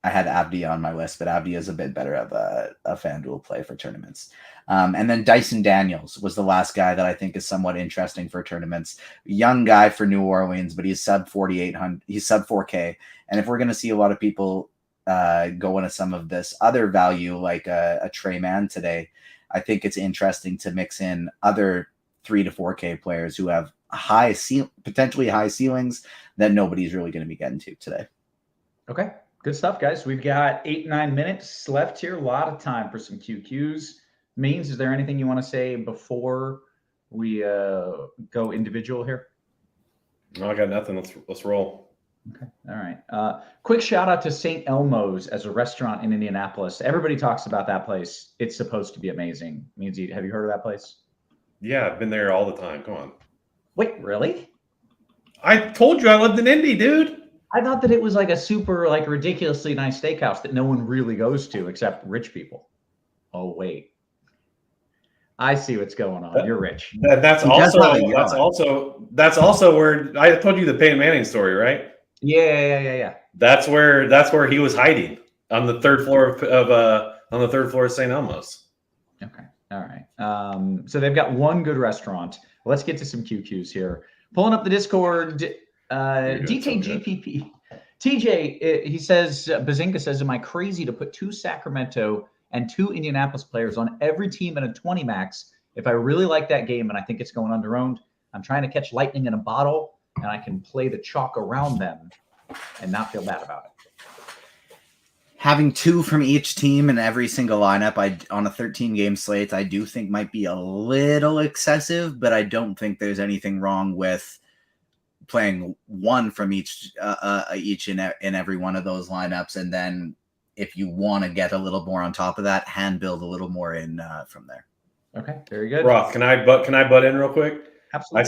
I had Avdia on my list, but Avdia is a bit better of a FanDuel play for tournaments. And then Dyson Daniels was the last guy that I think is somewhat interesting for tournaments. Young guy for New Orleans, but he's sub 4,800. He's sub 4K. And if we're going to see a lot of people go into some of this other value, like a Trey Mann today, I think it's interesting to mix in other 3 to 4K players who have potentially high ceilings that nobody's really going to be getting to today. Okay, good stuff, guys. We've got 8-9 minutes left here. A lot of time for some QQs. Means, is there anything you want to say before we go individual here? No, I got nothing. Let's roll. Okay. All right. Quick shout out to St. Elmo's as a restaurant in Indianapolis. Everybody talks about that place. It's supposed to be amazing. Meansy, have you heard of that place? Yeah, I've been there all the time. Come on. Wait, really? I told you I lived in Indy, dude. I thought that it was like a super, like ridiculously nice steakhouse that no one really goes to except rich people. Oh, wait. I see what's going on. You're rich. That's also where I told you the Peyton Manning story, right? Yeah. That's where he was hiding on the third floor of St. Elmo's. Okay. All right. So they've got one good restaurant. Let's get to some QQs here. Pulling up the Discord, DKGPP. TJ, he says, Bazinga says, am I crazy to put 2 Sacramento and 2 Indianapolis players on every team in a 20 max? If I really like that game and I think it's going under-owned, I'm trying to catch lightning in a bottle and I can play the chalk around them and not feel bad about it. Having 2 from each team in every single lineup on a 13-game slate, I do think might be a little excessive, but I don't think there's anything wrong with playing 1 from each in every one of those lineups, and then if you want to get a little more on top of that, hand build a little more in from there. Okay, very good. Roth, can I butt in real quick? Absolutely.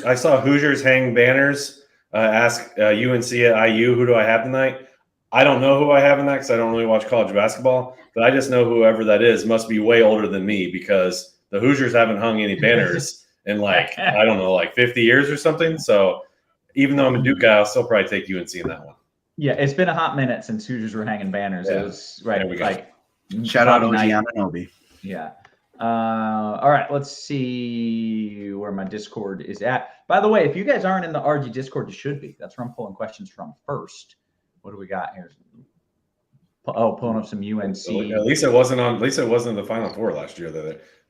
I saw Hoosiers hang banners. Ask UNC at IU, who do I have tonight? I don't know who I have in that because I don't really watch college basketball, but I just know whoever that is must be way older than me because the Hoosiers haven't hung any banners in I don't know, 50 years or something. So even though I'm a Duke guy, I'll still probably take UNC in that one. Yeah, it's been a hot minute since Hoosiers were hanging banners. Yeah. It was right. Shout out OG Anunoby. Yeah. All right, let's see where my Discord is at. By the way, if you guys aren't in the RG Discord, you should be. That's where I'm pulling questions from first. What do we got here? Pulling up some UNC. At least it wasn't in the Final Four last year.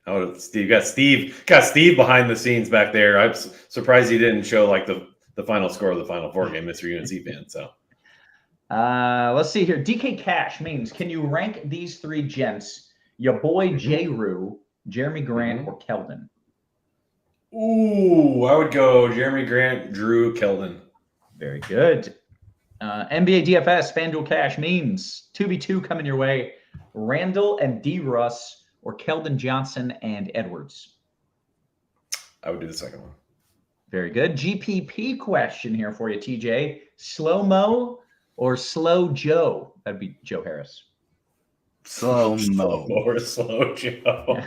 Got Steve behind the scenes back there. I'm surprised he didn't show the final score of the Final Four game, Mr. UNC fan. So, let's see here. DK Cash means, can you rank these 3 gents? Your boy J-Rue, Jeremy Grant, or Keldon? Ooh, I would go Jeremy Grant, Drew, Keldon. Very good. NBA DFS, Fanduel Cash means 2v2 coming your way. Randall and D-Russ, or Keldon Johnson and Edwards? I would do the second one. Very good. GPP question here for you, TJ. Slow-mo or Slow Joe? That'd be Joe Harris. Slow-mo. Or Slow Joe.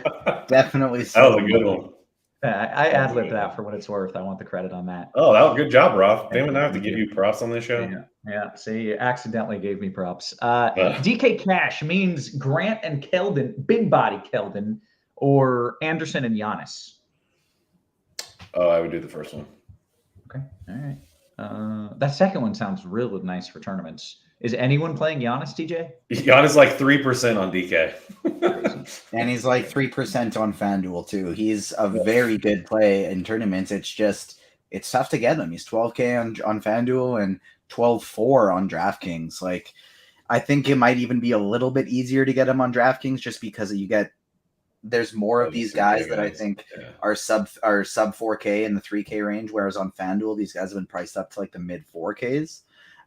Definitely slow-mo. That was a good one. I ad-libbed that for what it's worth. I want the credit on that. Oh, that was a good job, Roth. Damn it, I have to give you props on this show. Yeah. See, you accidentally gave me props. DK Cash means Grant and Keldon, big body Keldon, or Anderson and Giannis? Oh, I would do the first one. Okay. All right. That second one sounds real nice for tournaments. Is anyone playing Giannis, TJ? Giannis 3% on DK. And he's 3% on FanDuel too. He's a very good play in tournaments. It's tough to get him. He's 12K on FanDuel and 12.4 on DraftKings. I think it might even be a little bit easier to get him on DraftKings just because there's more of these guys that I think are sub 4K in the 3K range, whereas on FanDuel these guys have been priced up to the mid 4Ks.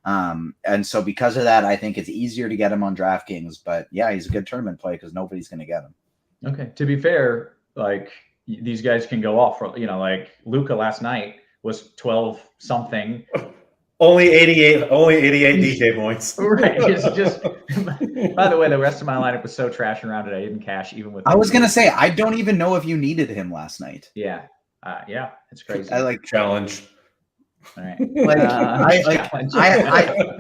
And so because of that, I think it's easier to get him on DraftKings. But yeah, he's a good tournament play because nobody's going to get him. Okay. To be fair, these guys can go off. Luka last night was 12 something. Only 88 DK points. Right. It's just. By the way, the rest of my lineup was so trash around it. I didn't cash even with. I was going to say I don't even know if you needed him last night. Yeah. It's crazy. I challenge. All right.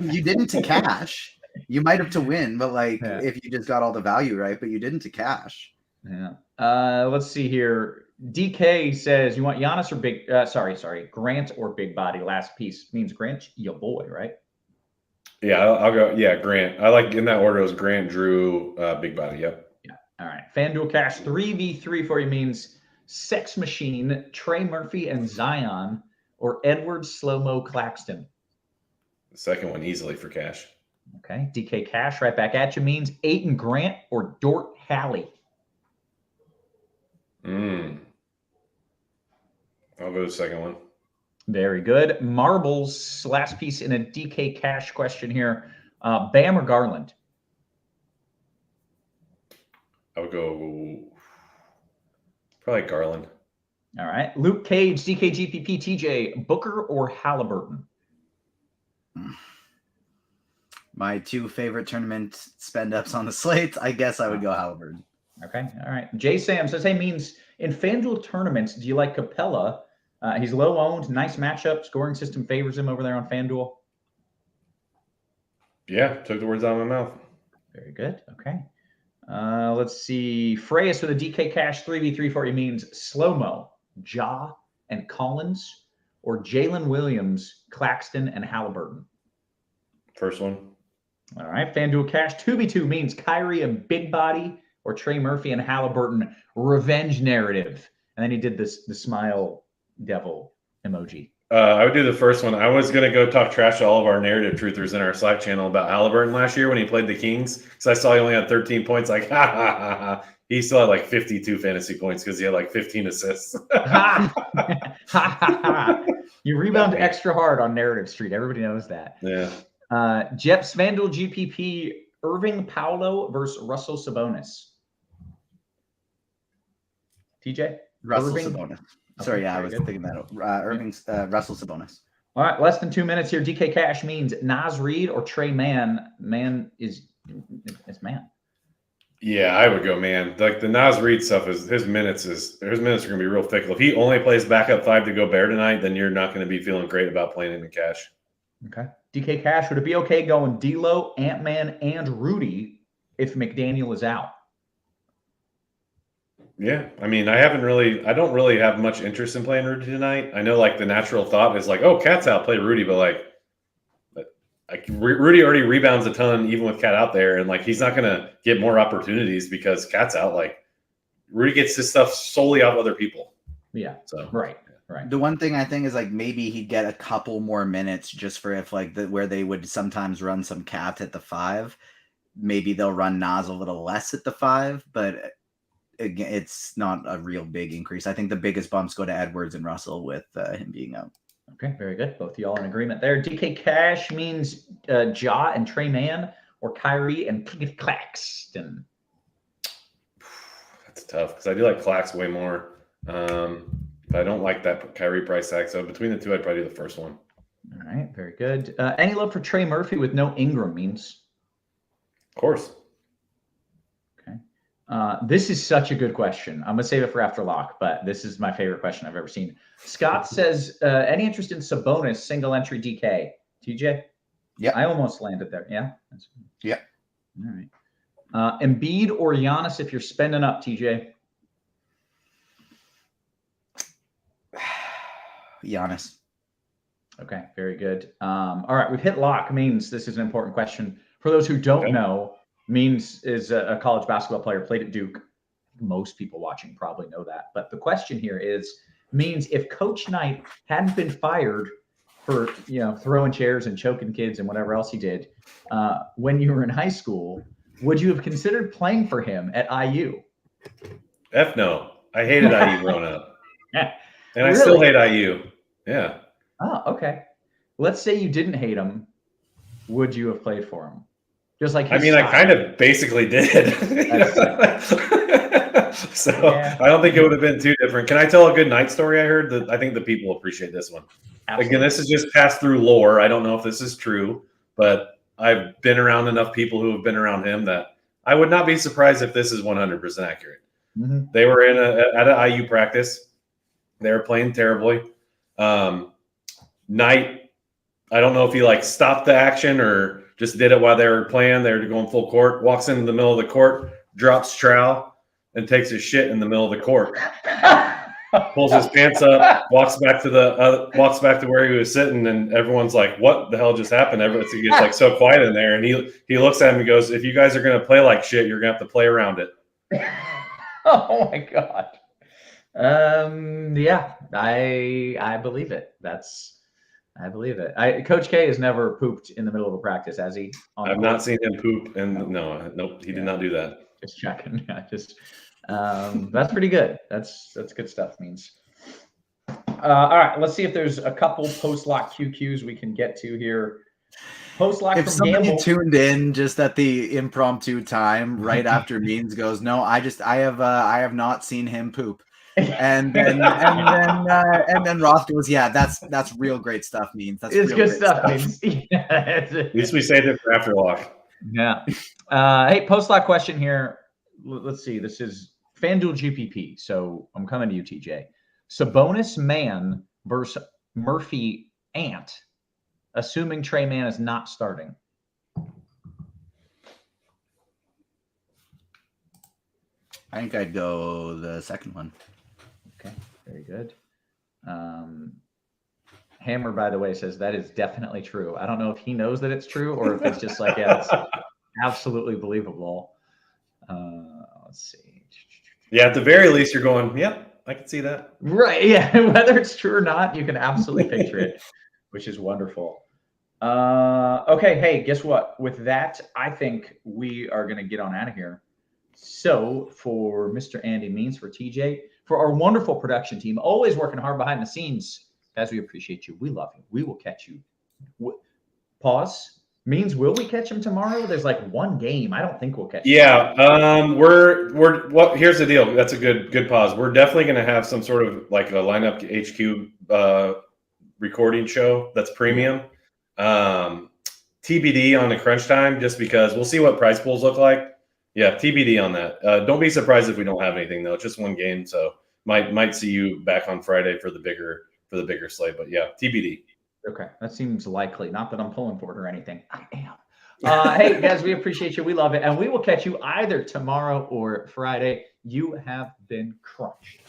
You didn't to cash. You might have to win, but if you just got all the value right, but you didn't to cash. Yeah. Let's see here. DK says you want Giannis or Grant or big body. Last piece means Grant, your boy, right? Yeah, I'll go. Yeah, Grant. I in that order. It was Grant, Drew, big body. Yep. Yeah. All right. FanDuel Cash 3v3 for you means Sex Machine, Trey Murphy, and Zion, or Edwards, Slow-Mo, Claxton? The second one easily for cash. Okay. DK Cash right back at you means Ayton Grant or Dort Halley? I'll go the second one. Very good. Marbles, last piece in a DK Cash question here. Bam or Garland? I would go probably Garland. All right. Luke Cage, DK GPP, TJ, Booker or Halliburton? My 2 favorite tournament spend-ups on the slate. I guess I would go Halliburton. Okay. All right. Jay Sam says, hey, means in FanDuel tournaments, do you like Capella? He's low owned, nice matchup. Scoring system favors him over there on FanDuel. Yeah, took the words out of my mouth. Very good. Okay. Let's see. Freyas with a DK Cash 3v3 for you means slow-mo, Ja and Collins, or Jalen Williams, Claxton, and Halliburton. First one. All right. FanDuel Cash 2v2 means Kyrie and Big Body, or Trey Murphy and Halliburton, revenge narrative. And then he did the smile devil emoji. I would do the first one. I was going to go talk trash to all of our narrative truthers in our Slack channel about Halliburton last year when he played the Kings. Because I saw he only had 13 points. Like, ha, ha, ha, ha. He still had like 52 fantasy points because he had like 15 assists. You rebound extra hard on Narrative Street. Everybody knows that. Yeah. Jeff's FanDuel GPP, Irving Paolo versus Russell Sabonis. TJ? Russell Irving? Sabonis. Okay, Sorry, yeah, I very was good. thinking that. Russell Sabonis. All right, less than 2 minutes here. DK Cash means Naz Reid or Trey Mann. Man is man. Yeah, I would go, man. Like the Naz Reid stuff is his minutes are going to be real fickle. If he only plays backup 5 to go Bear tonight, then you're not going to be feeling great about playing him in cash. Okay. DK Cash, would it be okay going D'Lo, Ant-Man, and Rudy if McDaniel is out? Yeah, I mean, I don't really have much interest in playing Rudy tonight. I know, like, the natural thought is like, oh, Cat's out, play Rudy, but like Rudy already rebounds a ton, even with Cat out there, and like he's not going to get more opportunities because Cat's out. Like, Rudy gets his stuff solely off other people. Yeah. So Right. The one thing I think is like maybe he'd get a couple more minutes just for if like where they would sometimes run some Cat at the 5. Maybe they'll run Nas a little less at the 5, but again, it's not a real big increase. I think the biggest bumps go to Edwards and Russell with him being out. Okay, very good. Both of y'all in agreement there. DK Cash means Ja and Trey Mann, or Kyrie and Claxton. that's tough because I do like Clax way more. But I don't like that Kyrie price tag. So between the two, I'd probably do the first one. All right, very good. Any love for Trey Murphy with no Ingram means? Of course. Okay. This is such a good question. I'm going to save it for after lock, but this is my favorite question I've ever seen. Scott says, any interest in Sabonis single entry DK? TJ? Yeah. I almost landed there. Yeah? Yeah. All right. Embiid or Giannis if you're spending up, TJ? Giannis. Okay, very good. All right, we've hit lock. Means this is an important question. For those who don't know, Means is a college basketball player, played at Duke. Most people watching probably know that. But the question here is, Means if Coach Knight hadn't been fired for throwing chairs and choking kids and whatever else he did when you were in high school, would you have considered playing for him at IU? F no. I hated IU growing up. Yeah. And I still hate IU. Yeah. Oh, okay. Let's say you didn't hate him. Would you have played for him? Just like I kind of basically did. So yeah. I don't think it would have been too different. Can I tell a good night story I heard? I think the people appreciate this one. Absolutely. Again, this is just passed through lore. I don't know if this is true, but I've been around enough people who have been around him that I would not be surprised if this is 100% accurate. Mm-hmm. They were at an IU practice. They were playing terribly. Knight, I don't know if he stopped the action or just did it while they were playing. They were going full court. Walks into the middle of the court, drops trowel, and takes his shit in the middle of the court. Pulls his pants up, walks back to where he was sitting, and everyone's like, "What the hell just happened?" It gets so quiet in there, and he looks at him and goes, "If you guys are going to play like shit, you're going to have to play around it." Oh my god. Yeah, I believe it. I believe it. Coach K has never pooped in the middle of a practice, has he? I've not seen him poop, and nope, he did not do that. Just checking. Yeah, that's pretty good. That's good stuff. Means. All right, let's see if there's a couple post-lock QQs we can get to here. Post-lock If from somebody Gamble. tuned in just at the impromptu time right after Means goes, no, I have not seen him poop. And then Roth goes, yeah, that's real great stuff, Means. It's good stuff, Means. Yeah, At least we saved it for after lock. Yeah. Hey, post-lock question here. Let's see. This is FanDuel GPP. So I'm coming to you, TJ. Sabonis Man versus Murphy Ant, assuming Trey Man is not starting. I think I'd go the second one. Okay, very good. Hammer, by the way, says that is definitely true. I don't know if he knows that it's true or if it's just like, yeah, it's absolutely believable. Let's see. Yeah, at the very least, you're going, yep, I can see that. Right, yeah. Whether it's true or not, you can absolutely picture it, which is wonderful. Okay, hey, guess what? With that, I think we are going to get on out of here. So for Mr. Andy Means, for TJ, for our wonderful production team, always working hard behind the scenes, guys, we appreciate you. We love you. We will catch you. Pause. Means, will we catch him tomorrow? There's like one game. I don't think we'll catch him. Yeah. Here's the deal. That's a good pause. We're definitely going to have some sort of like a lineup HQ recording show that's premium. TBD on the crunch time, just because we'll see what price pools look like. Yeah, TBD on that. Don't be surprised if we don't have anything though. It's just one game, so might see you back on Friday for the bigger slate. But yeah, TBD. Okay, that seems likely. Not that I'm pulling for it or anything. I am. Hey, guys, we appreciate you. We love it. And we will catch you either tomorrow or Friday. You have been crunched.